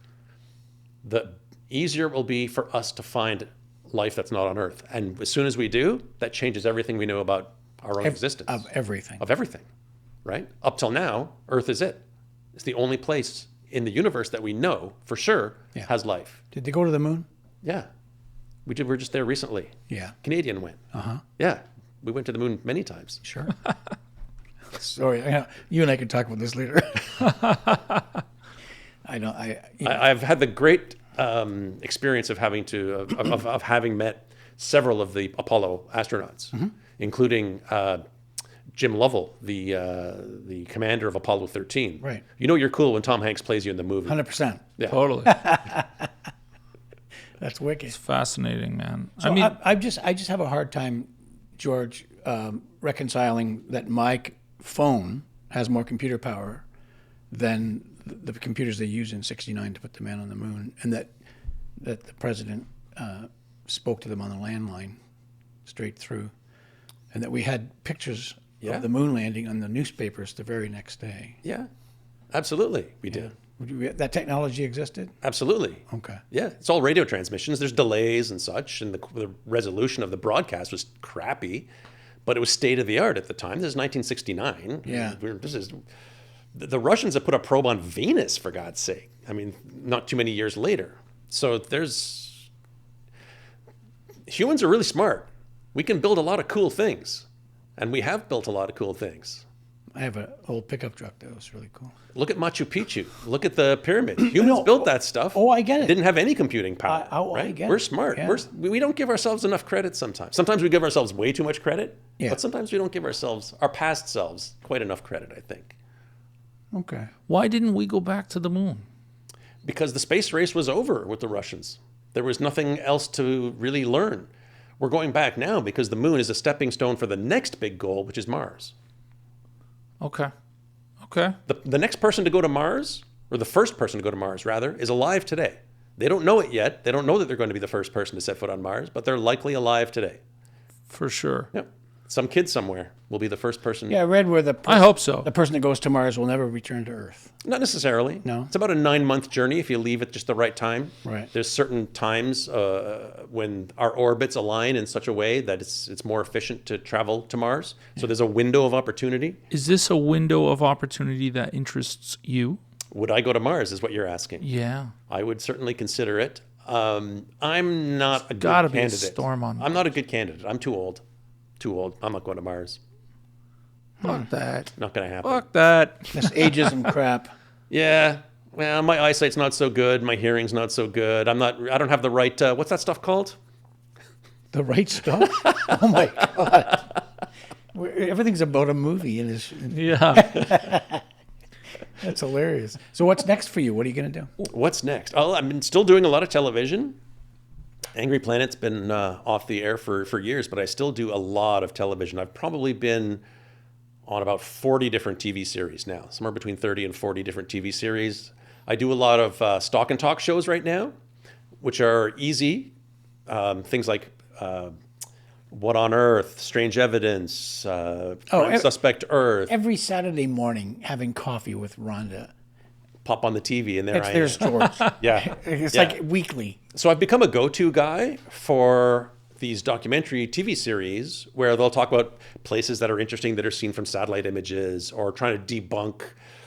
the easier it will be for us to find life that's not on Earth. And as soon as we do, that changes everything we know about our own existence. Of everything. Of everything, right? Up till now, Earth is it. It's the only place in the universe that we know for sure has life. Did they go to the moon? Yeah. We were just there recently. Yeah. Canadian went. Yeah. We went to the moon many times. Sure. Sorry, you and I could talk about this later. I've had the great experience of having of having met several of the Apollo astronauts, including Jim Lovell, the commander of Apollo 13. Right. You know you're cool when Tom Hanks plays you in the movie. 100%. Yeah. Totally. That's wicked. It's fascinating, man. So I just have a hard time, George, reconciling that my phone has more computer power than the computers they used in '69 to put the man on the moon, and that the president spoke to them on the landline straight through, and that we had pictures of the moon landing on the newspapers the very next day. Yeah. Absolutely. We did. That technology existed? Absolutely. Okay. Yeah, it's all radio transmissions. There's delays and such, and the resolution of the broadcast was crappy, but it was state of the art at the time. This is 1969. Yeah. The Russians have put a probe on Venus, for God's sake. I mean, not too many years later. So humans are really smart. We can build a lot of cool things, and we have built a lot of cool things. I have an old pickup truck that was really cool. Look at Machu Picchu. Look at the pyramid. Humans built that stuff. Oh, I get it. Didn't have any computing power. I right? get We're it. smart. Yeah. We don't give ourselves enough credit sometimes. Sometimes we give ourselves way too much credit, but sometimes we don't give our past selves quite enough credit, I think. Okay. Why didn't we go back to the moon? Because the space race was over with the Russians. There was nothing else to really learn. We're going back now because the moon is a stepping stone for the next big goal, which is Mars. Okay. Okay. The next person to go to Mars, or the first person to go to Mars, rather, is alive today. They don't know it yet. They don't know that they're going to be the first person to set foot on Mars, but they're likely alive today. For sure. Yep. Some kid somewhere will be the first person. Yeah, I read where I hope so. the person that goes to Mars will never return to Earth. Not necessarily. No. It's about a 9-month journey if you leave at just the right time. Right. There's certain times when our orbits align in such a way that it's more efficient to travel to Mars. So there's a window of opportunity. Is this a window of opportunity that interests you? Would I go to Mars is what you're asking. Yeah. I would certainly consider it. I'm not a good Gotta be a candidate. storm on I'm not a good candidate. I'm too old. Too old. I'm not going to Mars. Fuck that. Not going to happen. Fuck that. This ageism crap. Yeah. Well, my eyesight's not so good. My hearing's not so good. I don't have the right, what's that stuff called? The right stuff? Oh my God. Everything's about a movie. Yeah. That's hilarious. So what's next for you? What are you going to do? What's next? Oh, I've been still doing a lot of television. Angry Planet's been off the air for years, but I still do a lot of television. I've probably been on about 40 different TV series now, somewhere between 30 and 40 different TV series. I do a lot of stock and talk shows right now, which are easy. Things like What on Earth, Strange Evidence, Suspect Earth. Every Saturday morning, having coffee with Rhonda. Pop on the TV and there I am. There's George. Yeah. It's Yeah. like weekly. So I've become a go-to guy for these documentary TV series where they'll talk about places that are interesting that are seen from satellite images or trying to debunk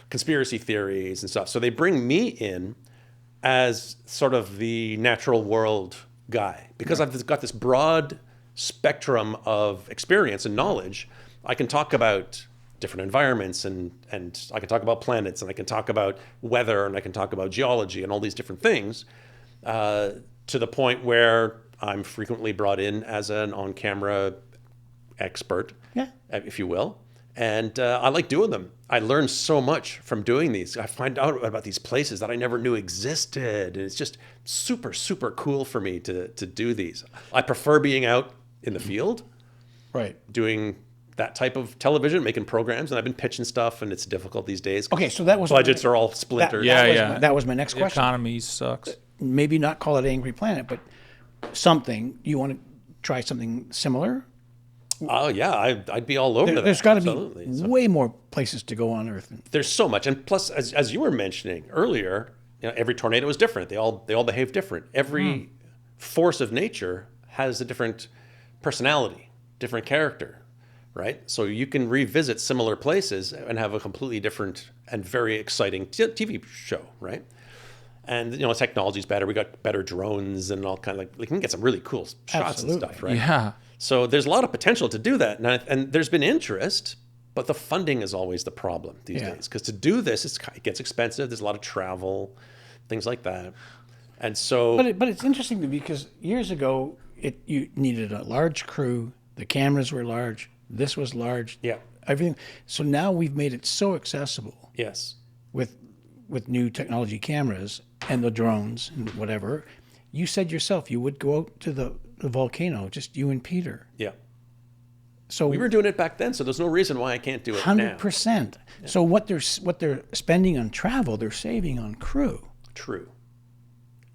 conspiracy theories and stuff. So they bring me in as sort of the natural world guy because I've got this broad spectrum of experience and knowledge. I can talk about different environments and I can talk about planets and I can talk about weather and I can talk about geology and all these different things to the point where I'm frequently brought in as an on-camera expert, if you will. And I like doing them. I learn so much from doing these. I find out about these places that I never knew existed. And it's just super, super cool for me to do these. I prefer being out in the field, Right. doing that type of television, making programs. And I've been pitching stuff, and it's difficult these days. Okay, so that was Budgets are all splintered. That was my next The question. economy sucks. Maybe not call it Angry Planet, but something. You want to try something similar? Oh, yeah. I'd be all over that. There's got to Absolutely. be So way more places to go on Earth. there's so much. And plus, as you were mentioning earlier, every tornado is different. They all behave different. Every force of nature has a different personality, different character, right? So you can revisit similar places and have a completely different and very exciting TV show, right? And technology's better. We got better drones and all kind of we can get some really cool shots and stuff, right? Yeah. So there's a lot of potential to do that, and there's been interest, but the funding is always the problem these days. Because to do this, it gets expensive. There's a lot of travel, things like that, and so. But it's interesting to me because years ago, you needed a large crew. The cameras were large. This was large. Yeah. Everything. So now we've made it so accessible Yes. with new technology cameras and the drones and whatever. You said yourself you would go out to the volcano, just you and Peter. Yeah. So We were doing it back then, so there's no reason why I can't do it now. 100%. So what they're spending on travel, they're saving on crew. True.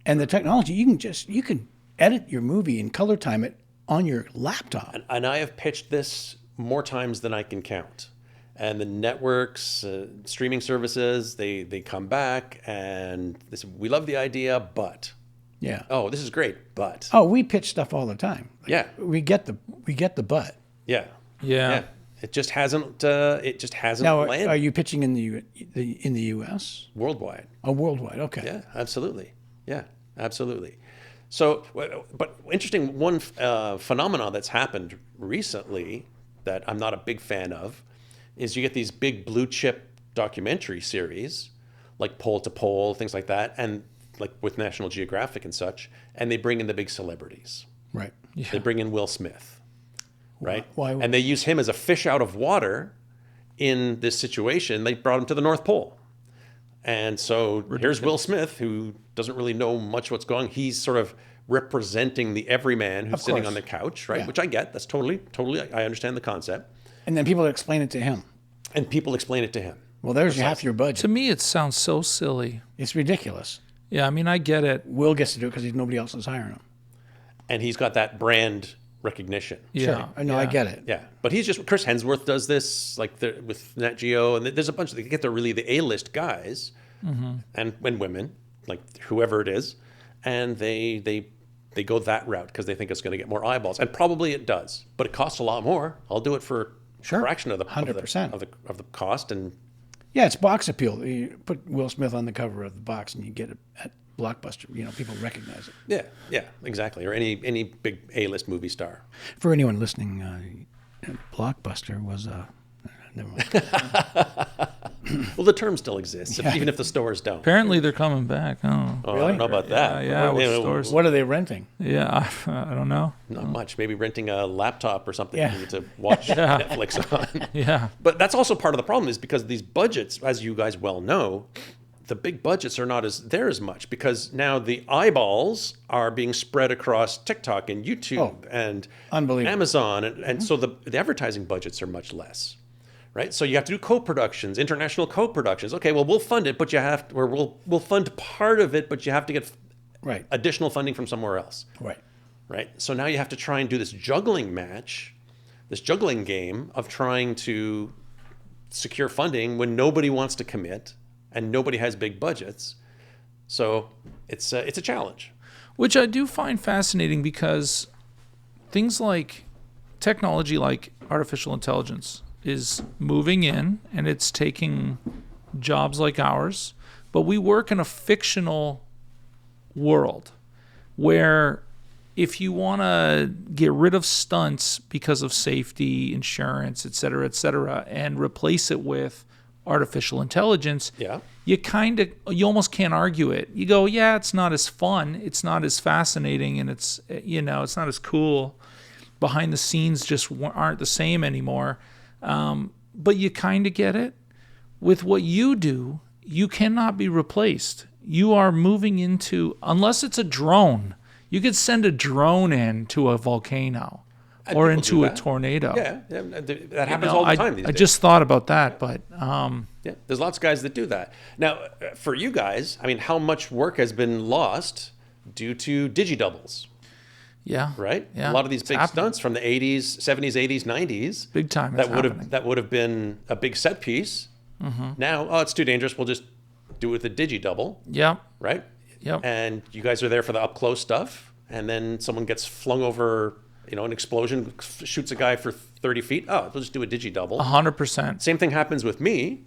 And the technology, you can edit your movie and color time it on your laptop. And I have pitched this more times than I can count. And the networks, streaming services, they come back and they say, we love the idea, but. Yeah. Oh, this is great, but. Oh, we pitch stuff all the time. Yeah. We get the but. Yeah. Yeah. It just hasn't. Now, landed are you pitching in the U.S.? worldwide. Oh, worldwide. Okay. Yeah, absolutely. Yeah, absolutely. So, but interesting one phenomenon that's happened recently that I'm not a big fan of is you get these big blue chip documentary series like Pole to Pole, things like that, and like with National Geographic and such, and they bring in the big celebrities. Right. They bring in Will Smith, right? Why? And they use him as a fish out of water in this situation. They brought him to the North Pole. And so here's Will Smith, who doesn't really know much what's going on. He's sort of representing the everyman who's sitting course. on the couch, right? Yeah. Which I get. That's totally, I understand the concept. And then people explain it to him. And people explain it to him. Well, there's half your budget. To me, it sounds so silly. It's ridiculous. Yeah, I mean, I get it. Will gets to do it because nobody else is hiring him. And he's got that brand recognition. Yeah. Sure. I know. I get it. Yeah, but he's just Chris Hemsworth does this with Nat Geo, and there's a bunch of they get the A-list guys and women, like whoever it is, and they go that route because they think it's going to get more eyeballs, and probably it does, but it costs a lot more. I'll do it for a fraction of the 100% of the cost, and Yeah, it's box appeal. You put Will Smith on the cover of the box, and you get it at Blockbuster. People recognize it. yeah, exactly, or any big A-list movie star. For anyone listening, Blockbuster was never mind. Well, the term still exists, even if the stores don't. Apparently, they're coming back. Oh, Oh, I don't know about that. yeah, with Well, stores. What are they renting? yeah. I don't know. Not much. Maybe renting a laptop or something Yeah. for you to watch Netflix on. Yeah. But that's also part of the problem is because these budgets, as you guys well know, the big budgets are not as much because now the eyeballs are being spread across TikTok and YouTube and unbelievable. Amazon. And so the advertising budgets are much less, right? So you have to do co-productions, international co-productions. Okay, well, we'll fund it, but you have to, or we'll fund part of it, but you have to get Right. additional funding from somewhere else, Right. right? So now you have to try and do this juggling match, this juggling game of trying to secure funding when nobody wants to commit and nobody has big budgets. So it's a challenge. Which I do find fascinating because things like technology like artificial intelligence is moving in and it's taking jobs like ours, but we work in a fictional world where if you want to get rid of stunts because of safety, insurance, et cetera, and replace it with artificial intelligence, Yeah. you almost can't argue it. You go, yeah, it's not as fun, it's not as fascinating, and it's not as cool. Behind the scenes just aren't the same anymore. But you kind of get it. With what you do, you cannot be replaced. You are moving into, unless it's a drone, you could send a drone in to a volcano And or people into do a that. tornado. Yeah, that happens all the time these I days. just thought about that, but Yeah, there's lots of guys that do that. Now, for you guys, I mean, how much work has been lost due to digidoubles, yeah, right? Yeah, A lot of these it's big happening. stunts from the 80s, 70s, 80s, 90s. Big time, That it's would happening. have that would have been a big set piece. Now, oh, it's too dangerous. We'll just do it with a digidouble, yeah, right? Yep. And you guys are there for the up close stuff, and then someone gets flung over, an explosion shoots a guy for 30 feet. Oh, we'll just do a digidouble. 100%. Same thing happens with me.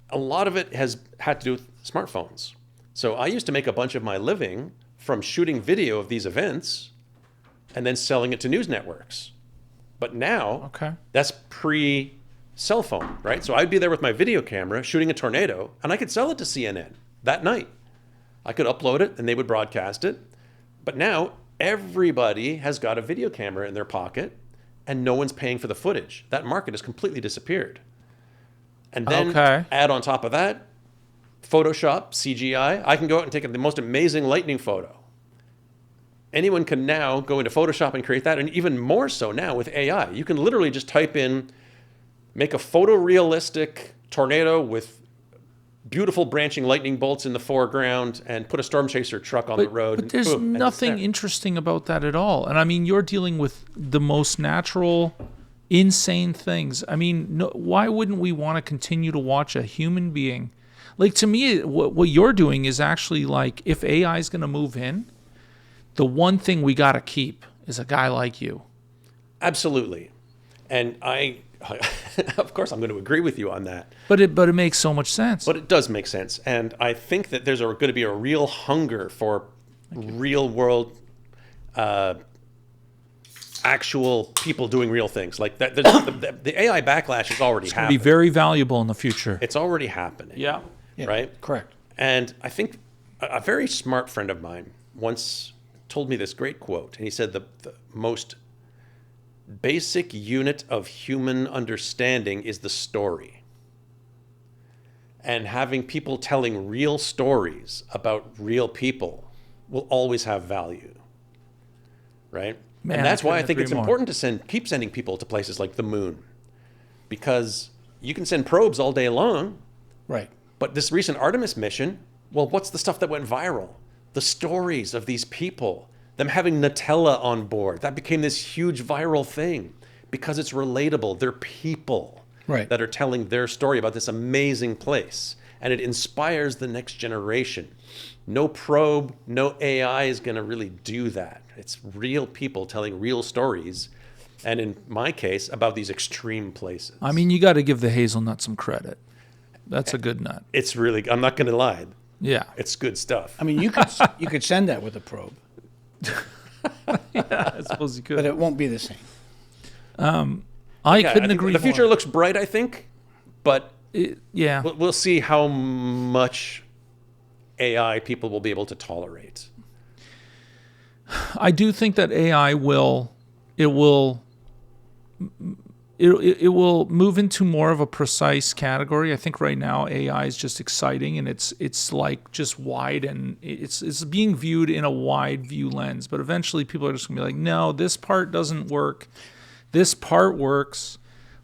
A lot of it has had to do with smartphones. So I used to make a bunch of my living from shooting video of these events and then selling it to news networks. But now, Okay. that's pre-cell phone, right? So I'd be there with my video camera shooting a tornado, and I could sell it to CNN that night. I could upload it, and they would broadcast it. But now, everybody has got a video camera in their pocket, and no one's paying for the footage. That market has completely disappeared. And then Okay. add on top of that, Photoshop, CGI. I can go out and take the most amazing lightning photo. Anyone can now go into Photoshop and create that, and even more so now with AI. You can literally just type in, make a photorealistic tornado with beautiful branching lightning bolts in the foreground, and put a storm chaser truck on the road. But and there's boom, and it's nothing there. interesting about that at all. And I mean, you're dealing with the most natural, insane things. I mean, no, why wouldn't we want to continue to watch a human being? Like, to me, what you're doing is actually like, if AI is going to move in, the one thing we got to keep is a guy like you. Absolutely. And of course, I'm going to agree with you on that. But it makes so much sense. But it does make sense. And I think that there's going to be a real hunger for real world, actual people doing real things. Like that. The AI backlash is already Be happening. very valuable in the future. It's already happening. Yeah. Yeah, Right? Correct. And I think a very smart friend of mine once told me this great quote. And he said, the most basic unit of human understanding is the story. And having people telling real stories about real people will always have value. Right? Man, and that's I why I couldn't think it's agree more. important to keep sending people to places like the moon. Because you can send probes all day long, Right. but this recent Artemis mission, well, what's the stuff that went viral? The stories of these people, them having Nutella on board. That became this huge viral thing because it's relatable. They're people Right. that are telling their story about this amazing place. And it inspires the next generation. No probe, no AI is going to really do that. It's real people telling real stories. And in my case, about these extreme places. I mean, you got to give the hazelnut some credit. That's a good nut. It's really, I'm not going to lie. Yeah. It's good stuff. I mean, you could send that with a probe, I suppose you could. but it won't be the same. I Yeah, couldn't think agree the future more. looks bright, I think, but Yeah. we'll see how much AI people will be able to tolerate. I do think that AI will move into more of a precise category. I think right now AI is just exciting and it's like just wide and it's being viewed in a wide view lens. But eventually people are just gonna be like, no, this part doesn't work. This part works.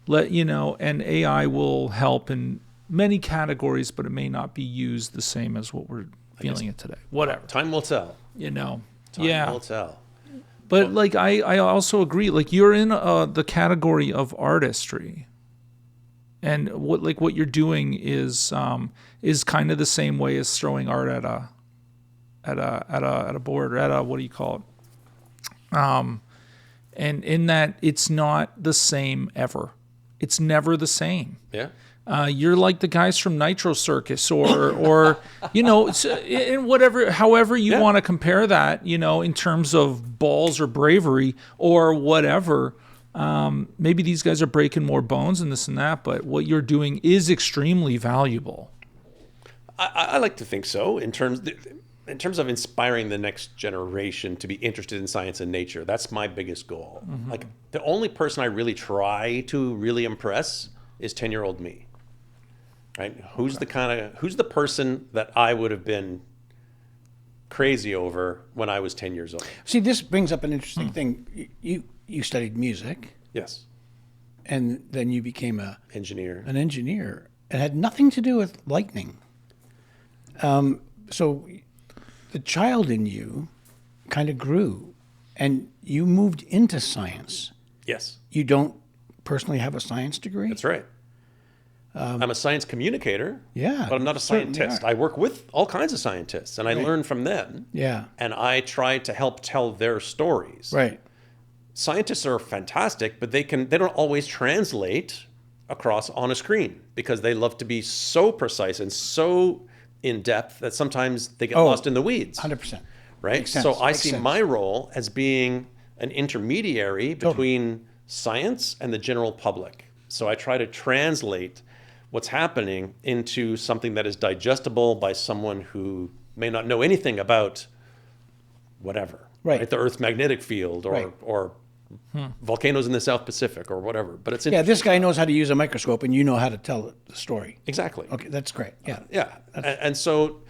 and AI will help in many categories, but it may not be used the same as what we're feeling it today. Whatever. Time will tell. Time Time will tell. But like I also agree. Like you're in the category of artistry, and what you're doing is kind of the same way as throwing art at a board, or at a, what do you call it? And in that it's not the same ever. It's never the same. Yeah. You're like the guys from Nitro Circus, or in however you want to compare that, in terms of balls or bravery or whatever. Maybe these guys are breaking more bones and this and that, but what you're doing is extremely valuable. I like to think so in terms of inspiring the next generation to be interested in science and nature. That's my biggest goal. Mm-hmm. Like the only person I really try to really impress is 10-year-old me. Right? Who's the person that I would have been crazy over when I was 10 years old? See, this brings up an interesting thing. You studied music, Yes. and then you became an Engineer. engineer. It had nothing to do with lightning. So the child in you kind of grew, and you moved into science. Yes. You don't personally have a science degree? That's right. I'm a science communicator, Yeah, but I'm not a certainly scientist. are. I work with all kinds of scientists, and I learn from them. Yeah. And I try to help tell their stories. Right. Scientists are fantastic, but they don't always translate across on a screen because they love to be so precise and so in depth that sometimes they get lost in the weeds. 100%. Right? Makes sense. So I Makes see sense. my role as being an intermediary between science and the general public. So I try to translate what's happening into something that is digestible by someone who may not know anything about whatever. Right. The Earth's magnetic field or Right. or volcanoes in the South Pacific or whatever. But it's Yeah, this guy knows how to use a microscope, and you know how to tell the story. exactly. Okay, that's great. Yeah. Yeah. And so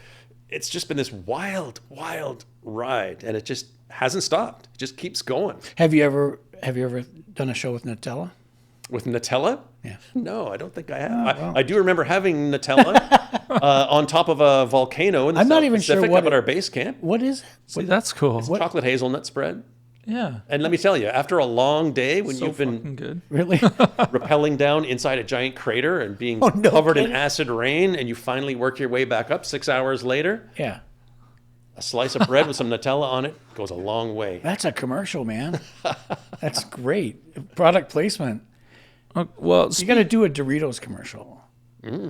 it's just been this wild, wild ride, and it just hasn't stopped. It just keeps going. Have you ever done a show with Nutella? With Nutella? Yeah. No, I don't think I have. wow. I do remember having Nutella on top of a volcano in the I'm South not even sure Pacific what up at it- our base camp. What is it? See, that's cool. Chocolate hazelnut spread. Yeah. And let me tell you, after a long day when So you've fucking been good. Really? rappelling down inside a giant crater and being Oh, no covered in kidding. acid rain, and you finally work your way back up 6 hours later, Yeah. a slice of bread with some Nutella on it goes a long way. That's a commercial, man. That's great. Product placement. Well, You got to do a Doritos commercial.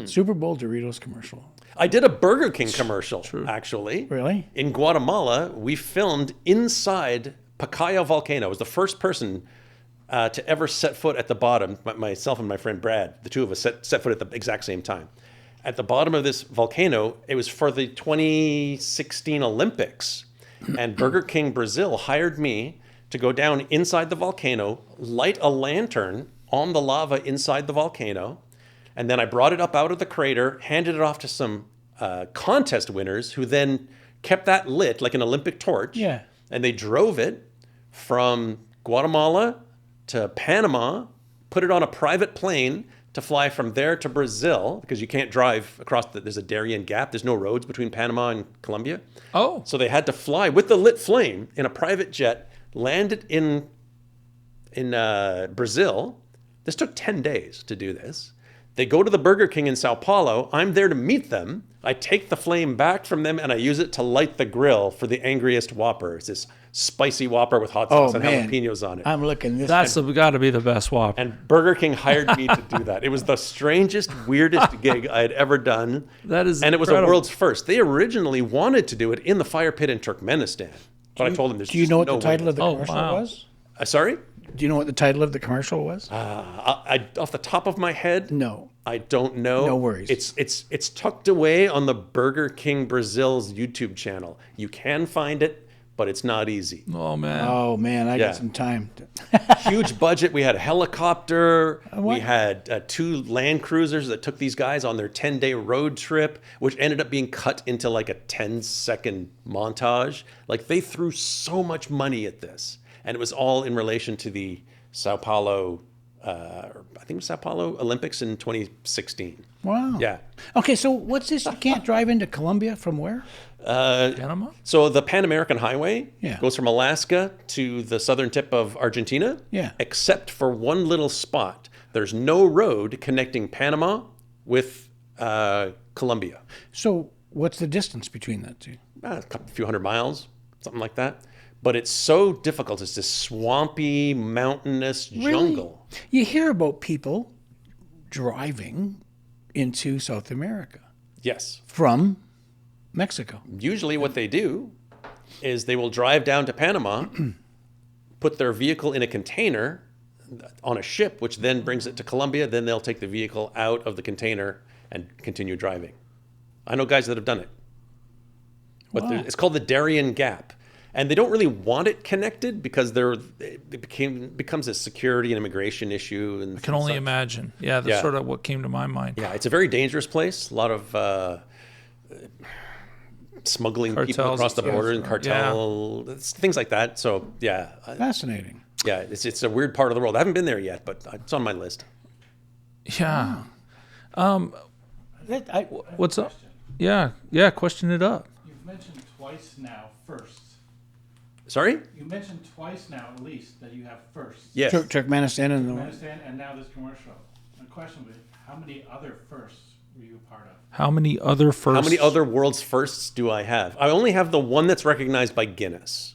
Super Bowl Doritos commercial. I did a Burger King commercial, actually. Really? In Guatemala, we filmed inside Pacaya Volcano. I was the first person to ever set foot at the bottom. Myself and my friend Brad, the two of us set foot at the exact same time. At the bottom of this volcano, it was for the 2016 Olympics. And Burger King Brazil hired me to go down inside the volcano, light a lantern on the lava inside the volcano, and then I brought it up out of the crater, handed it off to some contest winners who then kept that lit like an Olympic torch. Yeah. And they drove it from Guatemala to Panama, put it on a private plane to fly from there to Brazil, because you can't drive across, there's a Darien Gap. There's no roads between Panama and Colombia. oh, So they had to fly with the lit flame in a private jet, landed in Brazil. This took 10 days to do this. They go to the Burger King in Sao Paulo. I'm there to meet them. I take the flame back from them and I use it to light the grill for the angriest Whopper. It's this spicy Whopper with hot sauce and jalapenos on it. I'm looking this. that's got to be the best Whopper. And Burger King hired me to do that. It was the strangest, weirdest gig I had ever done. That is And it was a incredible. world's first. They originally wanted to do it in the fire pit in Turkmenistan. But I told them there's Do you know what no the title way. of the Oh, commercial wow. was? Sorry? Do you know what the title of the commercial was? I off the top of my head, No. I don't know. No worries. It's tucked away on the Burger King Brazil's YouTube channel. You can find it, but it's not easy. Oh man. Oh man, I Yeah. got some time. Huge budget. We had a helicopter. what? We had 2 Land Cruisers that took these guys on their 10-day road trip, which ended up being cut into like a 10-second montage. Like they threw so much money at this, and it was all in relation to the Sao Paulo I think it was Sao Paulo Olympics in 2016. Wow. Yeah. Okay, so what's this? You can't drive into Colombia from where? Panama? So the Pan American Highway Yeah. goes from Alaska to the southern tip of Argentina, Yeah. except for one little spot. There's no road connecting Panama with Colombia. So what's the distance between that two? A few hundred miles, something like that. But it's so difficult. It's this swampy, mountainous jungle. You hear about people driving into South America Yes. from Mexico. Usually what they do is they will drive down to Panama, put their vehicle in a container on a ship, which then brings it to Colombia. Then they'll take the vehicle out of the container and continue driving. I know guys that have done it. But Wow. it's called the Darien Gap. And they don't really want it connected because it becomes a security and immigration issue. And I can only imagine. Yeah, that's Yeah. sort of what came to my mind. Yeah, it's a very dangerous place. A lot of smuggling people Cartels, across the yes. border and cartel, things like that. So yeah, Fascinating. yeah, it's a weird part of the world. I haven't been there yet, but it's on my list. Yeah. I, What's up? Yeah, question it up. You've mentioned twice now first. Sorry? You mentioned twice now at least that you have first. Yes. Turkmenistan and the Afghanistan and now this commercial. The question was, how many other firsts were you a part of? How many other firsts? How many other world's firsts do I have? I only have the one that's recognized by Guinness.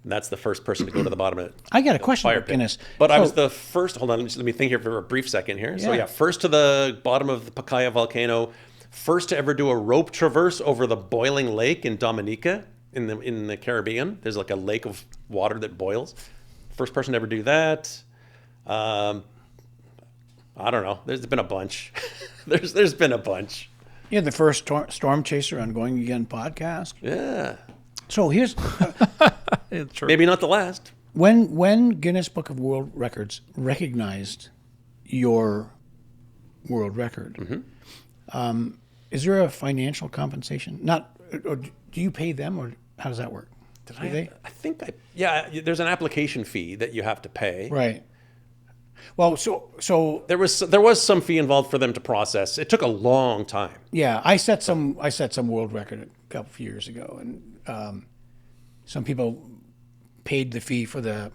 And that's the first person to go to the bottom of it. I got a question Fire about pit. Guinness. But I So- was the first. Hold on, let me think here for a brief second here. So Yeah. yeah, first to the bottom of the Pacaya volcano, first to ever do a rope traverse over the boiling lake in Dominica in the Caribbean. There's like a lake of water that boils. First person to ever do that. I don't know. There's been a bunch. there's been a bunch. You're the first storm chaser on Going Again podcast. Yeah, So here's It's true. maybe not the last. when Guinness Book of World Records recognized your world record. Is there a financial compensation? Not, or do you pay them, or how does that work? Do they? I think yeah. There's an application fee that you have to pay. Right. Well, so There was some fee involved for them to process. It took a long time. yeah, I set some world record a couple of years ago, and some people paid the fee for the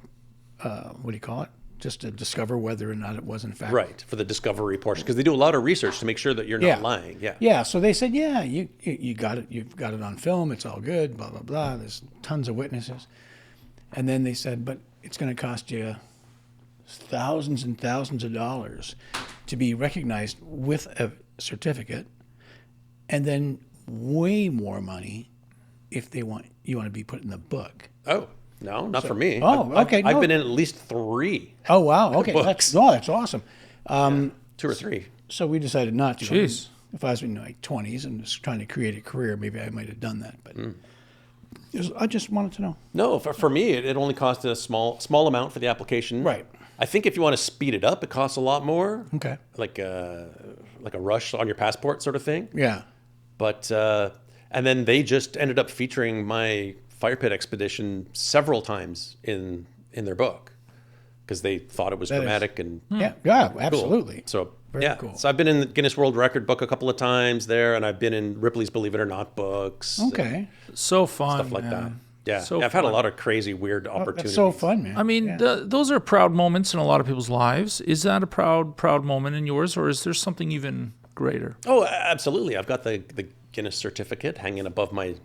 what do you call it? Just to discover whether or not it was in fact Right, for the discovery portion, because they do a lot of research to make sure that you're not Yeah. lying. Yeah. Yeah, so they said, yeah, you got it. You've got it on film. It's all good. Blah blah blah. There's tons of witnesses, and then they said, but it's going to cost you thousands and thousands of dollars to be recognized with a certificate, and then way more money if they want to be put in the book. Oh, no, not for me. Oh, okay, I've no. been in at least 3, Oh wow, okay, Books. that's awesome. 2 or 3. So we decided not to. Jeez. If I was in my 20s and was trying to create a career, maybe I might have done that. But I just wanted to know. No, for me, it only cost a small amount for the application. Right. I think if you want to speed it up, it costs a lot more. Okay. Like a rush on your passport sort of thing. Yeah. But and then they just ended up featuring my fire pit expedition several times in their book because they thought it was That is- dramatic and Yeah. cool. Absolutely. So Very yeah, cool. so I've been in the Guinness World Record book a couple of times there, and I've been in Ripley's Believe It or Not books, Okay. So fun. stuff like that. man. Yeah, So I've had a fun. lot of crazy, weird That's opportunities. so fun, man. I mean, Yeah. those are proud moments in a lot of people's lives. Is that a proud moment in yours, or is there something even greater? Oh, absolutely. I've got the Guinness certificate hanging above my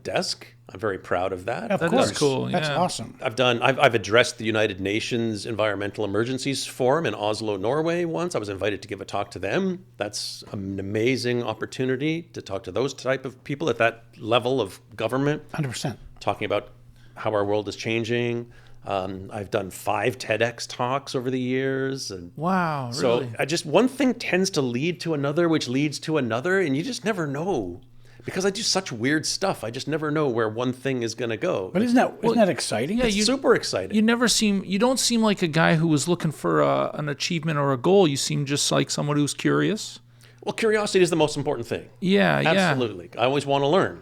desk. I'm very proud of that. Of That is course. cool, That's yeah. awesome. I've addressed the United Nations Environmental Emergencies Forum in Oslo, Norway once. I was invited to give a talk to them. That's an amazing opportunity to talk to those type of people at that level of government, 100%. talking about how our world is changing. I've done 5 TEDx talks over the years. And Wow, so really? one thing tends to lead to another, which leads to another, and you just never know. Because I do such weird stuff, I just never know where one thing is going to go. But isn't that exciting? yeah, It's super exciting. you don't seem like a guy who was looking for an achievement or a goal. You seem just like someone who's curious. Well, curiosity is the most important thing. Yeah, yeah. Absolutely. I always want to learn,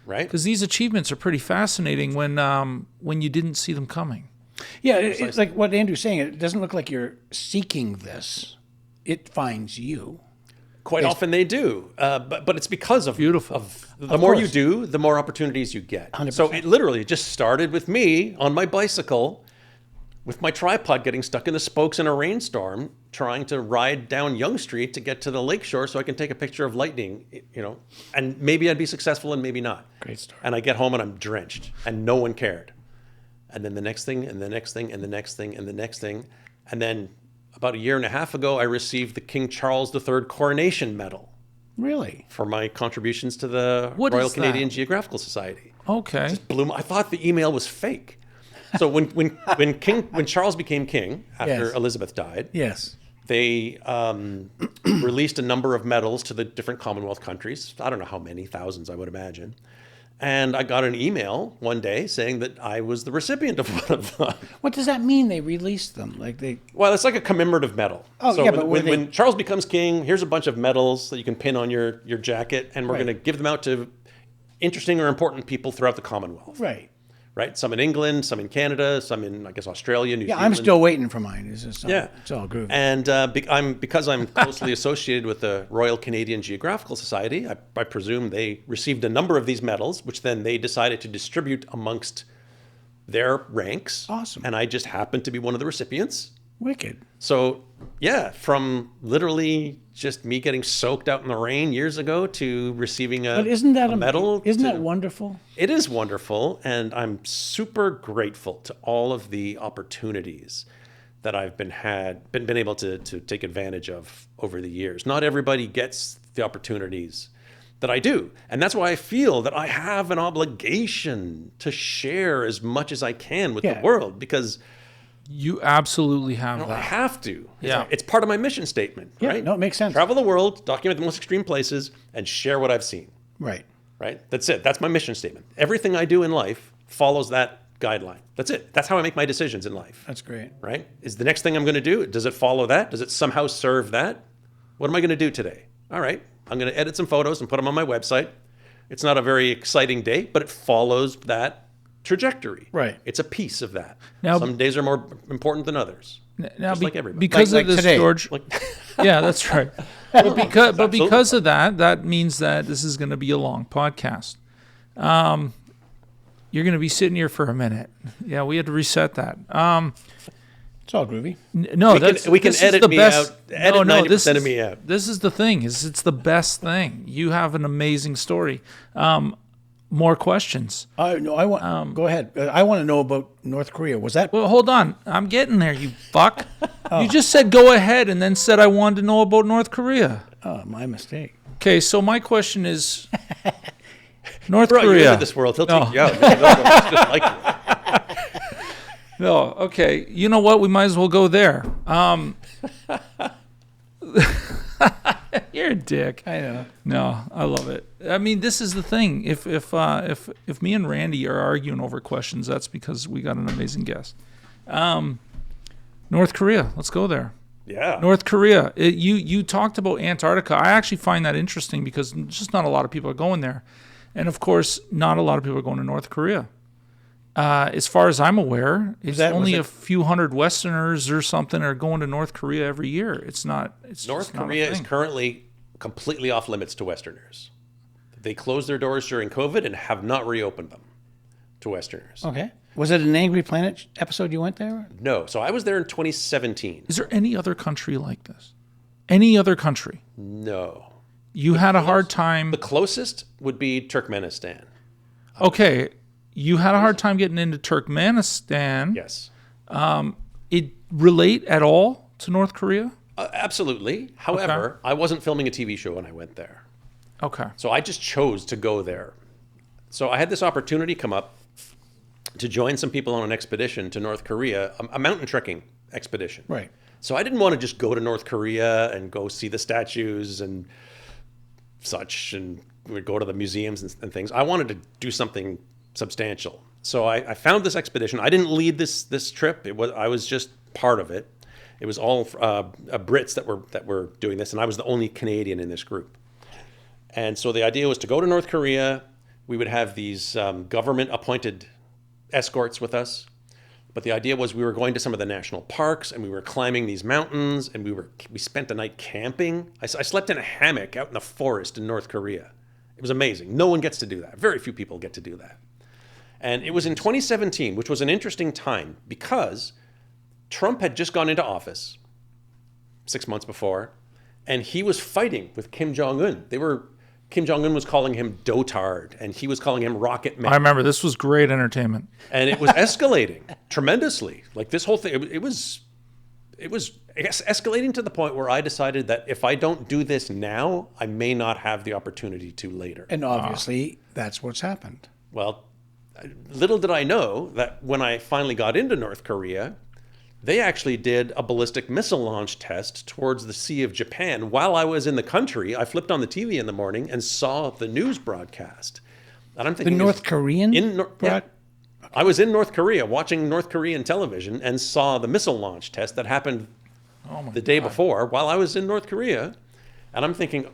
right? Because these achievements are pretty fascinating when you didn't see them coming. Yeah, it's like what Andrew's saying. It doesn't look like you're seeking this. It finds you. Quite often they do, but it's because of Beautiful. Of the more you course. do, the more opportunities you get. 100%. So it literally just started with me on my bicycle, with my tripod getting stuck in the spokes in a rainstorm, trying to ride down Yonge Street to get to the lakeshore so I can take a picture of lightning. And maybe I'd be successful and maybe not. Great story. And I get home and I'm drenched, and no one cared. And then the next thing, and the next thing, and the next thing, and the next thing, and then. About a year and a half ago, I received the King Charles III Coronation Medal Really? for my contributions to the What Royal is that? Canadian Geographical Society. Okay. I thought the email was fake. So when Charles became king after Yes. Elizabeth died, Yes. they released a number of medals to the different Commonwealth countries. I don't know how many, thousands, I would imagine. And I got an email one day saying that I was the recipient of one of them. What does that mean? They released them like they. Well, it's like a commemorative medal. Oh, so yeah, when, but when, when Charles becomes king, here's a bunch of medals that you can pin on your jacket, and we're Right. going to give them out to interesting or important people throughout the Commonwealth. Right. Right? Some in England, some in Canada, some in, I guess, Australia, New Yeah, Zealand. I'm still waiting for mine. It's just it's all groovy. And because I'm closely associated with the Royal Canadian Geographical Society, I presume they received a number of these medals, which then they decided to distribute amongst their ranks. Awesome. And I just happened to be one of the recipients. Wicked. So, yeah, from literally just me getting soaked out in the rain years ago to receiving But isn't that a medal. Isn't to- that wonderful? It is wonderful, and I'm super grateful to all of the opportunities that I've been able to take advantage of over the years. Not everybody gets the opportunities that I do, and that's why I feel that I have an obligation to share as much as I can with Yeah. the world, because You absolutely have I that. have to. Yeah. It's part of my mission statement, Yeah, right? no, it makes sense. Travel the world, document the most extreme places, and share what I've seen. Right. Right? That's it. That's my mission statement. Everything I do in life follows that guideline. That's it. That's how I make my decisions in life. That's great. Right? Is the next thing I'm going to do, does it follow that? Does it somehow serve that? What am I going to do today? All right. I'm going to edit some photos and put them on my website. It's not a very exciting day, but it follows that trajectory. Right. It's a piece of that. Now- Some days are more important than others. Now, Just like everybody. because Like of this, today. George. Like, Yeah, that's right. But because of that, that means that this is going to be a long podcast. You're going to be sitting here for a minute. Yeah, we had to reset that. It's all groovy. No, we can this is edit the me best. out. Edit 90% of me out. This is the thing. It's the best thing. You have an amazing story. More questions. No, I want. Go ahead. I want to know about North Korea. Was that? Well, hold on. I'm getting there, you fuck. You just said go ahead and then said I wanted to know about North Korea. Oh, my mistake. Okay, so my question is North bro, you're Korea. into this world. He'll No. take you out. It's just like you. No, okay. You know what? We might as well go there. You're a dick. I know. No, I love it. I mean, this is the thing. If me and Randy are arguing over questions, that's because we got an amazing guest. North Korea. Let's go there. Yeah. North Korea. You talked about Antarctica. I actually find that interesting because just not a lot of people are going there, and of course, not a lot of people are going to North Korea. As far as I'm aware, it's only a few hundred Westerners or something are going to North Korea every year. It's not. It's North just not a Korea is thing. currently completely off limits to Westerners. They closed their doors during COVID and have not reopened them to Westerners. Okay. Was it an Angry Planet episode you went there? No. So I was there in 2017. Is there any other country like this? Any other country? No. You had a hard time. The closest would be Turkmenistan. Okay, you had a hard time getting into Turkmenistan. Yes. It relate at all to North Korea? Absolutely. However, I wasn't filming a TV show when I went there. Okay. So I just chose to go there. So I had this opportunity come up to join some people on an expedition to North Korea, a mountain trekking expedition. Right. So I didn't want to just go to North Korea and go see the statues and such, and we'd go to the museums and things. I wanted to do something substantial. So I found this expedition. I didn't lead this trip. I was just part of it. It was all Brits that were doing this, and I was the only Canadian in this group. And so the idea was to go to North Korea. We would have these government-appointed escorts with us. But the idea was we were going to some of the national parks and we were climbing these mountains and we spent the night camping. I slept in a hammock out in the forest in North Korea. It was amazing. No one gets to do that. Very few people get to do that. And it was in 2017, which was an interesting time because Trump had just gone into office 6 months before, and he was fighting with Kim Jong-un. Kim Jong-un was calling him dotard, and he was calling him Rocket Man. I remember this was great entertainment. And it was escalating tremendously. Like this whole thing, it was escalating to the point where I decided that if I don't do this now, I may not have the opportunity to later. And obviously, that's what's happened. Well, little did I know that when I finally got into North Korea, they actually did a ballistic missile launch test towards the Sea of Japan. While I was in the country, I flipped on the TV in the morning and saw the news broadcast. And I'm thinking, The North Korean? yeah. I was in North Korea watching North Korean television and saw the missile launch test that happened the day before while I was in North Korea. And I'm thinking,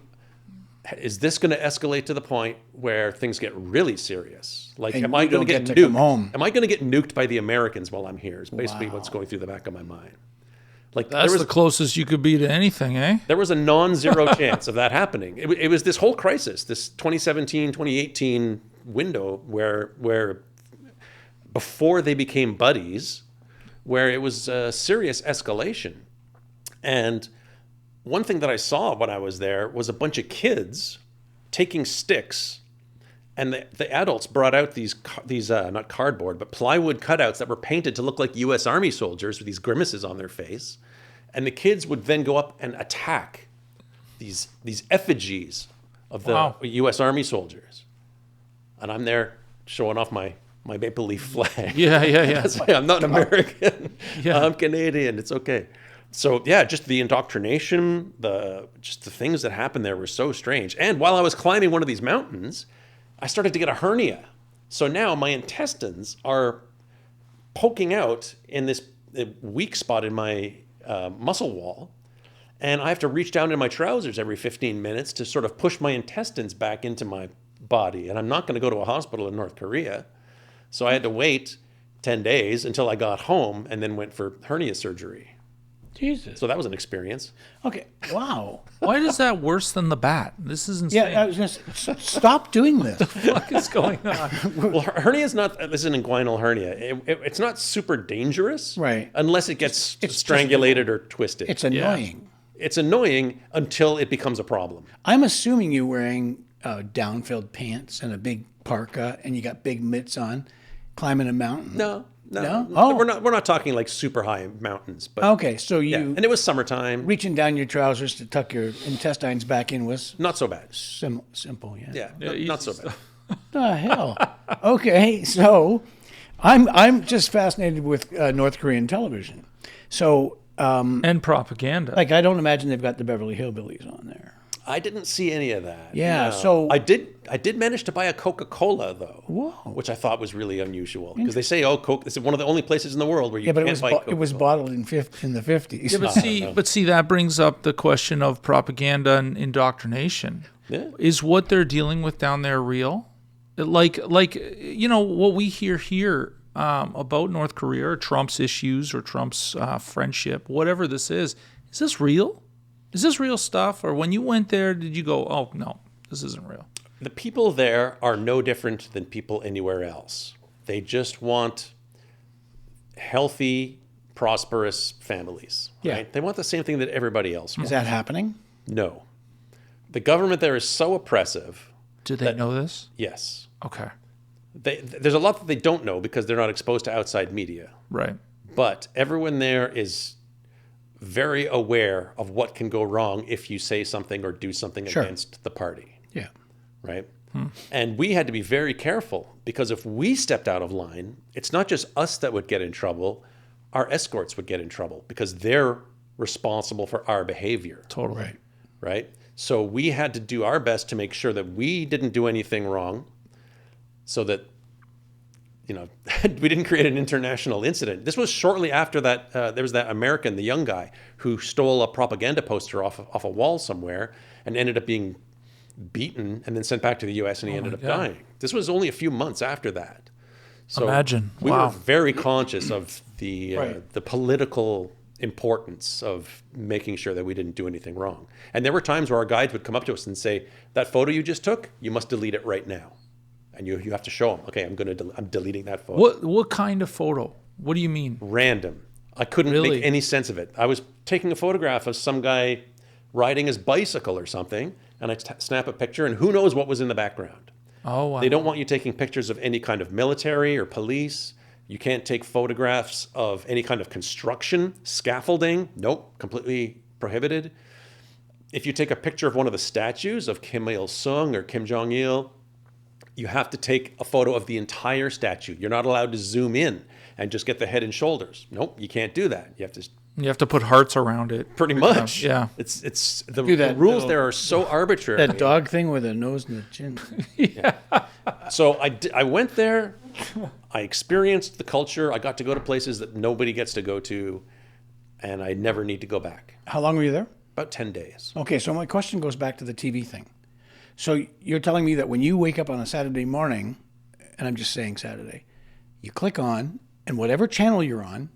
is this going to escalate to the point where things get really serious? Like, And am I you going to don't get get to nuked? come home. Am I going to get nuked by the Americans while I'm here? Is basically Wow. what's going through the back of my mind. Like, That's there the was, closest you could be to anything, eh? there was a non-zero chance of that happening. It was this whole crisis, this 2017, 2018 window where before they became buddies, where it was a serious escalation. And one thing that I saw when I was there was a bunch of kids taking sticks, and the adults brought out these not cardboard, but plywood cutouts that were painted to look like U.S. Army soldiers with these grimaces on their face. And the kids would then go up and attack these effigies of the Wow. U.S. Army soldiers. And I'm there showing off my maple leaf flag. Yeah. That's why I'm not American. Yeah. I'm Canadian. It's okay. So yeah, just the indoctrination, the things that happened there were so strange. And while I was climbing one of these mountains, I started to get a hernia. So now my intestines are poking out in this weak spot in my muscle wall. And I have to reach down in my trousers every 15 minutes to sort of push my intestines back into my body. And I'm not going to go to a hospital in North Korea. So I had to wait 10 days until I got home and then went for hernia surgery. Jesus. So that was an experience. Okay. Wow. Why is that worse than the bat? This is insane. Yeah, I was going to stop doing this. What is going on? Well, hernia is not, this is an inguinal hernia. It's not super dangerous. Right. Unless it gets It's strangulated or twisted. It's annoying. It's annoying until it becomes a problem. I'm assuming you're wearing down-filled pants and a big parka, and you got big mitts on, climbing a mountain. No. No? Oh. We're not talking like super high mountains, but Okay, so you yeah. And it was summertime. reaching down your trousers to tuck your intestines back in was Not so bad. simple. Yeah. Yeah, not so easy bad. The hell. Okay, so I'm just fascinated with North Korean television. So And propaganda. like I don't imagine they've got the Beverly Hillbillies on there. I didn't see any of that. Yeah, No. so- I did manage to buy a Coca-Cola though. Whoa. Which I thought was really unusual because they say, oh, Coke. This is one of the only places in the world where you Yeah, but can't buy Coca-Cola. it was bottled in the 50s. Yeah, but see, that brings up the question of propaganda and indoctrination. Yeah. Is what they're dealing with down there real? Like what we hear here about North Korea or Trump's issues or Trump's friendship, whatever this is this real? Is this real stuff? Or when you went there, did you go, oh no, this isn't real? The people there are no different than people anywhere else. They just want healthy, prosperous families. Yeah. Right? They want the same thing that everybody else Is wants. that happening? No. The government there is so oppressive. Do they know this? Yes. Okay, There's a lot that they don't know because they're not exposed to outside media. right. But everyone there is very aware of what can go wrong if you say something or do something Sure. against the party, Yeah. right? And we had to be very careful because if we stepped out of line, it's not just us that would get in trouble, our escorts would get in trouble because they're responsible for our behavior, Totally. Right. right? So we had to do our best to make sure that we didn't do anything wrong so that we didn't create an international incident. This was shortly after that. There was that American, the young guy, who stole a propaganda poster off a wall somewhere and ended up being beaten and then sent back to the U.S. and he ended up God. dying. This was only a few months after that. So Imagine. we Wow. were very conscious of the Right. the political importance of making sure that we didn't do anything wrong. And there were times where our guides would come up to us and say, "That photo you just took, you must delete it right now." And you have to show them, "Okay, I'm deleting that photo." What kind of photo? What do you mean? Random. I couldn't Really? make any sense of it. I was taking a photograph of some guy riding his bicycle or something, and I snap a picture, and who knows what was in the background. Oh, wow. They don't want you taking pictures of any kind of military or police. You can't take photographs of any kind of construction, scaffolding. Nope, completely prohibited. If you take a picture of one of the statues of Kim Il-sung or Kim Jong-il, you have to take a photo of the entire statue. You're not allowed to zoom in and just get the head and shoulders. Nope, you can't do that. You have to put hearts around it. Pretty much. Yeah. It's the Do that rules little- there are so arbitrary. That dog thing with the nose and the chin. So I went there, I experienced the culture, I got to go to places that nobody gets to go to, and I never need to go back. How long were you there? About 10 days. Okay, so my question goes back to the TV thing. So you're telling me that when you wake up on a Saturday morning, and I'm just saying Saturday, you click on, and whatever channel you're on,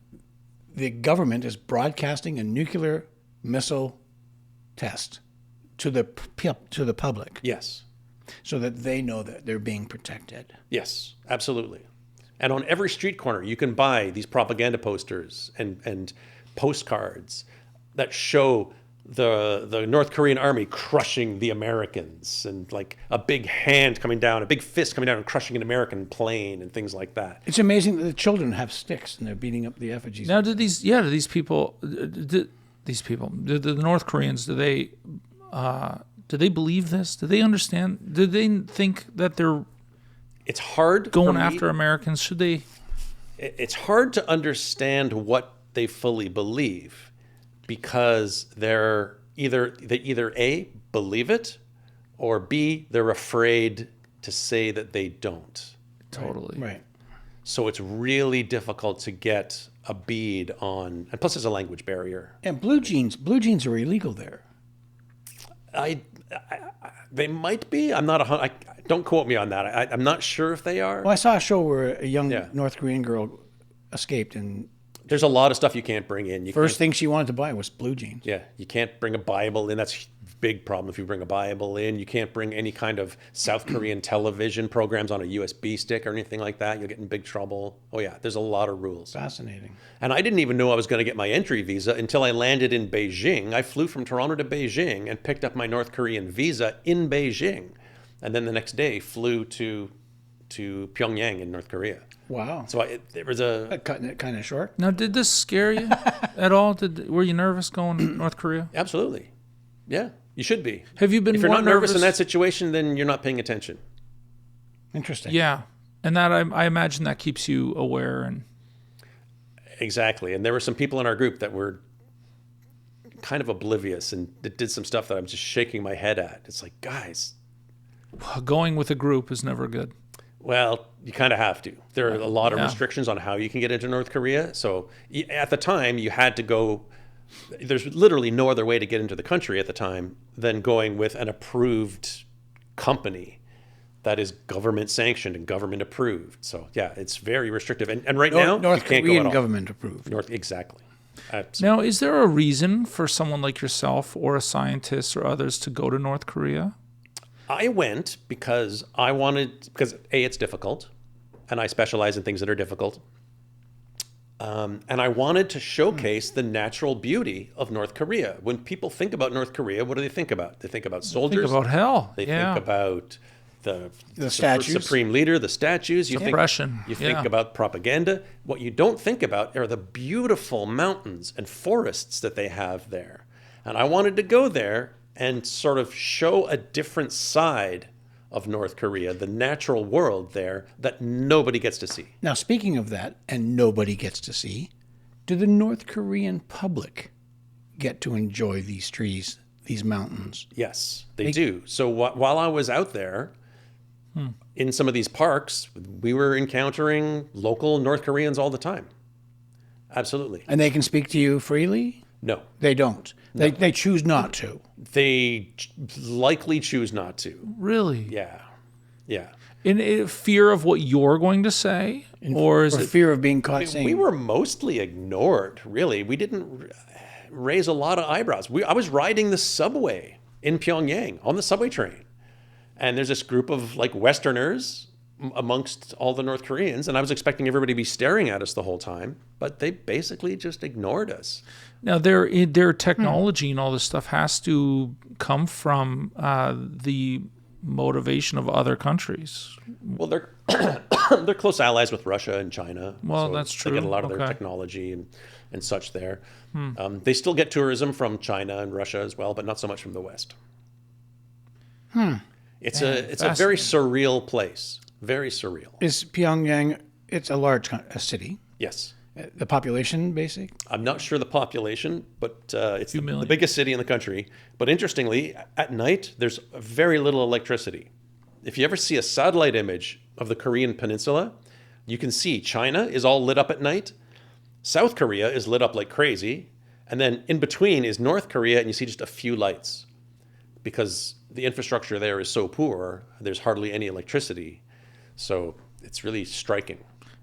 the government is broadcasting a nuclear missile test to the public, Yes. so that they know that they're being protected. Yes, absolutely. And on every street corner, you can buy these propaganda posters and postcards that show the North Korean army crushing the Americans, and like a big hand coming down, a big fist coming down and crushing an American plane and things like that. It's amazing that the children have sticks and they're beating up the effigies. Now, do these people, the North Koreans, do they believe this? Do they understand? Do they think that they're It's hard going for me- after Americans? Should they? It's hard to understand what they fully believe, because they either A, believe it, or B, they're afraid to say that they don't. Totally. Right. So it's really difficult to get a bead on, and plus there's a language barrier. And blue jeans are illegal there. They might be. I'm not don't quote me on that. I'm not sure if they are. Well, I saw a show where a young Yeah. North Korean girl escaped, and There's a lot of stuff you can't bring in. You first can't, thing she wanted to buy was blue jeans. yeah, you can't bring a Bible in. That's a big problem if you bring a Bible in. You can't bring any kind of South Korean television programs on a USB stick or anything like that. You'll get in big trouble. Oh yeah, there's a lot of rules. Fascinating. And I didn't even know I was going to get my entry visa until I landed in Beijing. I flew from Toronto to Beijing and picked up my North Korean visa in Beijing. And then the next day flew to Pyongyang in North Korea. Wow. So there was a... Cutting it kind of short. Now, did this scare you at all? Were you nervous going to North Korea? Absolutely. Yeah, you should be. Have you been If you're more not nervous in that situation, then you're not paying attention. Interesting. Yeah, and that I imagine that keeps you aware and. Exactly. And there were some people in our group that were kind of oblivious and that did some stuff that I'm just shaking my head at. It's like, guys, Going with a group is never good. well, you kind of have to. There are a lot of Yeah. restrictions on how you can get into North Korea. So at the time, you had to go. There's literally no other way to get into the country at the time than going with an approved company that is government sanctioned and government approved. So yeah, it's very restrictive. And right now, North you can't go Korean at all. government approved. Exactly. Now, is there a reason for someone like yourself or a scientist or others to go to North Korea? I went because because A, it's difficult, and I specialize in things that are difficult. And I wanted to showcase the natural beauty of North Korea. When people think about North Korea, what do they think about? They think about soldiers. Think about hell. They yeah. think about the statues. supreme leader, the statues. You Suppression, think yeah. about propaganda. What you don't think about are the beautiful mountains and forests that they have there. And I wanted to go there and sort of show a different side of North Korea, the natural world there that nobody gets to see. Now, speaking of that, and nobody gets to see, do the North Korean public get to enjoy these trees, these mountains? Yes, they do. So while I was out there, in some of these parks, we were encountering local North Koreans all the time. Absolutely. And they can speak to you freely? No. They don't. They choose not to. They likely choose not to. Really? Yeah. Yeah. In fear of what you're going to say, or is Or it? fear of being caught saying, We were mostly ignored, really. We didn't raise a lot of eyebrows. I was riding the subway in Pyongyang on the subway train. And there's this group of like Westerners amongst all the North Koreans. And I was expecting everybody to be staring at us the whole time. But they basically just ignored us. Now, their technology and all this stuff has to come from the motivation of other countries. Well, they're they're close allies with Russia and China. Well, so that's They get true. a lot of their Okay. technology and such there. They still get tourism from China and Russia as well, but not so much from the West. It's a very surreal place. Very surreal. is Pyongyang, it's a large a city. Yes. The population, basic? I'm not sure the population, but it's the million. biggest city in the country. But interestingly, at night, there's very little electricity. If you ever see a satellite image of the Korean peninsula, you can see China is all lit up at night. South Korea is lit up like crazy. And then in between is North Korea, and you see just a few lights. Because the infrastructure there is so poor, there's hardly any electricity. So it's really striking.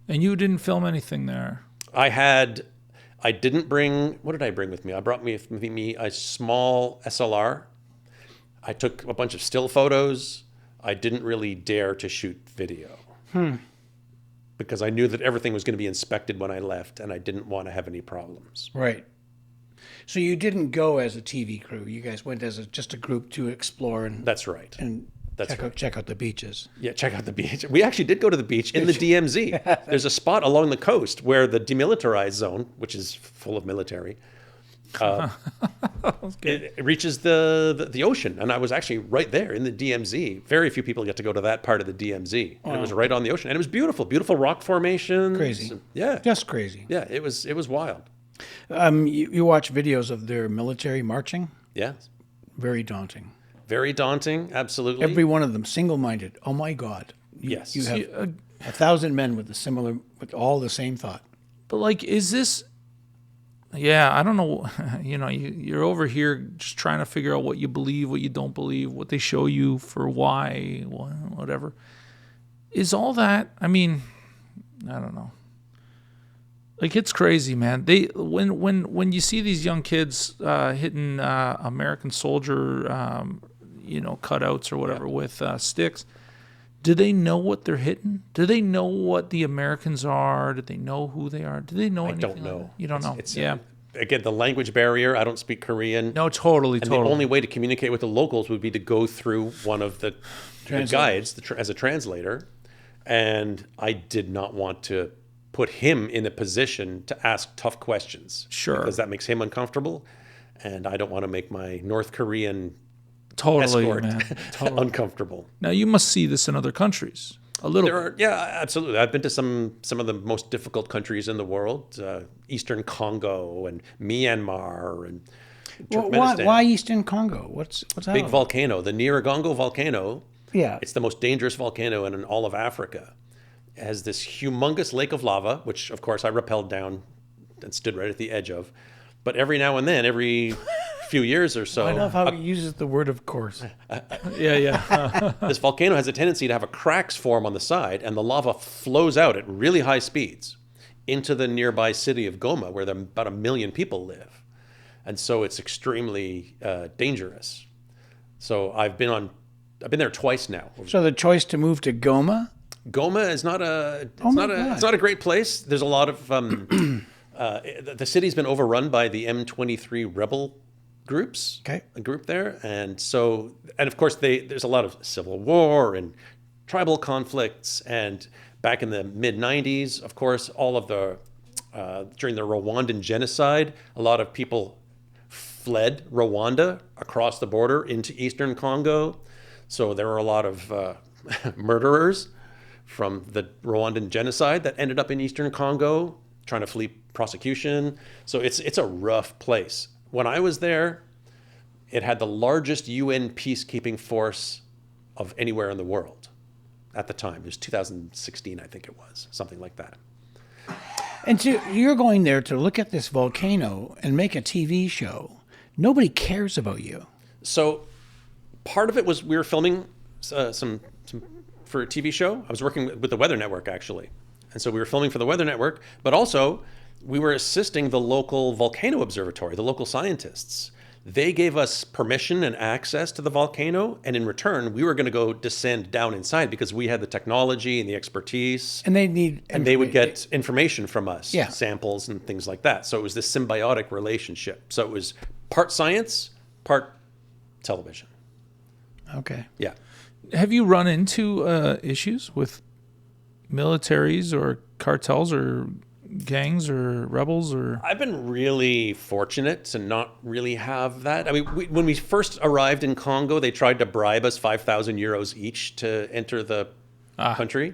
And you didn't film anything there. I didn't bring, what did I bring with me? I brought with me a small SLR. I took a bunch of still photos. I didn't really dare to shoot video. Because I knew that everything was going to be inspected when I left, and I didn't want to have any problems. Right. So you didn't go as a TV crew. You guys went as just a group to explore and That's right. That's right. check out the beaches. Yeah, check out the beach. We actually did go to the beach in the DMZ. There's a spot along the coast where the demilitarized zone, which is full of military, it reaches the ocean. And I was actually right there in the DMZ. Very few people get to go to that part of the DMZ. And it was right on the ocean. And it was beautiful, beautiful rock formations. Crazy. Yeah. Just crazy. Yeah, it was wild. You watch videos of their military marching. Yeah. Very daunting. Very daunting, absolutely. Every one of them single-minded. Oh my God. Yes. You have 1,000 men with all the same thought. But like, is this? Yeah, I don't know. You're over here just trying to figure out what you believe, what you don't believe, what they show you for why, whatever. Is all that? I mean, I don't know. Like, it's crazy, man. They when you see these young kids hitting American soldier, cutouts or whatever with sticks. Do they know what they're hitting? Do they know what the Americans are? Do they know who they are? Do they know anything? I don't know. You don't know. Yeah. Again, the language barrier. I don't speak Korean. No, totally. The only way to communicate with the locals would be to go through one of the guides as a translator. And I did not want to put him in a position to ask tough questions. Sure. Because that makes him uncomfortable. And I don't want to make my North Korean Totally, escort man. Totally. uncomfortable. Now, you must see this in other countries. A little bit. Yeah, absolutely. I've been to some of the most difficult countries in the world, Eastern Congo and Myanmar and Turkmenistan. Why Eastern Congo? What's that? Big volcano, the Nyiragongo volcano. Yeah. It's the most dangerous volcano in all of Africa. It has this humongous lake of lava, which of course I rappelled down and stood right at the edge of. But every now and then, every few years or so, I love how he uses the word "of course." Yeah. this volcano has a tendency to have cracks form on the side, and the lava flows out at really high speeds into the nearby city of Goma, where about 1 million people live. And so it's extremely dangerous. So I've been there twice now. So the choice to move to Goma. Goma is it's not a great place. There's a lot of the city's been overrun by the M23 rebel groups. Okay. A group there, and of course there's a lot of civil war and tribal conflicts. And back in the mid '90s, of course, all of the during the Rwandan genocide, a lot of people fled Rwanda across the border into Eastern Congo. So there were a lot of murderers from the Rwandan genocide that ended up in Eastern Congo trying to flee prosecution. So it's a rough place. When I was there, it had the largest UN peacekeeping force of anywhere in the world at the time. It was 2016, I think it was, something like that. And so you're going there to look at this volcano and make a TV show. Nobody cares about you. So part of it was we were filming some for a TV show. I was working with the Weather Network, actually. And so we were filming for the Weather Network, but also we were assisting the local volcano observatory, the local scientists. They gave us permission and access to the volcano, and in return, we were going to go descend down inside because we had the technology and the expertise. And They would get information from us, Yeah. samples and things like that. So it was this symbiotic relationship. So it was part science, part television. Okay. Yeah. Have you run into issues with militaries or cartels or gangs or rebels or? I've been really fortunate to not really have that. I mean, when we first arrived in Congo, they tried to bribe us 5,000 euros each to enter the country.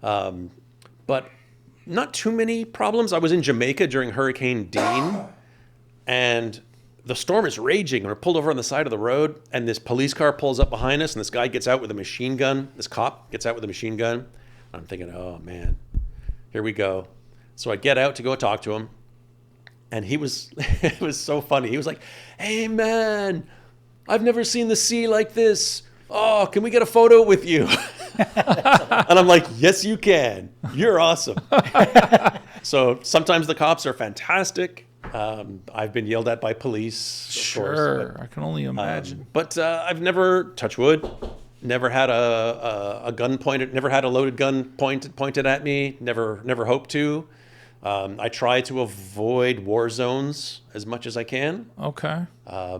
But not too many problems. I was in Jamaica during Hurricane Dean, and the storm is raging, and we're pulled over on the side of the road, and this police car pulls up behind us, and this guy gets out with a machine gun. This cop gets out with a machine gun. I'm thinking, oh, man, here we go. So I get out to go talk to him, and he was, it was so funny. He was like, hey, man, I've never seen the sea like this. Oh, can we get a photo with you? And I'm like, yes, you can. You're awesome. So sometimes the cops are fantastic. I've been yelled at by police. Of course, I can only imagine. but I've never, touch wood, never had a gun pointed, never had a loaded gun pointed at me. Never hoped to. I try to avoid war zones as much as I can. Okay. Yeah,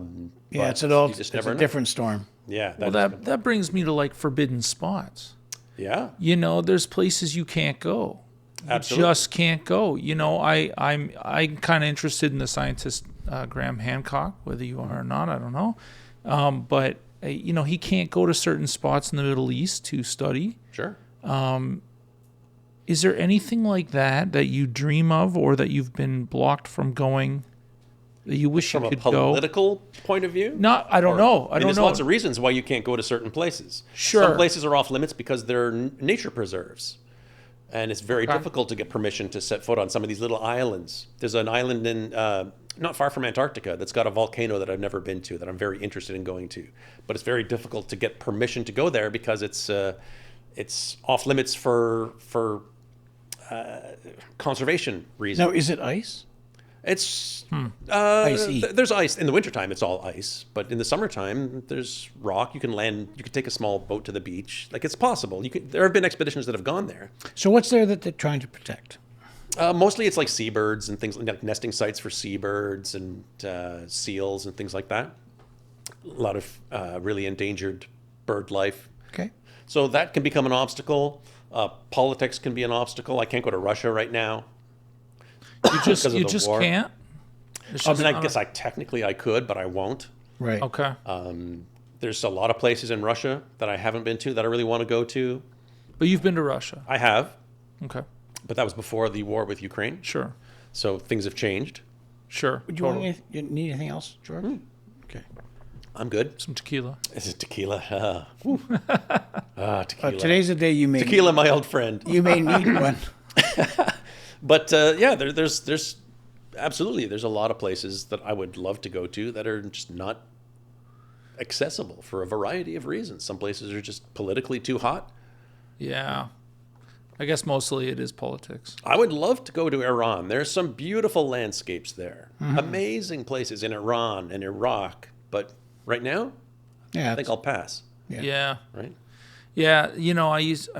But it's never a know. different storm. Yeah. Well, that brings me to like forbidden spots. Yeah. You know, there's places you can't go. You Absolutely. just can't go. You know, I'm kind of interested in the scientist Graham Hancock, whether you are or not, I don't know. But you know, he can't go to certain spots in the Middle East to study. Sure. Is there anything like that you dream of, or that you've been blocked from going, that you wish From you a could go? political point of view? Not, I don't know. I mean, don't there's know. lots of reasons why you can't go to certain places. Sure. Some places are off limits because they're nature preserves. And it's very difficult to get permission to set foot on some of these little islands. There's an island in not far from Antarctica that's got a volcano that I've never been to that I'm very interested in going to. But it's very difficult to get permission to go there because it's off limits for conservation reasons. Now, is it ice? It's Icy. there's ice in the wintertime. It's all ice, but in the summertime there's rock. You can land. You can take a small boat to the beach. Like, it's possible. There have been expeditions that have gone there. So what's there that they're trying to protect? Mostly it's like seabirds and things like nesting sites for seabirds and seals and things like that. A lot of really endangered bird life. Okay. So that can become an obstacle. Politics can be an obstacle. I can't go to Russia right now. You just because of the war. can't. It's I just mean, I not guess I could, but I won't. Right. Okay. There's a lot of places in Russia that I haven't been to that I really want to go to. But you've been to Russia. I have, Okay. but that was before the war with Ukraine. Sure. So things have changed. Sure. Do you want you need anything else, George? Okay. I'm good. Some tequila. This is tequila. Tequila. Today's the day you may Tequila, my old friend. you may need one. But yeah, there's absolutely, there's a lot of places that I would love to go to that are just not accessible for a variety of reasons. Some places are just politically too hot. Yeah. I guess mostly it is politics. I would love to go to Iran. There's some beautiful landscapes there. Amazing places in Iran and Iraq. But right now, Yeah. I think I'll pass. Yeah. Right? Yeah. You know,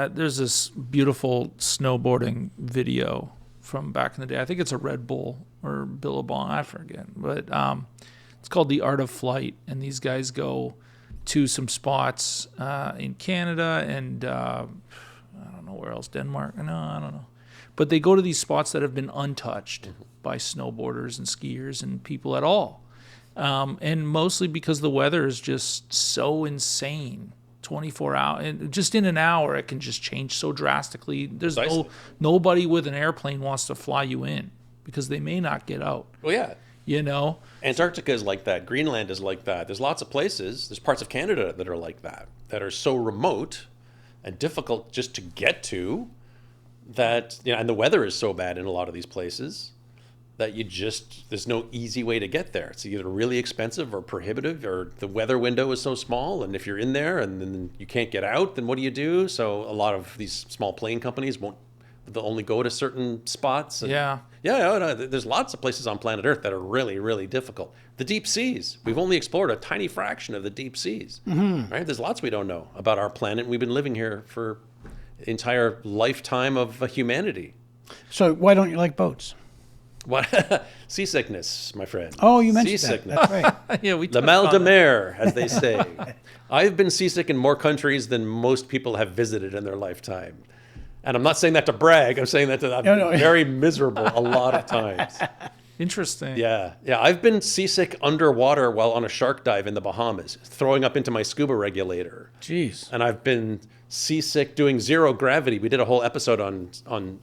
there's this beautiful snowboarding video from back in the day. I think it's a Red Bull or Billabong, I forget. But it's called The Art of Flight. And these guys go to some spots in Canada and I don't know where else, Denmark? No, I don't know. But they go to these spots that have been untouched by snowboarders and skiers and people at all. And mostly because the weather is just so insane. 24 hours, and just in an hour, it can just change so drastically. There's nobody with an airplane wants to fly you in because they may not get out. Well, yeah. You know, Antarctica is like that. Greenland is like that. There's lots of places. There's parts of Canada that are like that are so remote and difficult just to get to that, you know, and the weather is so bad in a lot of these places that there's no easy way to get there. It's either really expensive or prohibitive, or the weather window is so small. And if you're in there and then you can't get out, then what do you do? So a lot of these small plane companies they'll only go to certain spots. And Yeah. Yeah, no, there's lots of places on planet Earth that are really, really difficult. The deep seas. We've only explored a tiny fraction of the deep seas. Right? There's lots we don't know about our planet. We've been living here for the entire lifetime of humanity. So why don't you like boats? What? Seasickness, my friend. Oh, you mentioned that. Seasickness. That's right. Yeah, we The touched mal on de that. mer, as they say. I've been seasick in more countries than most people have visited in their lifetime. And I'm not saying that to brag. I'm saying that I'm No. very miserable a lot of times. Interesting. Yeah. I've been seasick underwater while on a shark dive in the Bahamas, throwing up into my scuba regulator. Jeez. And I've been seasick doing zero gravity. We did a whole episode on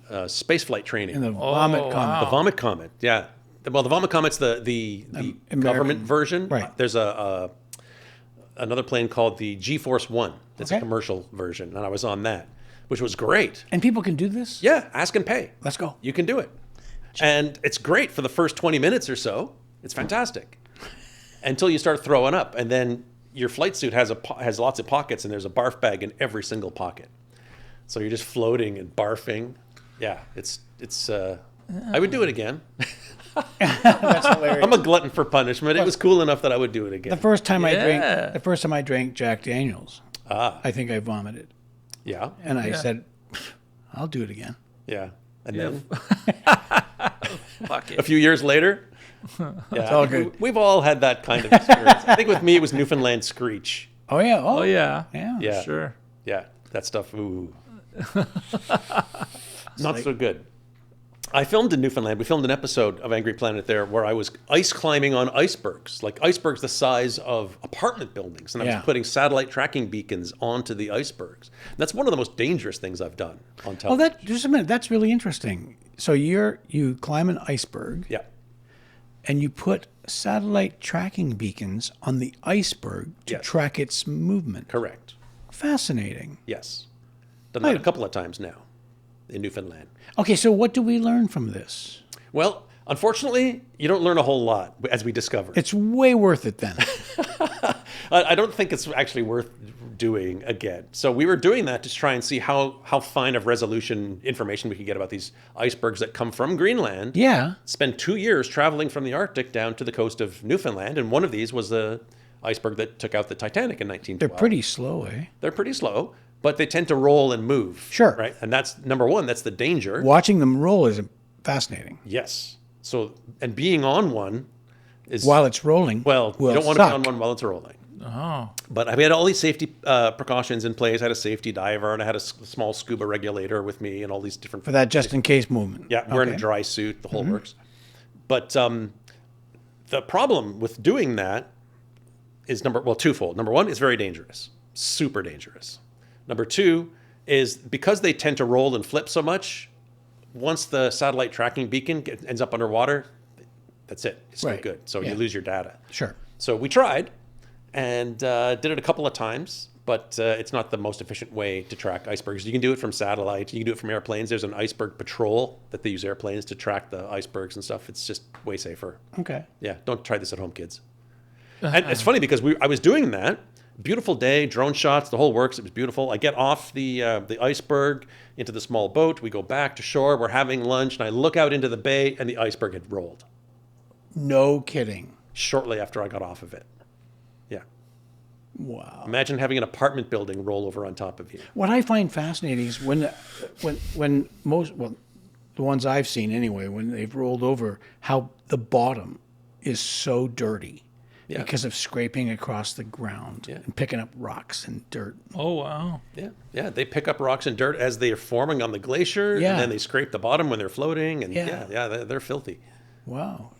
spaceflight training. And the vomit wow. comment. The vomit comet, yeah. Well, the vomit comet's the American- government version. right. There's another plane called the G-Force One. That's a Okay. commercial version, and I was on that, which was great. And people can do this? Yeah, ask and pay. Let's go. You can do it, and it's great for the first 20 minutes or so. It's fantastic until you start throwing up, and then your flight suit has lots of pockets, and there's a barf bag in every single pocket. So you're just floating and barfing. Yeah, it's. I would do it again. That's hilarious. I'm a glutton for punishment. It was cool enough that I would do it again. The first time Yeah. I drank Jack Daniels, I think I vomited. Yeah, And I said, I'll do it again. yeah. And Yeah. then Fuck a it. few years later, yeah, all I think good. we've all had that kind of experience. I think with me, it was Newfoundland Screech. Oh, yeah. Oh yeah. Yeah. Yeah, Sure. yeah, that stuff. Ooh, not so good. I filmed in Newfoundland. We filmed an episode of Angry Planet there where I was ice climbing on icebergs, like icebergs the size of apartment buildings. And I Yeah. was putting satellite tracking beacons onto the icebergs. That's one of the most dangerous things I've done on Oh, television. just a minute. That's really interesting. So you climb an iceberg Yeah, and you put satellite tracking beacons on the iceberg to Yes. track its movement. correct. Fascinating. Yes. Done that a couple of times now in Newfoundland. Okay, so what do we learn from this? Well, unfortunately, you don't learn a whole lot, as we discovered. It's way worth it then. I don't think it's actually worth doing again. So we were doing that to try and see how fine of resolution information we could get about these icebergs that come from Greenland. Yeah. Spend 2 years traveling from the Arctic down to the coast of Newfoundland, and one of these was the iceberg that took out the Titanic in 1912. They're pretty slow, eh? They're pretty slow, but they tend to roll and move. Sure. Right? And that's number one. That's the danger. Watching them roll is fascinating. Yes. So, and being on one is While it's rolling, well, will you don't want to be suck. on one while it's rolling. Oh. But we had all these safety precautions in place. I had a safety diver, and I had a small scuba regulator with me, and all these different. For that just in case movement. Yeah, wearing a Okay. dry suit, the whole works. But the problem with doing that is twofold. Number one, it's very dangerous, super dangerous. Number two is because they tend to roll and flip so much. Once the satellite tracking beacon ends up underwater, that's it. It's no Right. good. So Yeah. you lose your data. Sure. So we tried and did it a couple of times, but it's not the most efficient way to track icebergs. You can do it from satellite. You can do it from airplanes. There's an iceberg patrol that they use airplanes to track the icebergs and stuff. It's just way safer. Okay. Yeah, don't try this at home, kids. And it's funny because I was doing that. Beautiful day, drone shots, the whole works. It was beautiful. I get off the iceberg into the small boat. We go back to shore. We're having lunch, and I look out into the bay, and the iceberg had rolled No kidding. shortly after I got off of it. Yeah. Wow. Imagine having an apartment building roll over on top of you. What I find fascinating is when the ones I've seen anyway, when they've rolled over, how the bottom is so dirty Yeah. because of scraping across the ground Yeah. and picking up rocks and dirt. Oh wow. Yeah. They pick up rocks and dirt as they are forming on the glacier, Yeah. and then they scrape the bottom when they're floating, and Yeah. they're filthy. Wow.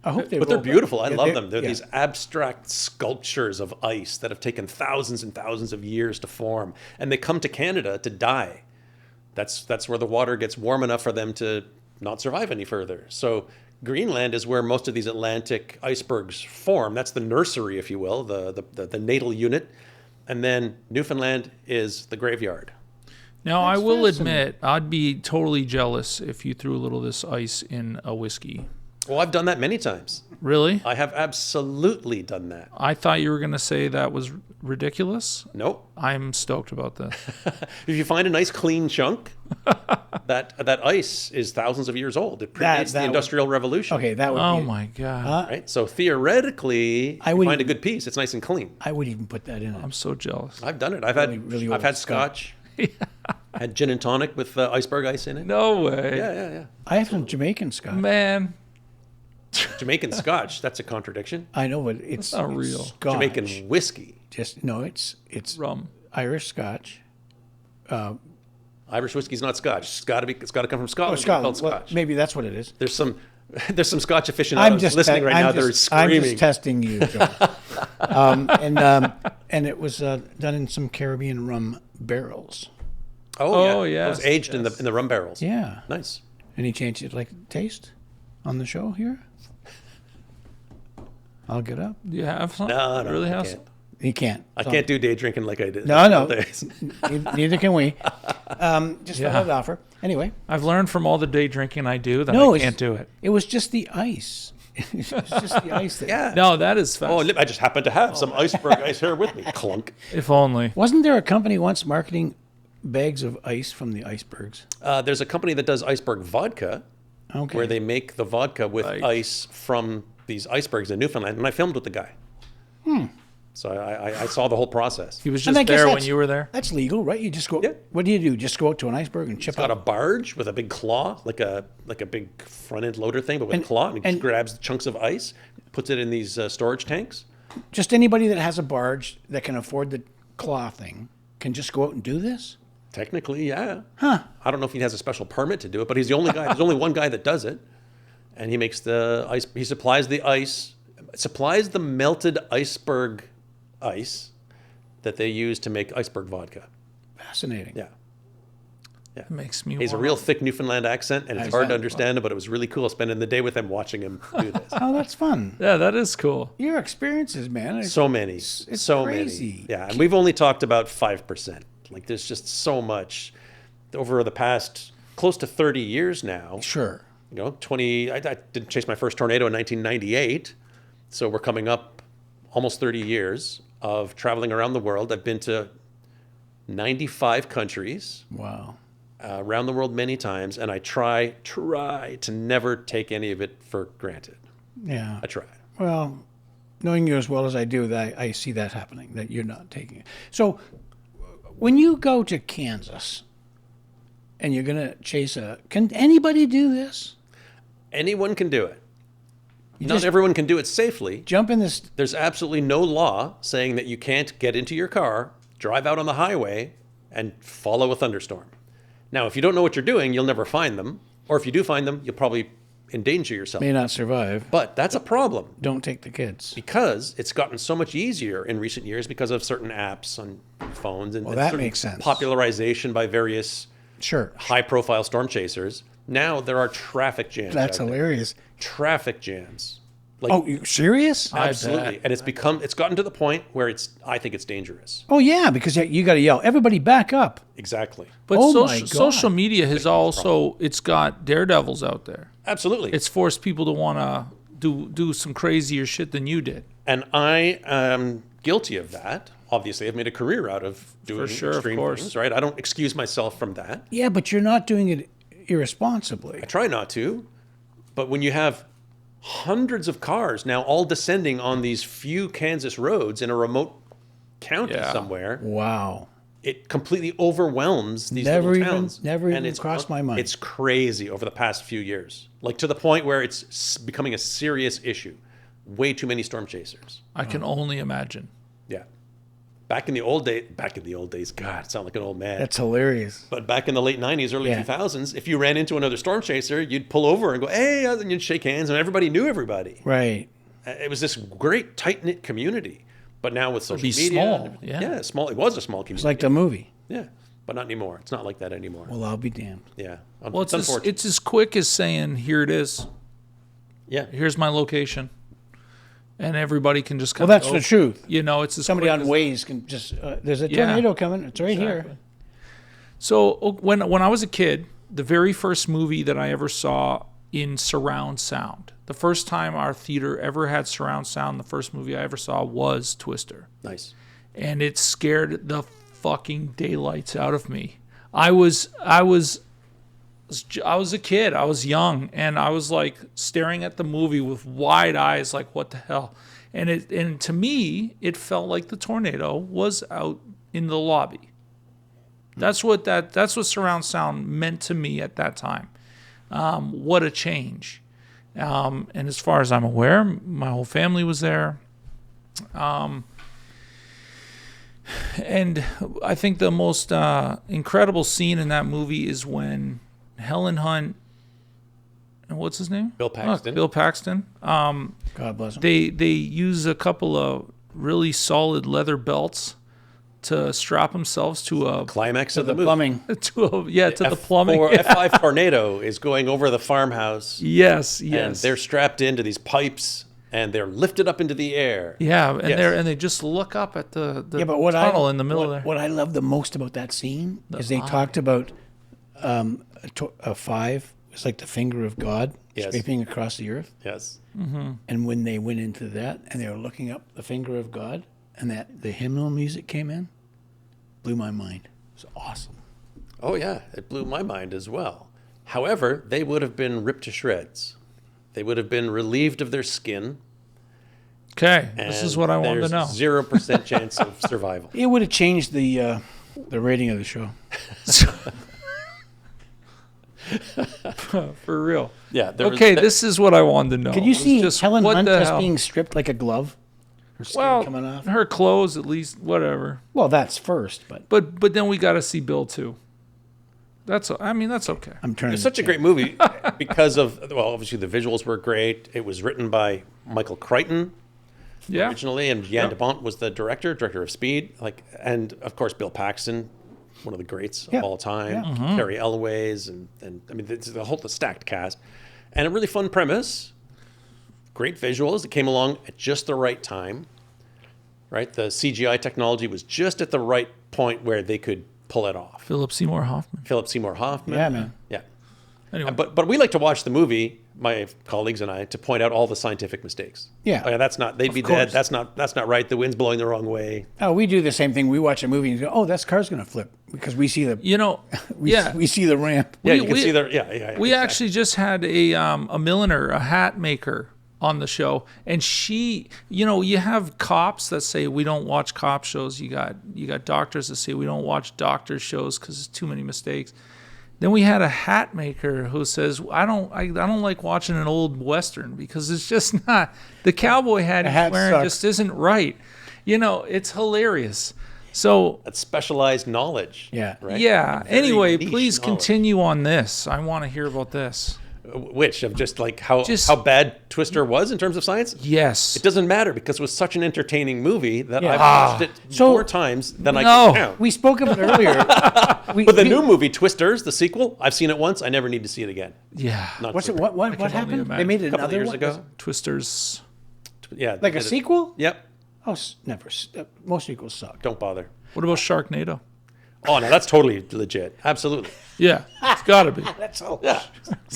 I hope they. But they're roll back. beautiful. I Yeah, love them. They're yeah. these abstract sculptures of ice that have taken thousands and thousands of years to form, and they come to Canada to die. That's where the water gets warm enough for them to not survive any further. So Greenland is where most of these Atlantic icebergs form. That's the nursery, if you will, the natal unit, and then Newfoundland is the graveyard. Now, I That's will fascinating. admit, I'd be totally jealous if you threw a little of this ice in a whiskey. Well, I've done that many times. Really? I have absolutely done that. I thought you were going to say that was ridiculous. Nope. I'm stoked about that. If you find a nice clean chunk, that ice is thousands of years old. It predates the that Industrial Revolution. Okay, that would Oh be. my God. Right? So theoretically, I you would find a even- good piece. It's nice and clean. I would even put that in it. I'm so jealous. I've done it. I've Really I've old had scotch. scotch. Had gin and tonic with iceberg ice in it. No way. Yeah. I have some Jamaican scotch. Man, Jamaican scotch. That's a contradiction. I know, but it's not real. Scotch. Jamaican whiskey. Just no, it's rum. Irish Scotch. Irish whiskey's not scotch. It's got to come from Scotland. Oh, to be called Scotland. Well, Scotch. maybe that's what it is. There's some Scotch aficionados listening right now. They're I'm screaming. just testing you, Joe. And it was done in some Caribbean rum barrels. Oh yes, It was aged in the rum barrels. Yeah. Nice. Any chance you'd like to taste on the show here? I'll get up. Do you have some? No, really I have can't. some? He can't. I So- can't do day drinking like I did. No, no. Days. Neither can we. Just Yeah. thought I'd offer. Anyway, I've learned from all the day drinking I do that No, I it's- can't do it. it was just the ice. It's just the ice. That, Yeah. No, that is fast. Oh, I just happen to have some iceberg ice here with me. Clunk. If only. Wasn't there a company once marketing bags of ice from the icebergs? There's a company that does iceberg vodka, Okay. where they make the vodka with Right. ice from these icebergs in Newfoundland, and I filmed with the guy. So I saw the whole process. He was And just I guess there when that's- you were there. That's legal, right? You just go. Yeah. What do? Just go out to an iceberg and chip Got a out. barge with a big claw, like a big front end loader thing, but with a claw, and he and- grabs chunks of ice, puts it in these storage tanks. Just anybody that has a barge that can afford the claw thing can just go out and do this. Technically, yeah. Huh. I don't know if he has a special permit to do it, but he's the only guy. There's only one guy that does it, and he makes the ice. He supplies the ice, supplies the melted iceberg ice that they use to make iceberg vodka. Fascinating. Yeah. It makes me He's a wanna- real thick Newfoundland accent, and it's hard to understand him, but it was really cool spending the day with him watching him do this. Oh, that's fun. Yeah, that is cool. Your experiences, man. It's- So many. it's so crazy. many. Yeah, and we've only talked about 5%. Like, there's just so much over the past close to 30 years now. Sure. You know, 20, I did chase my first tornado in 1998. So we're coming up almost 30 years of traveling around the world. I've been to 95 countries, Wow. around the world many times, and I try to never take any of it for granted. Yeah. I try. Well, knowing you as well as I do, that I see that happening. That you're not taking it. So, when you go to Kansas, and you're gonna chase a, can anybody do this? Anyone can do it. Not just- everyone can do it safely. Jump in this. There's absolutely no law saying that you can't get into your car, drive out on the highway, and follow a thunderstorm. Now, if you don't know what you're doing, you'll never find them. Or if you do find them, you'll probably endanger yourself. May not survive. But that's a problem Don't take the kids. because it's gotten so much easier in recent years because of certain apps on phones and Well, that certain makes sense. popularization by various Sure. high-profile storm chasers. Now there are traffic jams. That's out there. hilarious. Traffic jams. Like, Oh, you serious? I absolutely. bet. And it's gotten to the point where I think it's dangerous. Oh yeah, because you got to yell, everybody back up. Exactly. But Oh my God. social media has also, it's got daredevils out there. Absolutely. It's forced people to want to do some crazier shit than you did. And I am guilty of that. Obviously, I've made a career out of doing sure, of extreme course. things, right? I don't excuse myself from that. Yeah, but you're not doing it irresponsibly. I try not to. But when you have hundreds of cars now all descending on these few Kansas roads in a remote county Yeah. somewhere, Wow. it completely overwhelms these Never little even- towns. never And even it's crossed my mind. It's crazy over the past few years, like to the point where it's becoming a serious issue. Way too many storm chasers. I can only imagine. Yeah. Back in the old days, God, I sound like an old man. That's hilarious. But back in the late 90s, early Yeah. 2000s, if you ran into another storm chaser, you'd pull over and go, hey, and you'd shake hands, and everybody knew everybody. Right. It was this great, tight-knit community. But now with social be media... small, yeah. Yeah, small. It was a small community. It's like the movie. Yeah, but not anymore. It's not like that anymore. Well, I'll be damned. Yeah. Well, it's unfortunate. it's as quick as saying, here it is. Yeah. Here's my location. And everybody can just come. Well, that's the truth. You know, it's as Somebody quick on as- Waze can just, there's a Yeah. tornado coming. It's right here. Exactly. So when I was a kid, the very first movie that I ever saw in surround sound, the first time our theater ever had surround sound, the first movie I ever saw was Twister. Nice. And it scared the fucking daylights out of me. I was a kid. I was young, and I was like staring at the movie with wide eyes, like what the hell. And to me, it felt like the tornado was out in the lobby. That's what surround sound meant to me at that time. What a change. And as far as I'm aware, my whole family was there. And I think the most incredible scene in that movie is when Helen Hunt, and what's his name? Bill Paxton. Bill Paxton. God bless him. They use a couple of really solid leather belts to strap themselves to a Climax of the The movie. plumbing. to the plumbing. F5 tornado is going over the farmhouse. Yes, And yes. they're strapped into these pipes, and they're lifted up into the air. Yeah, and Yes. they just look up at the Yeah, but what tunnel in the middle of there. what I love the most about that scene is they eye. talked about a five. It's like the finger of God Yes. scraping across the earth. Yes. And when they went into that and they were looking up the finger of God and that the hymnal music came in, blew my mind. It was awesome. Oh, yeah. It blew my mind as well. However, they would have been ripped to shreds. They would have been relieved of their skin. Okay, this is what I wanted to know. 0% chance of survival. It would have changed the rating of the show. For real. Yeah. Okay, this is what I wanted to know. Could you It was see just, Helen what Hunt the just hell? being stripped like a glove? Her skin well, coming off? her clothes at least, whatever. Well, that's first, but But then we got to see Bill too. That's okay. I'm turning. It's the such a channel. great movie because of, well, obviously the visuals were great. It was written by Michael Crichton Yeah. originally, and Jan de Bont was the director of Speed. And of course, Bill Paxton, one of the greats Yeah. of all time. Yeah. Mm-hmm. Carrie Elways, and I mean, it's the stacked cast. And a really fun premise. Great visuals. It came along at just the right time, right? The CGI technology was just at the right point where they could pull it off. Philip Seymour Hoffman. Philip Seymour Hoffman. Yeah, man. Yeah. Anyway, But we like to watch the movie, my colleagues and I, to point out all the scientific mistakes. Yeah. Oh, yeah, that's not. They'd be course. dead. That's not right. The wind's blowing the wrong way. Oh, we do the same thing. We watch a movie and go, "Oh, that car's going to flip," because we see the we see the ramp. Yeah, you We- can we- see the yeah. we exactly. actually just had a milliner, a hat maker on the show, and she, you have cops that say we don't watch cop shows. You got doctors that say we don't watch doctor shows because there's too many mistakes. Then we had a hat maker who says I don't like watching an old western because it's just not, the cowboy hat he's hat wearing sucks. just isn't right. It's hilarious. So That's specialized knowledge. Yeah. Right. yeah. Very Anyway, niche please knowledge. continue on this. I want to hear about this. Which of just like how Just- how bad Twister was in terms of science? Yes. It doesn't matter because it was such an entertaining movie that Yeah. I've watched it So- more times than I No. can count. We spoke of it earlier. But the new movie, Twisters, the sequel, I've seen it once. I never need to see it again. Yeah. Not What's for- it? What can only happened? imagine. They made a couple of another years one? ago? Twisters. Yeah. Like a did it. sequel? Yep. Oh, never. Most sequels suck. Don't bother. What about Sharknado? Oh no, that's totally legit. Absolutely. Yeah, it's got to be. That's all. Yeah.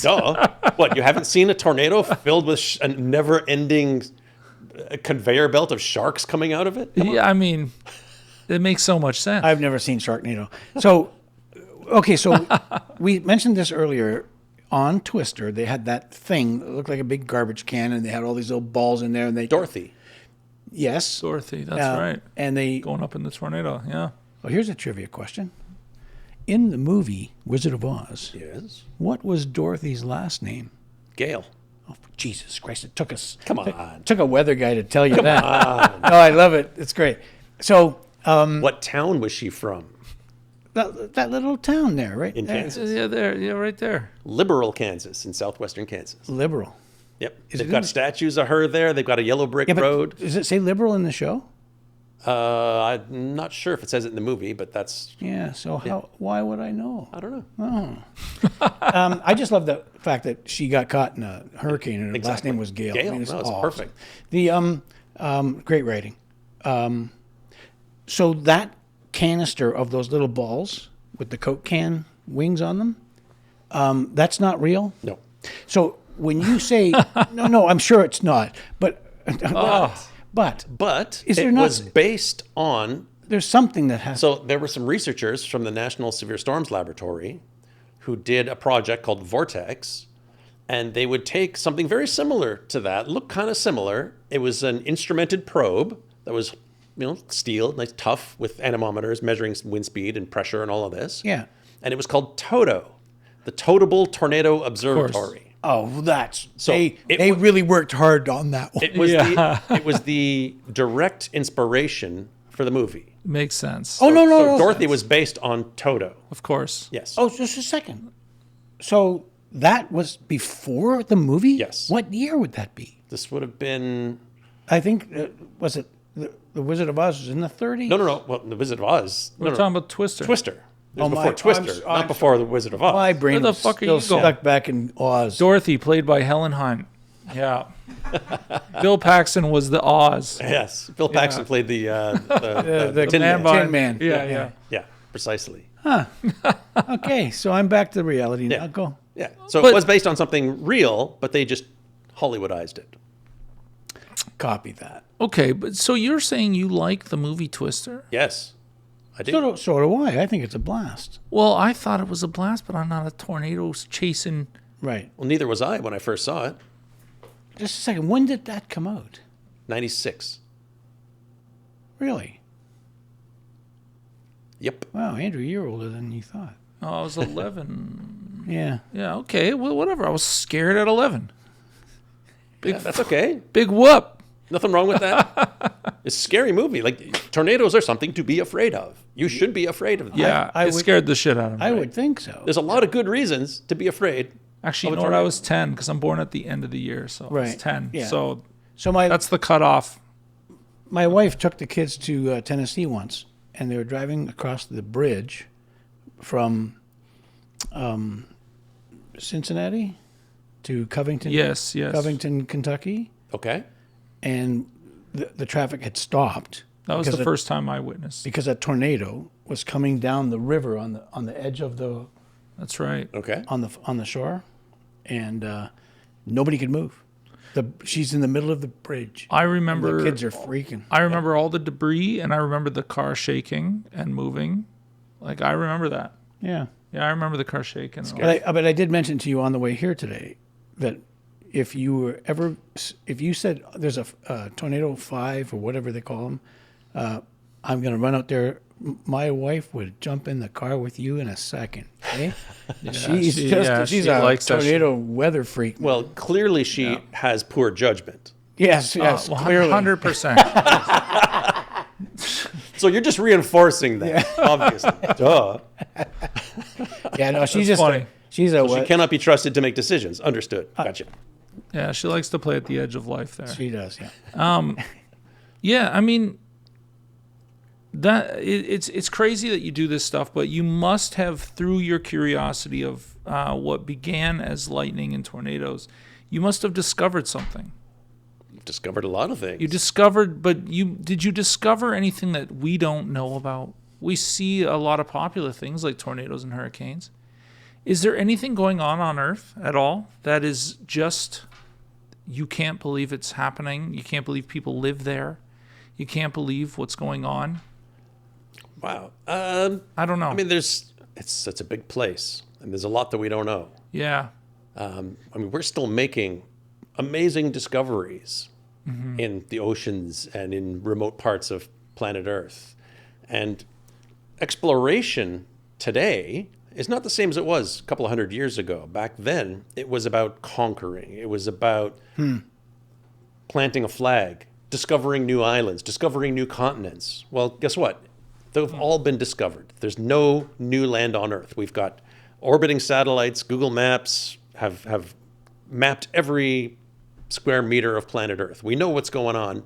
Duh. What, you haven't seen a tornado filled with a never-ending conveyor belt of sharks coming out of it? Yeah, I mean, it makes so much sense. I've never seen Sharknado. So, okay, so we mentioned this earlier. On Twister, they had that thing that looked like a big garbage can, and they had all these little balls in there. And they Dorothy. yes, Dorothy, that's Uh, right. And they. Going up in the tornado, yeah. Well, here's a trivia question. In the movie Wizard of Oz, Yes. what was Dorothy's last name? Gale. Oh, Jesus Christ! It took us. Come on. Took a weather guy to tell you that. Oh, I love it. It's great. So What town was she from? that little town there, right? In there. Kansas. Yeah, there, yeah, right there. Liberal, Kansas, in southwestern Kansas. Liberal. Yep. Is They've it got in- statues of her there. They've got a yellow brick Yeah, but road. does it say liberal in the show? I'm not sure if it says it in the movie, but that's, Yeah. So how? Why would I know? I don't know. I just love the fact that she got caught in a hurricane and her last Exactly. name was Gail. Gail. it's No, it's awesome. perfect. The great writing. So that canister of those little balls with the Coke can wings on them. That's not real. No. So when you say no, I'm sure it's not. But But Is there it not- was based on. there's something that has. So there were some researchers from the National Severe Storms Laboratory who did a project called Vortex, and they would take something very similar to that, look kind of similar. It was an instrumented probe that was, steel, nice, tough, with anemometers measuring wind speed and pressure and all of this. Yeah. And it was called TOTO, the Totable Tornado Observatory. Oh, that's So they it really worked hard on that one. It was it was the direct inspiration for the movie. Makes sense. Oh no. So Dorothy was based on Toto. Of course. Yes. Oh, just a second. So that was before the movie? Yes. What year would that be? This would have been I think was it the Wizard of Oz was in the 30s? no. Well, The Wizard of Oz. We're talking about Twister. Twister. It was Oh, before my- Twister, I'm not before The Wizard of Oz. My brain Where the was fuck are still you going? stuck back in Oz. Dorothy, played by Helen Hunt. Yeah. Bill Paxton was the Oz. Yes, Bill Paxton played the the Tin man Man. behind- Tin Man. Yeah. Yeah, precisely. Okay, so I'm back to reality now. Yeah. Go. Yeah. So But- it was based on something real, but they just Hollywoodized it. Copy that. Okay, but so you're saying you like the movie Twister? Yes, I do. So do I. I think it's a blast. Well, I thought it was a blast, but I'm not a tornado chasing. Right. Well, neither was I when I first saw it. Just a second. When did that come out? 96. Really? Yep. Wow, Andrew, you're older than you thought. Oh, I was 11. Yeah. Yeah, okay. Well, whatever. I was scared at 11. Yeah, that's okay. Big whoop. Nothing wrong with that. It's a scary movie. Like, tornadoes are something to be afraid of. You should be afraid of them. Yeah, I it would- scared the shit out of me. I would think so. There's a lot of good reasons to be afraid. Actually, you of a know what? I tornado. was 10 because I'm born at the end of the year, so I was Right. 10. Yeah. So So that's the cutoff. my wife took the kids to Tennessee once, and they were driving across the bridge from Cincinnati to Covington. Yes. Covington, Kentucky, Okay. and the traffic had stopped. That was because the first time I witnessed. because a tornado was coming down the river on the edge of the That's right. Okay. on the shore, and nobody could move. She's in the middle of the bridge. I The remember. kids are freaking. I remember all the debris, and I remember the car shaking and moving. Like I remember that. Yeah. Yeah, I remember the car shaking. But I did mention to you on the way here today that if you said there's a tornado 5 or whatever they call them, I'm going to run out there. My wife would jump in the car with you in a second. Okay? she's she a likes that tornado weather freak. Well, clearly she has poor judgment. yes, clearly. 100%. So you're just reinforcing that, obviously. Duh. Yeah, no, she's just funny. she's a She cannot be trusted to make decisions. Understood. Gotcha. Yeah, she likes to play at the edge of life there. she does. Yeah. Yeah, I mean, it's crazy that you do this stuff, but you must have, through your curiosity of what began as lightning and tornadoes, you must have discovered something. You've discovered a lot of things. You discovered, but did you discover anything that we don't know about? We see a lot of popular things like tornadoes and hurricanes. Is there anything going on Earth at all that is just, you can't believe it's happening? You can't believe people live there? You can't believe what's going on? Wow. I don't know. I mean, it's a big place, and there's a lot that we don't know. Yeah. I mean, we're still making amazing discoveries in the oceans and in remote parts of planet Earth. And exploration today is not the same as it was a couple of hundred years ago. Back then, it was about conquering. It was about planting a flag, discovering new islands, discovering new continents. Well, guess what? They've all been discovered. There's no new land on Earth. We've got orbiting satellites. Google Maps have mapped every square meter of planet Earth. We know what's going on,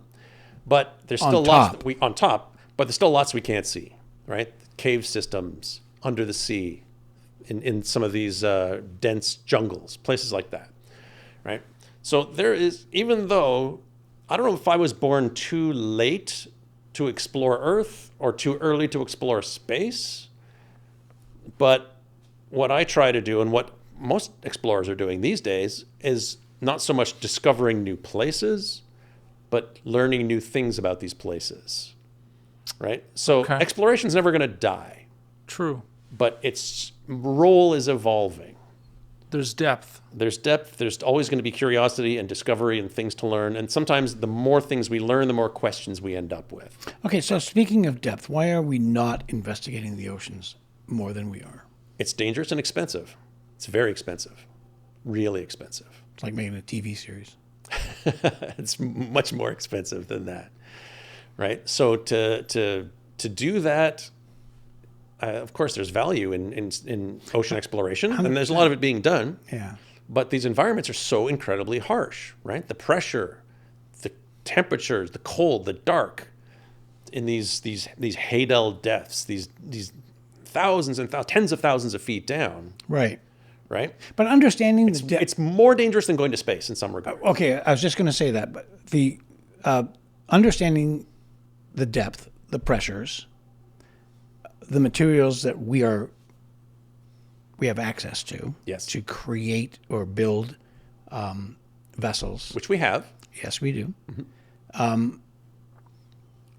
but there's still lots that on top, but there's still lots we can't see, right? Cave systems under the sea, in some of these dense jungles, places like that, right? So there is, even though, I don't know if I was born too late to explore Earth or too early to explore space, But what I try to do, and what most explorers are doing these days, is not so much discovering new places, but learning new things about these places. Right? So Okay. exploration's never going to die, True. but its role is evolving. There's depth. There's depth. There's always going to be curiosity and discovery and things to learn. And sometimes the more things we learn, the more questions we end up with. Okay, so speaking of depth, why are we not investigating the oceans more than we are? It's dangerous and expensive. It's very expensive, really expensive. It's like making a TV series. It's much more expensive than that, right? So to do that, of course, there's value in ocean exploration, and there's a lot of it being done. Yeah. But these environments are so incredibly harsh, right? The pressure, the temperatures, the cold, the dark, in these Hadel depths, these thousands and tens of thousands of feet down, Right. right? But understanding the depth. It's more dangerous than going to space in some regard. Okay, I was just going to say that, but the understanding the depth, the pressures, the materials that we have access to, Yes. to create or build vessels. Which we have. Yes, we do.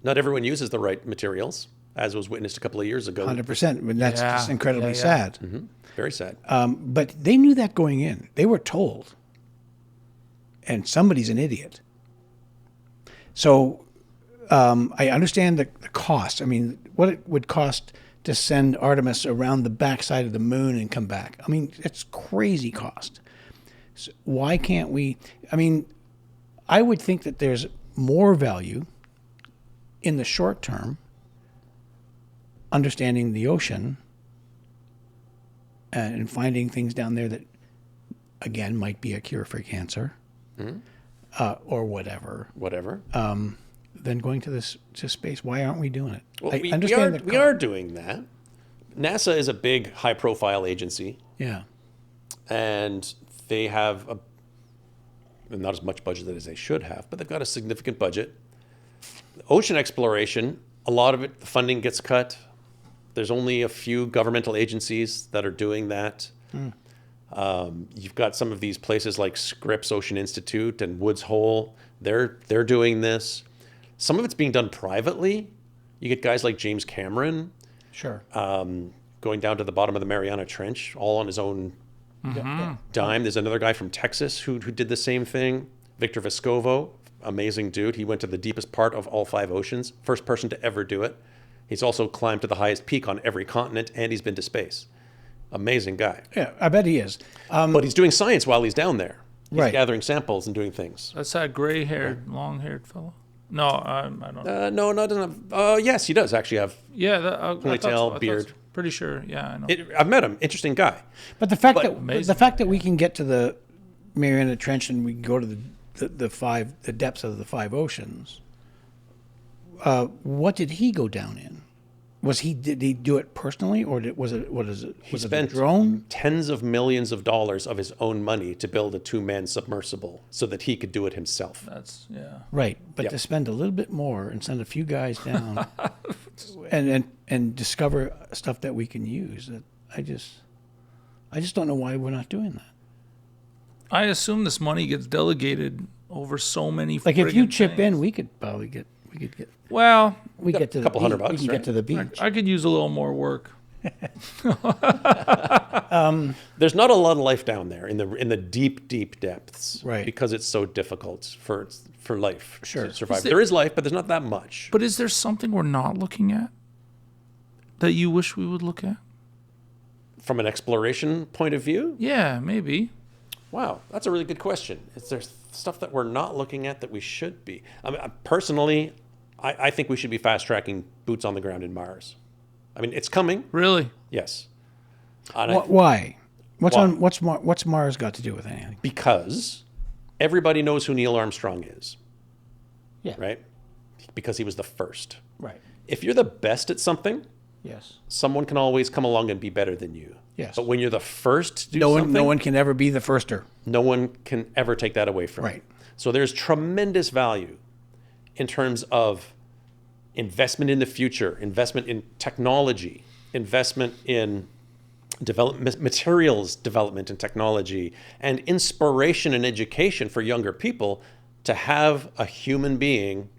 Not everyone uses the right materials, as was witnessed a couple of years ago. 100%. And that's Yeah, just incredibly yeah. sad. Very sad. But they knew that going in. They were told. And somebody's an idiot. So I understand the cost. I mean, what it would cost to send Artemis around the backside of the moon and come back. I mean, it's crazy cost. So why can't we? I mean, I would think that there's more value in the short term understanding the ocean and finding things down there that, again, might be a cure for cancer or whatever, Whatever. than going to space. Why aren't we doing it? Well, I we understand are, that. we are doing that. NASA is a big, high-profile agency, Yeah. and they have not as much budget as they should have, but they've got a significant budget. Ocean exploration, a lot of it, the funding gets cut. There's only a few governmental agencies that are doing that. You've got some of these places like Scripps Ocean Institute and Woods Hole. They're doing this. Some of it's being done privately. You get guys like James Cameron Sure. going down to the bottom of the Mariana Trench, all on his own dime. There's another guy from Texas who did the same thing. Victor Vescovo, amazing dude. He went to the deepest part of all 5 oceans. First person to ever do it. He's also climbed to the highest peak on every continent, and he's been to space. Amazing guy. Yeah, I bet he is. But he's doing science while he's down there. He's Right. gathering samples and doing things. That's that gray-haired, long-haired fellow. No, I don't. No, doesn't have. Yes, he does actually have. Yeah, I thought so. beard. Pretty sure. Yeah, I know. I've met him. Interesting guy. But the fact Amazing. the fact that we can get to the Mariana Trench and we can go to the depths of the 5 oceans. What did he go down in? Did he do it personally, or was it He it a spent drone? tens of millions of dollars of his own money to build a 2-man submersible so that he could do it himself. That's yeah. Right, but Yep. to spend a little bit more and send a few guys down and discover stuff that we can use. I just don't know why we're not doing that. I assume this money gets delegated over so many. Like if you friggin' chip in, things. we could get Well, to the couple beach. $100, We can right? get to the beach. I could use a little more work. There's not a lot of life down there in the deep, deep depths, Right. Because it's so difficult for life Sure. to survive. Is there- There is life, but there's not that much. But is there something we're not looking at that you wish we would look at? From an exploration point of view, Yeah, maybe. wow, that's a really good question. Is there stuff that we're not looking at that we should be? I mean, personally, I think we should be fast tracking boots on the ground in Mars. I mean, it's coming, Really? yes. And Why? Why? What's Mars got to do with anything? because everybody knows who Neil Armstrong is, Yeah. right? Because he was the first. Right. If you're the best at something, Yes. someone can always come along and be better than you. Yes. But when you're the first to do No something, one can ever be the firster. no one can ever take that away from you. Right. So there's tremendous value in terms of investment in the future, investment in technology, investment in materials development and technology, and inspiration and education for younger people to have a human being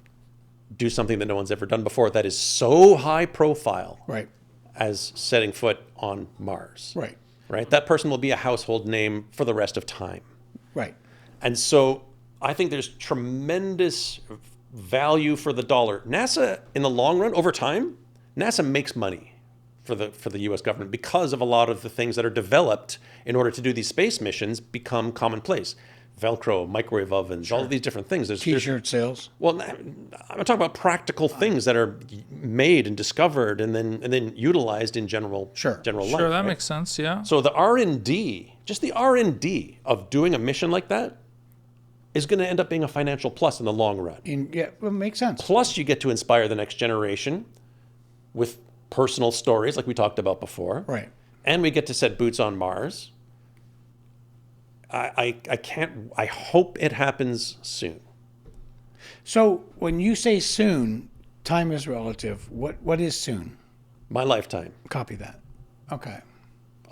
do something that no one's ever done before that is so high profile Right. as setting foot on Mars. Right. Right? That person will be a household name for the rest of time. Right. And so I think there's tremendous value for the dollar. NASA, in the long run, over time, NASA makes money for the U.S. government because of a lot of the things that are developed in order to do these space missions become commonplace. Velcro, microwave ovens, all of these different things. There's T-shirt sales. well, I'm talking about practical things that are made and discovered and then utilized in general life. Sure, that right? makes sense. Yeah. So the R&D, just the R&D of doing a mission like that is going to end up being a financial plus in the long run. Yeah, well, it makes sense. Plus, you get to inspire the next generation with personal stories like we talked about before. Right. And we get to set boots on Mars. I hope it happens soon. So when you say soon, time is relative. What is soon? My lifetime. Copy that. Okay.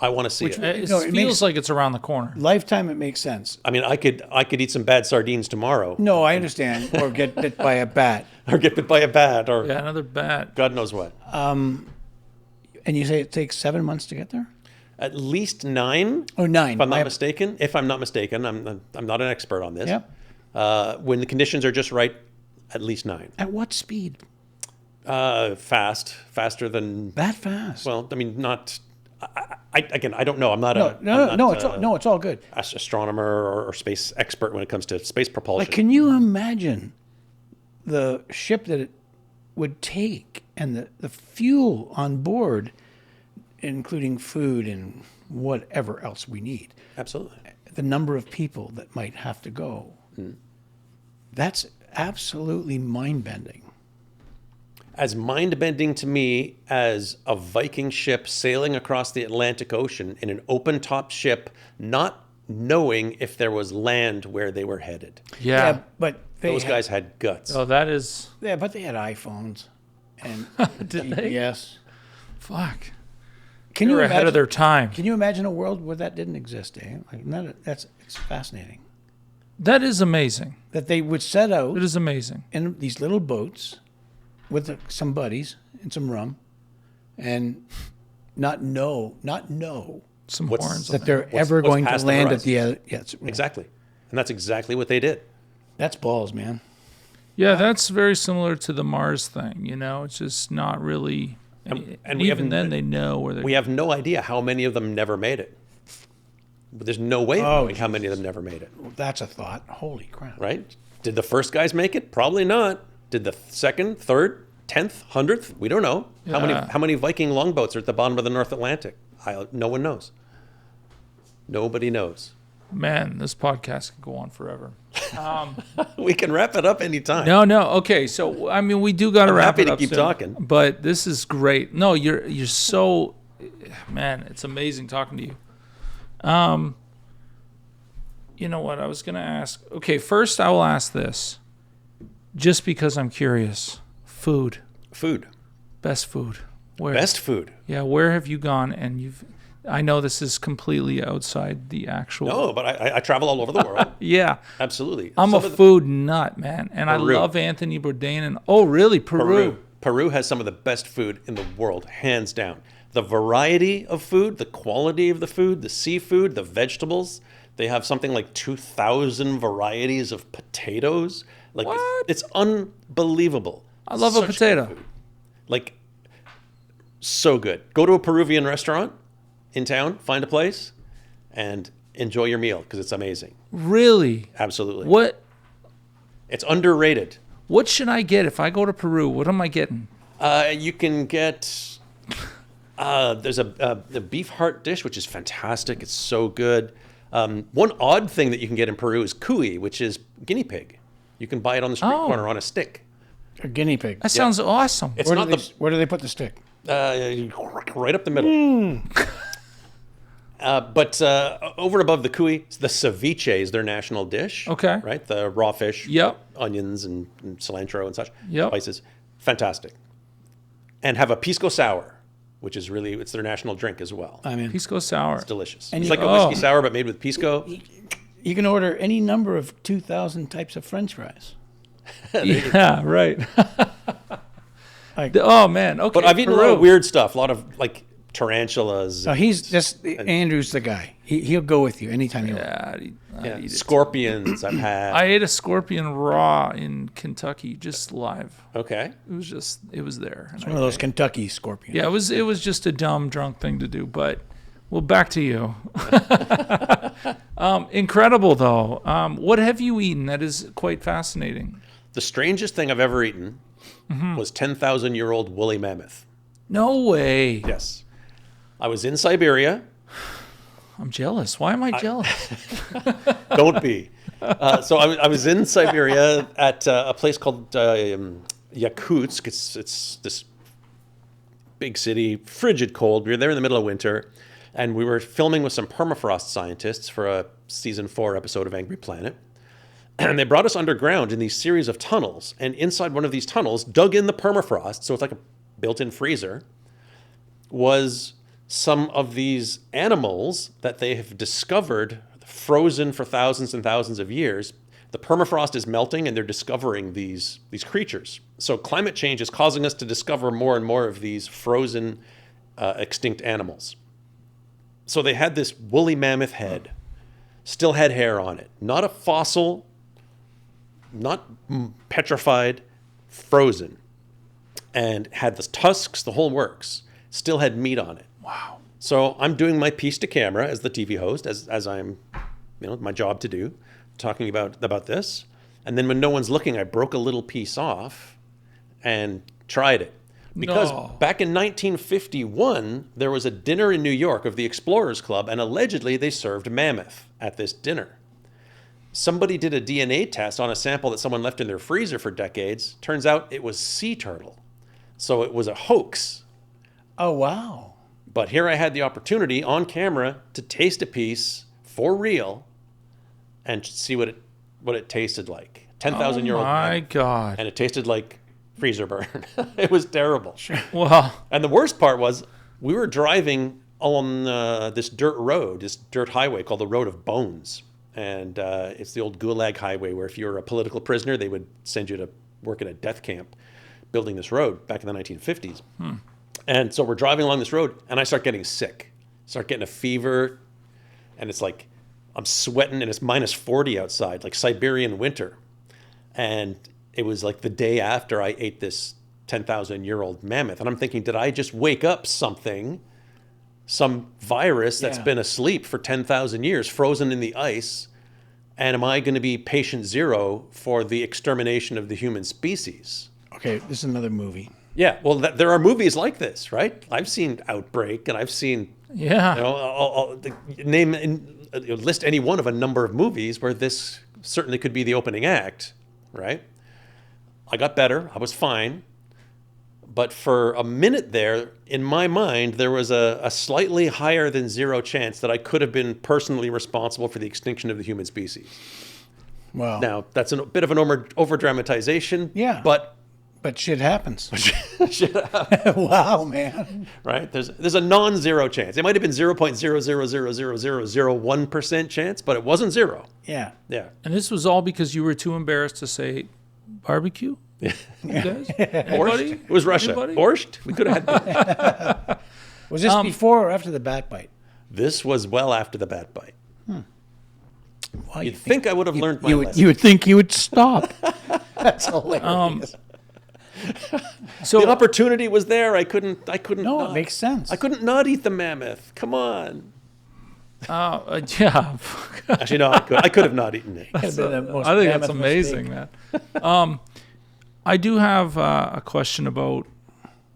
I want to see it. It No, it feels makes- like it's around the corner. Lifetime, it makes sense. I mean, I could eat some bad sardines tomorrow, No, I understand. Or get bit by a bat. or get bit by a bat, or Yeah, another bat. God knows what. And you say it takes 7 months to get there? At least 9. Oh, 9. If I'm not mistaken. If I'm not mistaken, I'm not an expert on this. Yep. When the conditions are just right, at least 9. At what speed? Faster than. That fast? Well, I mean, not. I don't know. I'm not It's all good. astronomer or space expert when it comes to space propulsion. Like, can you imagine the ship that it would take and the fuel on board, including food and whatever else we need? Absolutely. The number of people that might have to go. That's absolutely mind-bending. As mind-bending to me as a Viking ship sailing across the Atlantic Ocean in an open-top ship, not knowing if there was land where they were headed. Yeah. But Those guys had guts. Oh, that is. Yeah, but they had iPhones and Did they? GPS. Fuck. Can They you were ahead of their time. Can you imagine a world where that didn't exist, eh? Like it's fascinating That is amazing. that they would set out It is amazing. in these little boats with some buddies and some rum, and not know Some What's- horns. that they're What's- ever what's going to past the land at horizon? the other. Yes, Exactly. And that's exactly what they did. That's balls, man. Yeah, that's very similar to the Mars thing. You know, it's just not really. And we even haven't- then, they know where they. We have no idea how many of them never made it. But there's no way of Oh, knowing how many of them never made it, That's a thought. Holy crap! right? Did the first guys make it? Probably not. Did the second, third, 10th, 100th? We don't know. Yeah. How many Viking longboats are at the bottom of the North Atlantic? No one knows. Nobody knows. Man, this podcast could go on forever. We can wrap it up anytime. No. Okay, so I mean, we do got to I'm wrap happy it to up keep soon, talking. But this is great. No, you're so, man. It's amazing talking to you. You know what? I was gonna ask. Okay, first I will ask this, just because I'm curious. Food, Food. best food. Where? Best food. Yeah, where have you gone? And you've. I know this is completely outside the actual. No, but I travel all over the world. Yeah. Absolutely. I'm Some a of the- food nut, man, and I Peru. love Anthony Bourdain. And oh, really, Peru? Peru has some of the best food in the world, hands down. The variety of food, the quality of the food, the seafood, the vegetables. They have something like 2,000 varieties of potatoes. Like What? It's unbelievable. I love a Such good potato. food. Like so good. Go to a Peruvian restaurant in town, find a place, and enjoy your meal because it's amazing. Really? Absolutely. What It's underrated. should I get if I go to Peru? What am I getting? You can get. There's a beef heart dish, which is fantastic. It's so good. One odd thing that you can get in Peru is cuy, which is guinea pig. You can buy it on the street Oh. corner on a stick. A guinea pig. That sounds awesome. It's Where not where do they put the stick? right up the middle. But over and above the cuy, the ceviche is their national dish. Okay. Right? The raw fish, Yep. onions and cilantro and such, Yep. spices. Fantastic. And have a pisco sour. which is really, it's their national drink as well. I mean, Pisco sour. It's delicious. And It's you- like a whiskey sour, but made with pisco. you can order any number of 2,000 types of French fries. Yeah, right. Like, Oh man. Okay. But I've eaten a lot Peru. of weird stuff, a lot of like tarantulas, so he's just Andrew's the guy. He'll go with you anytime you want. Yeah, I'd eat it. scorpions I've had. I ate a scorpion raw in Kentucky, just live. Okay. It was there. And One of those Kentucky scorpions. Yeah, it was just a dumb drunk thing to do. But well, back to you. Incredible though. What have you eaten that is quite fascinating? The strangest thing I've ever eaten Mm-hmm. was 10,000-year-old woolly mammoth. No way. Yes. I was in Siberia. I'm jealous. Why am I jealous? Don't be. So I was in Siberia at a place called Yakutsk. It's this big city, frigid cold. We were there in the middle of winter, and we were filming with some permafrost scientists for a season 4 episode of Angry Planet. And they brought us underground in these series of tunnels. And inside one of these tunnels, dug in the permafrost, so it's like a built-in freezer, was some of these animals that they have discovered frozen for thousands and thousands of years. The permafrost is melting, and they're discovering these creatures. So climate change is causing us to discover more and more of these frozen, extinct animals. So they had this woolly mammoth head, still had hair on it, not a fossil, not petrified, frozen, and had the tusks, the whole works, still had meat on it. Wow. So I'm doing my piece to camera as the TV host, as I'm, my job to do, talking about this. And then when no one's looking, I broke a little piece off and tried it. Because No. back in 1951, there was a dinner in New York of the Explorers Club, and allegedly they served mammoth at this dinner. Somebody did a DNA test on a sample that someone left in their freezer for decades. Turns out it was sea turtle. So it was a hoax. Oh, wow. But here I had the opportunity on camera to taste a piece for real and see what it tasted like. 10,000-year-old Oh my mammoth. God. And it tasted like freezer burn. It was terrible. Wow. And the worst part was we were driving on this dirt road, this dirt highway called the Road of Bones. And it's the old Gulag highway where if you were a political prisoner, they would send you to work in a death camp building this road back in the 1950s. And so we're driving along this road, and I start getting sick. Start getting a fever, and it's like I'm sweating, and it's minus 40 outside, like Siberian winter. And it was like the day after I ate this 10,000-year-old mammoth. And I'm thinking, did I just wake up something, some virus that's Yeah. been asleep for 10,000 years, frozen in the ice? And am I going to be patient zero for the extermination of the human species? Okay, this is another movie. Yeah, well, there are movies like this, right? I've seen Outbreak, and I've seen, Yeah. list any one of a number of movies where this certainly could be the opening act, right? I got better. I was fine. But for a minute there, in my mind, there was a slightly higher than zero chance that I could have been personally responsible for the extinction of the human species. Wow. Now, that's a bit of an over-dramatization. Yeah. But shit happens. shit happens. Wow, man. Right? There's a non-zero chance. It might have been 0.0000001% chance, but it wasn't zero. Yeah. Yeah. And this was all because you were too embarrassed to say barbecue? You guys? Anybody? It was Russia. Anybody? Borscht? We could have had borscht. Was this before or after the bat bite? This was well after the bat bite. Well, You'd think I would have learned my lesson. you would think you would stop. That's hilarious. So The opportunity was there. I couldn't No, not. it makes sense. I couldn't not eat the mammoth. Come on. yeah. Actually, no, I could have not eaten it. Could've been the most I think that's mammoth amazing, mistake. man. I do have a question about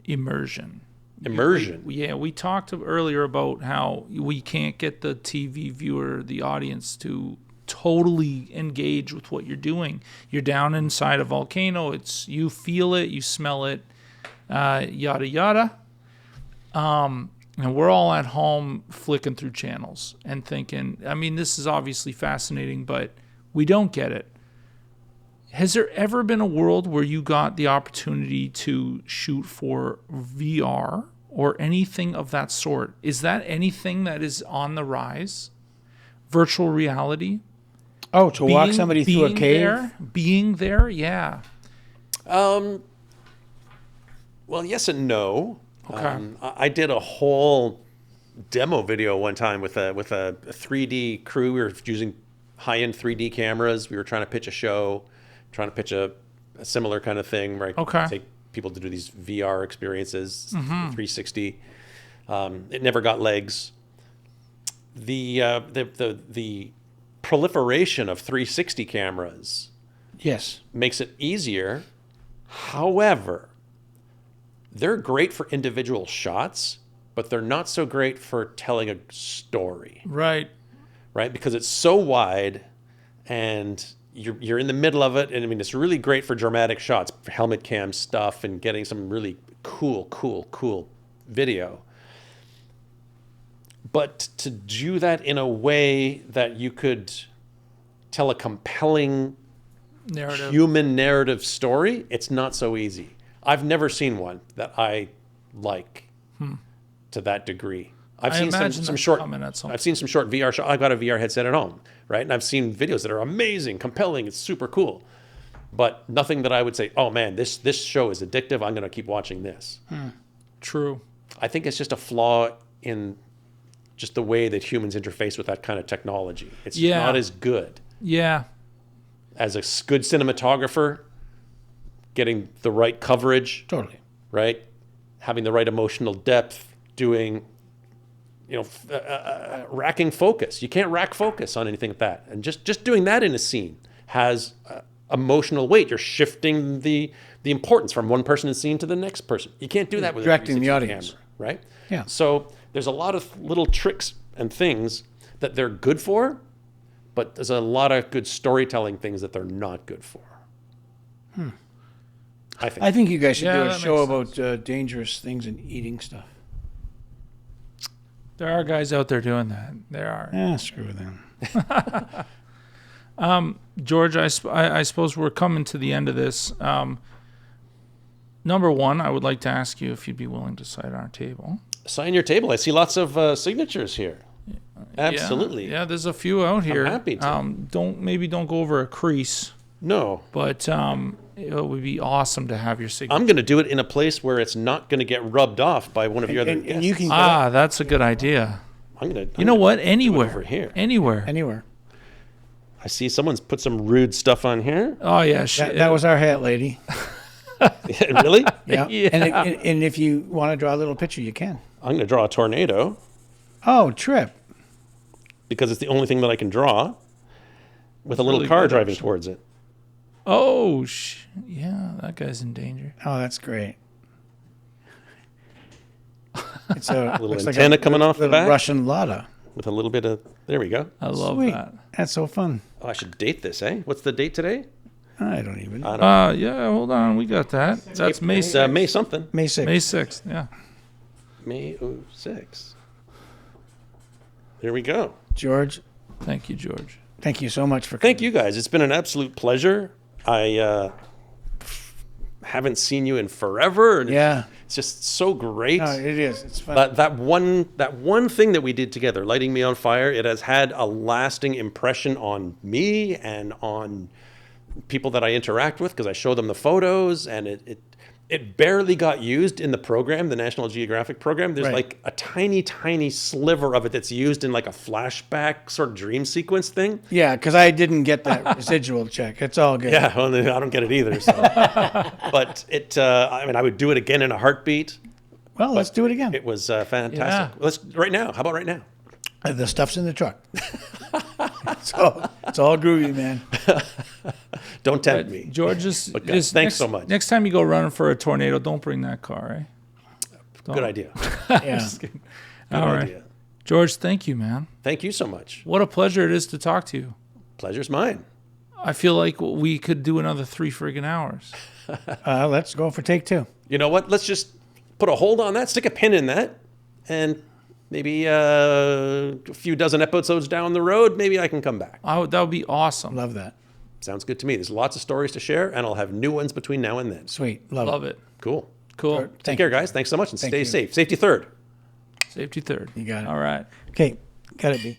immersion. Immersion. Yeah, we talked earlier about how we can't get the TV viewer, the audience, to totally engage with what you're doing. You're down inside a volcano. You feel it, you smell it, yada yada. And we're all at home flicking through channels and thinking, I mean, this is obviously fascinating, but we don't get it. Has there ever been a world where you got the opportunity to shoot for VR or anything of that sort. Is that anything that is on the rise? Virtual reality? Oh, to walk somebody through a cave? Being there, yeah. Well, yes and no. Okay. I did a whole demo video one time with a 3D crew. We were using high-end 3D cameras. We were trying to pitch a show, trying to pitch a similar kind of thing, right? Okay. Take people to do these VR experiences, 360. It never got legs. The proliferation of 360 cameras Yes. makes it easier. However, they're great for individual shots, but they're not so great for telling a story, Right. right? Because it's so wide and you're in the middle of it. And I mean, it's really great for dramatic shots, for helmet cam stuff and getting some really cool video. But to do that in a way that you could tell a compelling Narrative. human narrative story, it's not so easy. I've never seen one that I like to that degree. I've I seen imagine some that's short. coming at some I've seen some short VR shots. I've got a VR headset at home, right? And I've seen videos that are amazing, compelling. It's super cool, but nothing that I would say, "Oh man, this show is addictive. I'm going to keep watching this." True. I think it's just a flaw in just the way that humans interface with that kind of technology. It's Yeah. not as good. Yeah. As a good cinematographer, getting the right coverage, Totally. right? Having the right emotional depth, doing, racking focus. You can't rack focus on anything like that. And just doing that in a scene has emotional weight. You're shifting the importance from one person in the scene to the next person. You can't do that with Directing a the 360 audience. camera, right? Yeah. So there's a lot of little tricks and things that they're good for, but there's a lot of good storytelling things that they're not good for. I think. I think you guys should Yeah, do a that show makes about dangerous things and eating stuff. There are guys out there doing that. There are. Yeah, screw them. George, I suppose we're coming to the end of this. Number one, I would like to ask you if you'd be willing to sign our table. Sign your table. I see lots of signatures here. Absolutely. Yeah, there's a few out here. happy to. Don't go over a crease, No. but it would be awesome to have your signature. I'm going to do it in a place where it's not going to get rubbed off by one of your other And guests. you can That's a good idea. I'm going to. You know what? Anywhere. over here. Anywhere. anywhere. I see someone's put some rude stuff on here. Oh yeah, shit. That was our hat lady. Really? Yeah. Yeah. And if you want to draw a little picture, you can. I'm going to draw a tornado Oh, Trip. because it's the only thing that I can draw with a little really car good, driving actually. towards it. Oh yeah, that guy's in danger. Oh, that's great. It's a Little looks like antenna a coming off the little back Russian Lada. with a little bit of. There we go. I love Sweet. that. That's so fun. Oh, I should date this, eh? What's the date today? I don't even know. Yeah, hold on, we got that. That's May It's 6th. May something. May 6th. May 6th. Yeah. May 06. There we go. George, Thank you, George. thank you so much for Thank you guys. It's been an absolute pleasure. I haven't seen you in forever. And Yeah. It's just so great. No, it is. It's fun. That one thing that we did together, lighting me on fire, it has had a lasting impression on me and on people that I interact with because I show them the photos, and it barely got used in the program, the National Geographic program. There's Right. like a tiny sliver of it that's used in like a flashback sort of dream sequence thing. Yeah, because I didn't get that residual check. It's all good. Yeah, well, I don't get it either. So. But I mean, I would do it again in a heartbeat. Well, let's do it again. It was fantastic. Yeah. Let's right now. How about right now? The stuff's in the truck. it's all groovy, man. Don't tempt me. George, just thanks next, so much. Next time you go running for a tornado, don't bring that car, eh? Good idea. Yeah. Good All right. idea. George, thank you, man. Thank you so much. What a pleasure it is to talk to you. Pleasure's mine. I feel like we could do another 3 friggin' hours. Let's go for take 2. You know what? Let's just put a hold on that, stick a pin in that, and maybe a few dozen episodes down the road, maybe I can come back. That would be awesome. Love that. Sounds good to me. There's lots of stories to share, and I'll have new ones between now and then. Sweet. Love Love it. Cool. Cool. Thank Take you. care, guys. Thanks so much, and Thank stay you. safe. Safety third. Safety third. You got it. All right. Okay, got it, B.